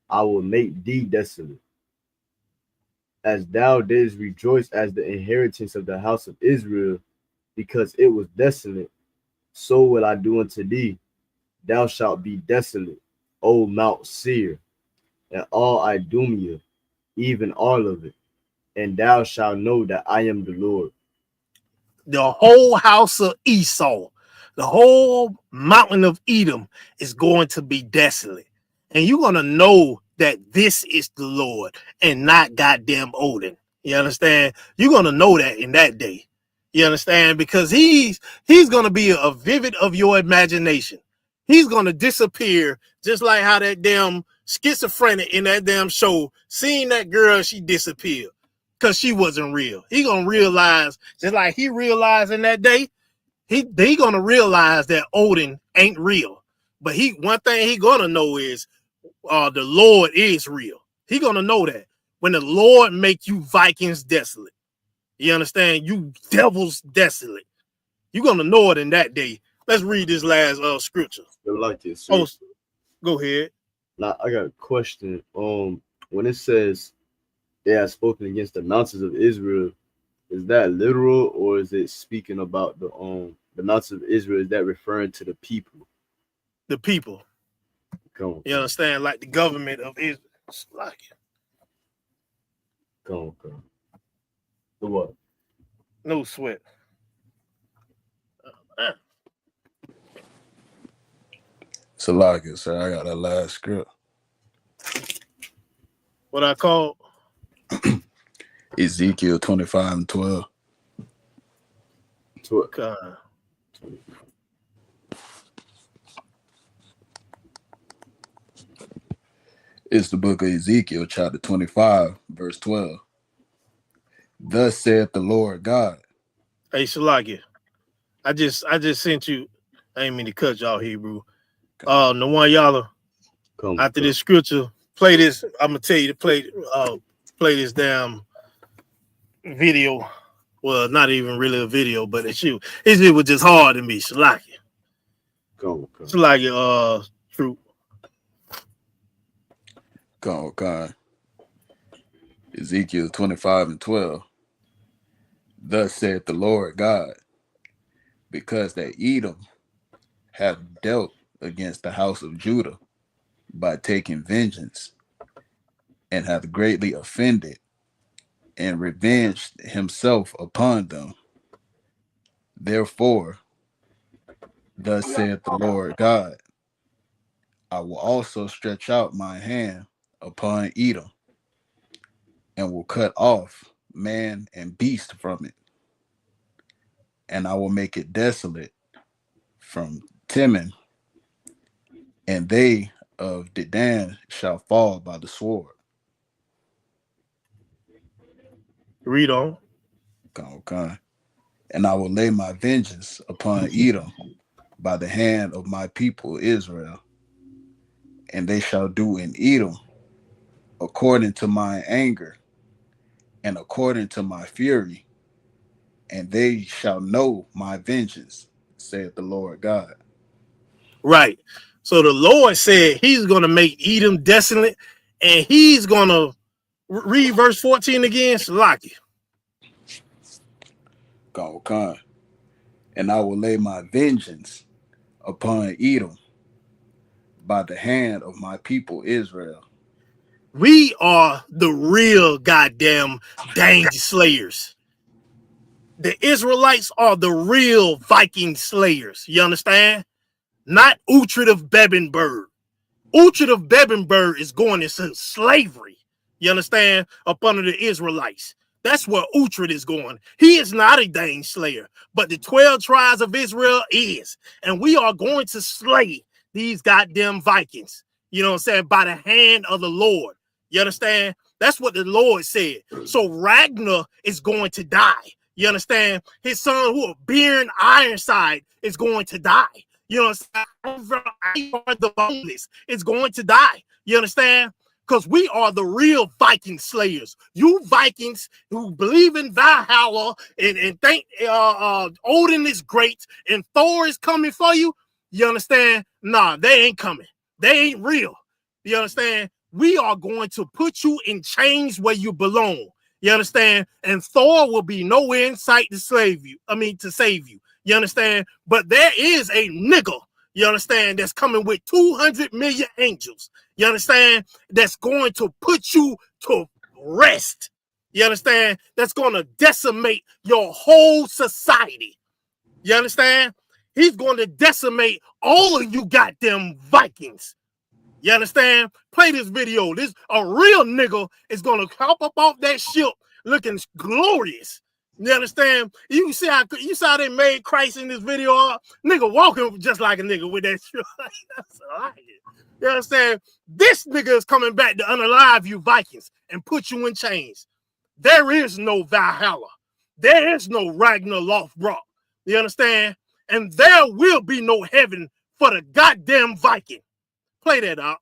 I will make thee desolate. As thou didst rejoice as the inheritance of the house of Israel, because it was desolate, so will I do unto thee. Thou shalt be desolate, O Mount Seir, and all Idumea, even all of it. And thou shalt know that I am the Lord. The whole house of Esau, The whole mountain of Edom is going to be desolate. And you're going to know that this is the Lord and not goddamn Odin. You understand? You're going to know that in that day. You understand? Because he's going to be a vivid of your imagination. He's going to disappear just like how that damn schizophrenic in that damn show seen that girl, she disappeared because she wasn't real. He going to realize, just like he realized in that day, he going to realize that Odin ain't real. But one thing he going to know is the Lord is real. He going to know that when the Lord make you Vikings desolate. You understand? You devils desolate. You're going to know it in that day. Let's read this last scripture. I like this. Oh, go ahead. Now, I got a question. When it says they have spoken against the mountains of Israel, is that literal or is it speaking about the mountains of Israel? Is that referring to the people? The people. Come on. You understand? Like the government of Israel. It's like it. Come on, come on. The what? No sweat. Salakia, sir. I got that last script. What I call? Ezekiel 25:12. God. It's the book of Ezekiel, chapter 25, verse 12. Thus saith the Lord God. Hey, Shalakia, I just sent you. I ain't mean to cut y'all, Hebrew. The one y'all after this scripture, play this. I'm gonna tell you to play this damn video. Well, not even really a video, but it was just hard to me. Shalakia. Shalakia, true. God. Ezekiel 25:12. Thus saith the Lord God, because that Edom hath dealt against the house of Judah by taking vengeance, and hath greatly offended, and revenged himself upon them. Therefore, thus saith the Lord God, I will also stretch out my hand upon Edom, and will cut off man and beast from it, and I will make it desolate from Teman, and they of Dedan shall fall by the sword. Read on. Okay. And I will lay my vengeance upon Edom by the hand of my people Israel, and they shall do in Edom according to my anger and according to my fury, and they shall know my vengeance, saith the Lord God. Right. So the Lord said he's going to make Edom desolate, and he's going to read verse 14 again. Shalaki. Okay. And I will lay my vengeance upon Edom by the hand of my people Israel. We are the real goddamn danger slayers. The Israelites are the real Viking slayers. You understand? Not Uhtred of Bebbanburg. Uhtred of Bebbanburg is going into slavery. You understand? Up under the Israelites. That's where Uhtred is going. He is not a Dane slayer, but the 12 tribes of Israel is. And we are going to slay these goddamn Vikings. You know what I'm saying? By the hand of the Lord. You understand? That's what the Lord said. So Ragnar is going to die. You understand? His son, who Bjorn Ironside, is going to die. You understand? The boneless is going to die. You understand? Because we are the real Viking slayers. You Vikings who believe in Valhalla and think Odin is great and Thor is coming for you. You understand? Nah, they ain't coming. They ain't real. You understand? We are going to put you in chains where you belong. You understand? And Thor will be nowhere in sight to save you. To save you. You understand? But there is a nigga, you understand, that's coming with 200 million angels. You understand? That's going to put you to rest. You understand? That's going to decimate your whole society. You understand? He's going to decimate all of you goddamn Vikings. You understand? Play this video. This a real nigga is gonna hop up off that ship looking glorious. You understand? You see how they made Christ in this video? Nigga walking just like a nigga with that shit. That's what I like it. You understand? This nigga is coming back to unalive you Vikings and put you in chains. There is no Valhalla. There is no Ragnar Lothbrok. You understand? And there will be no heaven for the goddamn Viking. Play that out.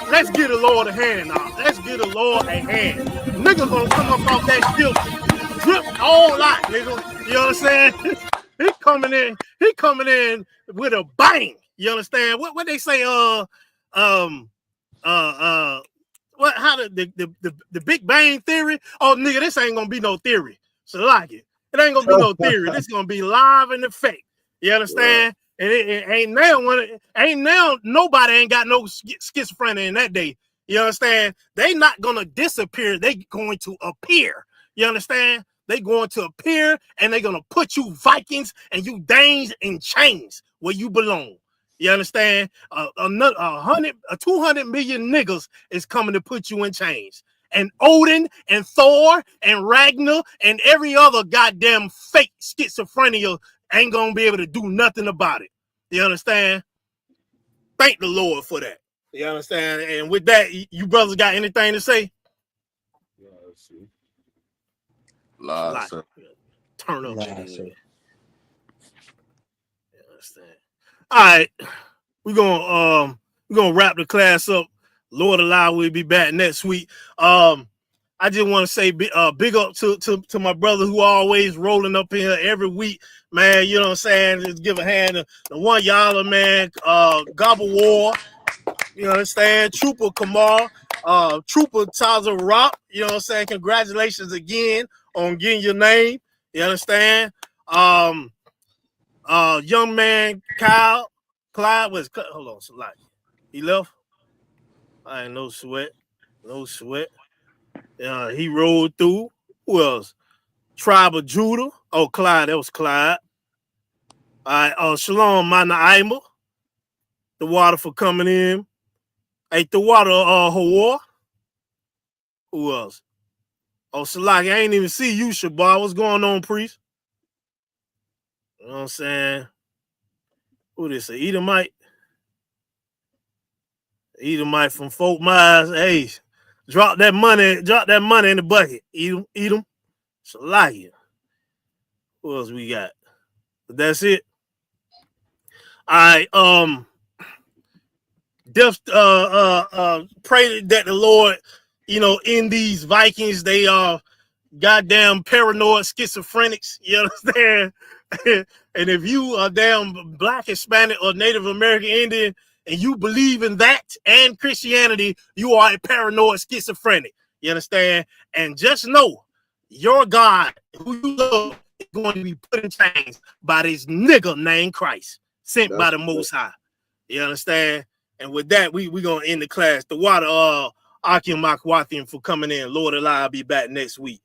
Let's get the Lord a hand now. Let's get the Lord a hand. Nigga gonna come up off that ship, drip all out, nigga. You understand? He coming in with a bang. You understand? What they say? What? How the Big Bang Theory? Oh, nigga, this ain't gonna be no theory. So like it. It ain't gonna be no theory. This gonna be live in effect. You understand? And it ain't now nobody ain't got no schizophrenia in that day. You understand? They not gonna disappear. They going to appear. You understand? They going to appear and they gonna put you Vikings and you Danes in chains where you belong. You understand? 200 million niggas is coming to put you in chains. And Odin and Thor and Ragnar and every other goddamn fake schizophrenia ain't gonna be able to do nothing about it. You understand? Thank the Lord for that. You understand? And with that, you brothers got anything to say? Yeah, let's see. Live, sir. Turn up. Live, sir. You understand? All right, we're gonna wrap the class up. Lord allow, we'll be back next week. I just want to say big up to my brother who always rolling up in here every week, man. You know what I'm saying? Just give a hand to the one y'all, man. Gobble War, you understand? Trooper Kamal, Trooper Taza Rock, you know what I'm saying? Congratulations again on getting your name. You understand? Young man Clyde was hold on, so like he left. I ain't no sweat. He rolled through. Who else? Tribe of Judah. Oh, Clyde. That was Clyde. All right. Shalom, Mana Aima. The water for coming in. Hey, the water, Hawa. Who else? Oh, Salaki. I ain't even see you, Shabar. What's going on, priest? You know what I'm saying? Who this? An Edomite? Edomite from Fort Myers. Hey, drop that money in the bucket. Eat them. Salaki. Who else we got? That's it. All right. Just pray that the Lord, in these Vikings, they are goddamn paranoid schizophrenics. You understand? And if you are damn Black, Hispanic, or Native American Indian, and you believe in that and Christianity, you are a paranoid schizophrenic. You understand? And just know your God, who you love, is going to be put in chains by this nigga named Christ, sent by the Most High. You understand? And with that, we going to end the class. The water, Akim Makwathian for coming in. Lord Allah, I'll be back next week.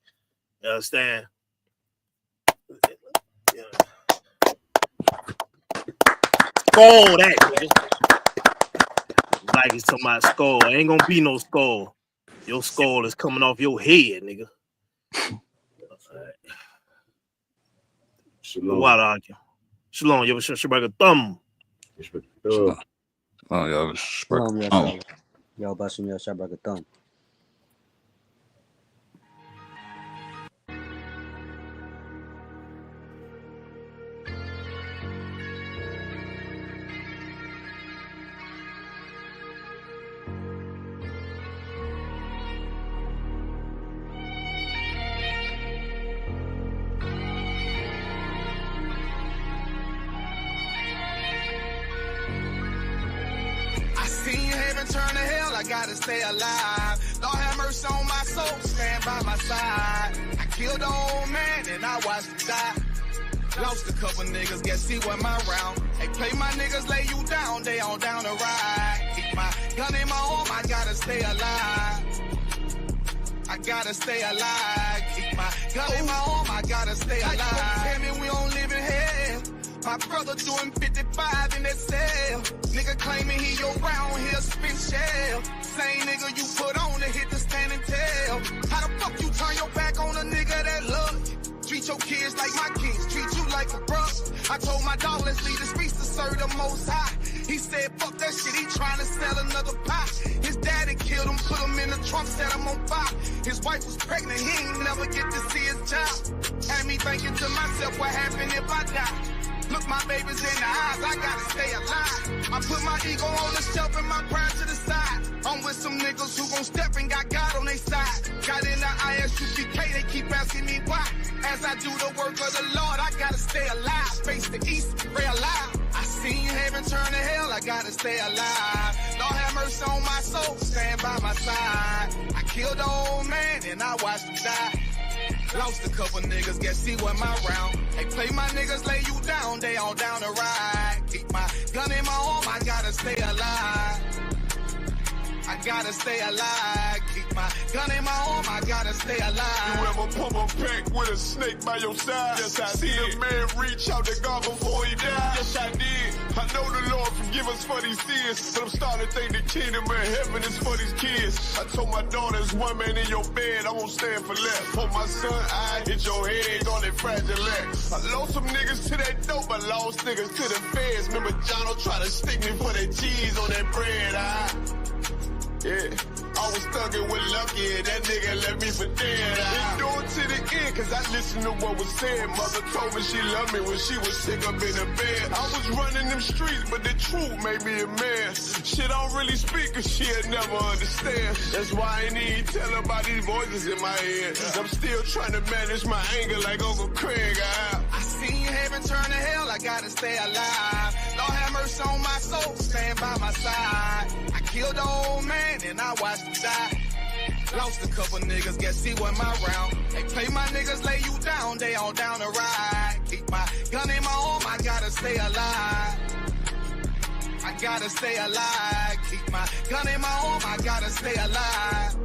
You understand? Yeah. Skull that, nigga. Like it's talking about skull. Ain't gonna be no skull. Your skull is coming off your head, nigga. Right. Shalom. Water Akim. Shalom. You ever shabak a thumb? Oh, yeah. Y'all bashing your shabak a thumb. Turn to hell, I gotta stay alive. Lord have mercy on my soul, stand by my side. I killed the old man and I watched him die. Lost a couple niggas, guess he wasn't my round. Hey, play my niggas, lay you down, they on down the ride. Keep my gun in my arm, I gotta stay alive. I gotta stay alive. Keep my gun in my arm, I gotta stay alive. Tell me we don't live in hell. My brother doing 55 in that cell. Nigga claiming he your round here spin shell. Same nigga you put on to hit the stand and tell. How the fuck you turn your back on a nigga that love you? Treat your kids like my kids, treat you like a brother. I told my dog, let's leave the streets to serve the most high. He said, fuck that shit, he trying to sell another pie. His daddy killed him, put him in the trunk, set him on fire. His wife was pregnant, he ain't never get to see his child. Had me thinking to myself, what happened if I die? Look my babies in the eyes, I gotta stay alive. I put my ego on the shelf and my pride to the side. I'm with some niggas who gon' step and got God on their side. Got in the ISUPK, they keep asking me why. As I do the work of the Lord, I gotta stay alive. Face the east, pray alive. I seen heaven turn to hell, I gotta stay alive. Lord have mercy on my soul, stand by my side. I killed the old man and I watched him die. Lost a couple niggas, guess he wasn't my round. Hey, play my niggas, lay you down, they on down the ride. Keep my gun in my arm, I gotta stay alive. I gotta stay alive. Keep my gun in my arm, I gotta stay alive. You ever pump a pack with a snake by your side? Yes, I did. A man reach out to God before he died? Yes, I did. I know the Lord forgive us for these sins, but I'm starting to think the kingdom of heaven is for these kids. I told my daughter, there's one man in your bed, I won't stand for less. For my son, I hit your head on that fragile legs. I lost some niggas to that dope, I lost niggas to the feds. Remember Jono tried to stick me for that cheese on that bread, yeah, I was thugging with Lucky and that nigga left me for dead. Endured to the end, cause I listened to what was said. Mother told me she loved me when she was sick up in the bed. I was running them streets, but the truth made me a man. Shit, I don't really speak cause she'll never understand. That's why I ain't even tell her about these voices in my head. I'm still trying to manage my anger like Uncle Craig. I seen heaven turn to hell, I gotta stay alive. Lord have mercy on my soul, stand by my side. I killed the old man and I watched him die. Lost a couple niggas, guess he wasn't my round. Hey, play my niggas, lay you down, they on down the ride. Keep my gun in my arm, I gotta stay alive. I gotta stay alive. Keep my gun in my arm, I gotta stay alive.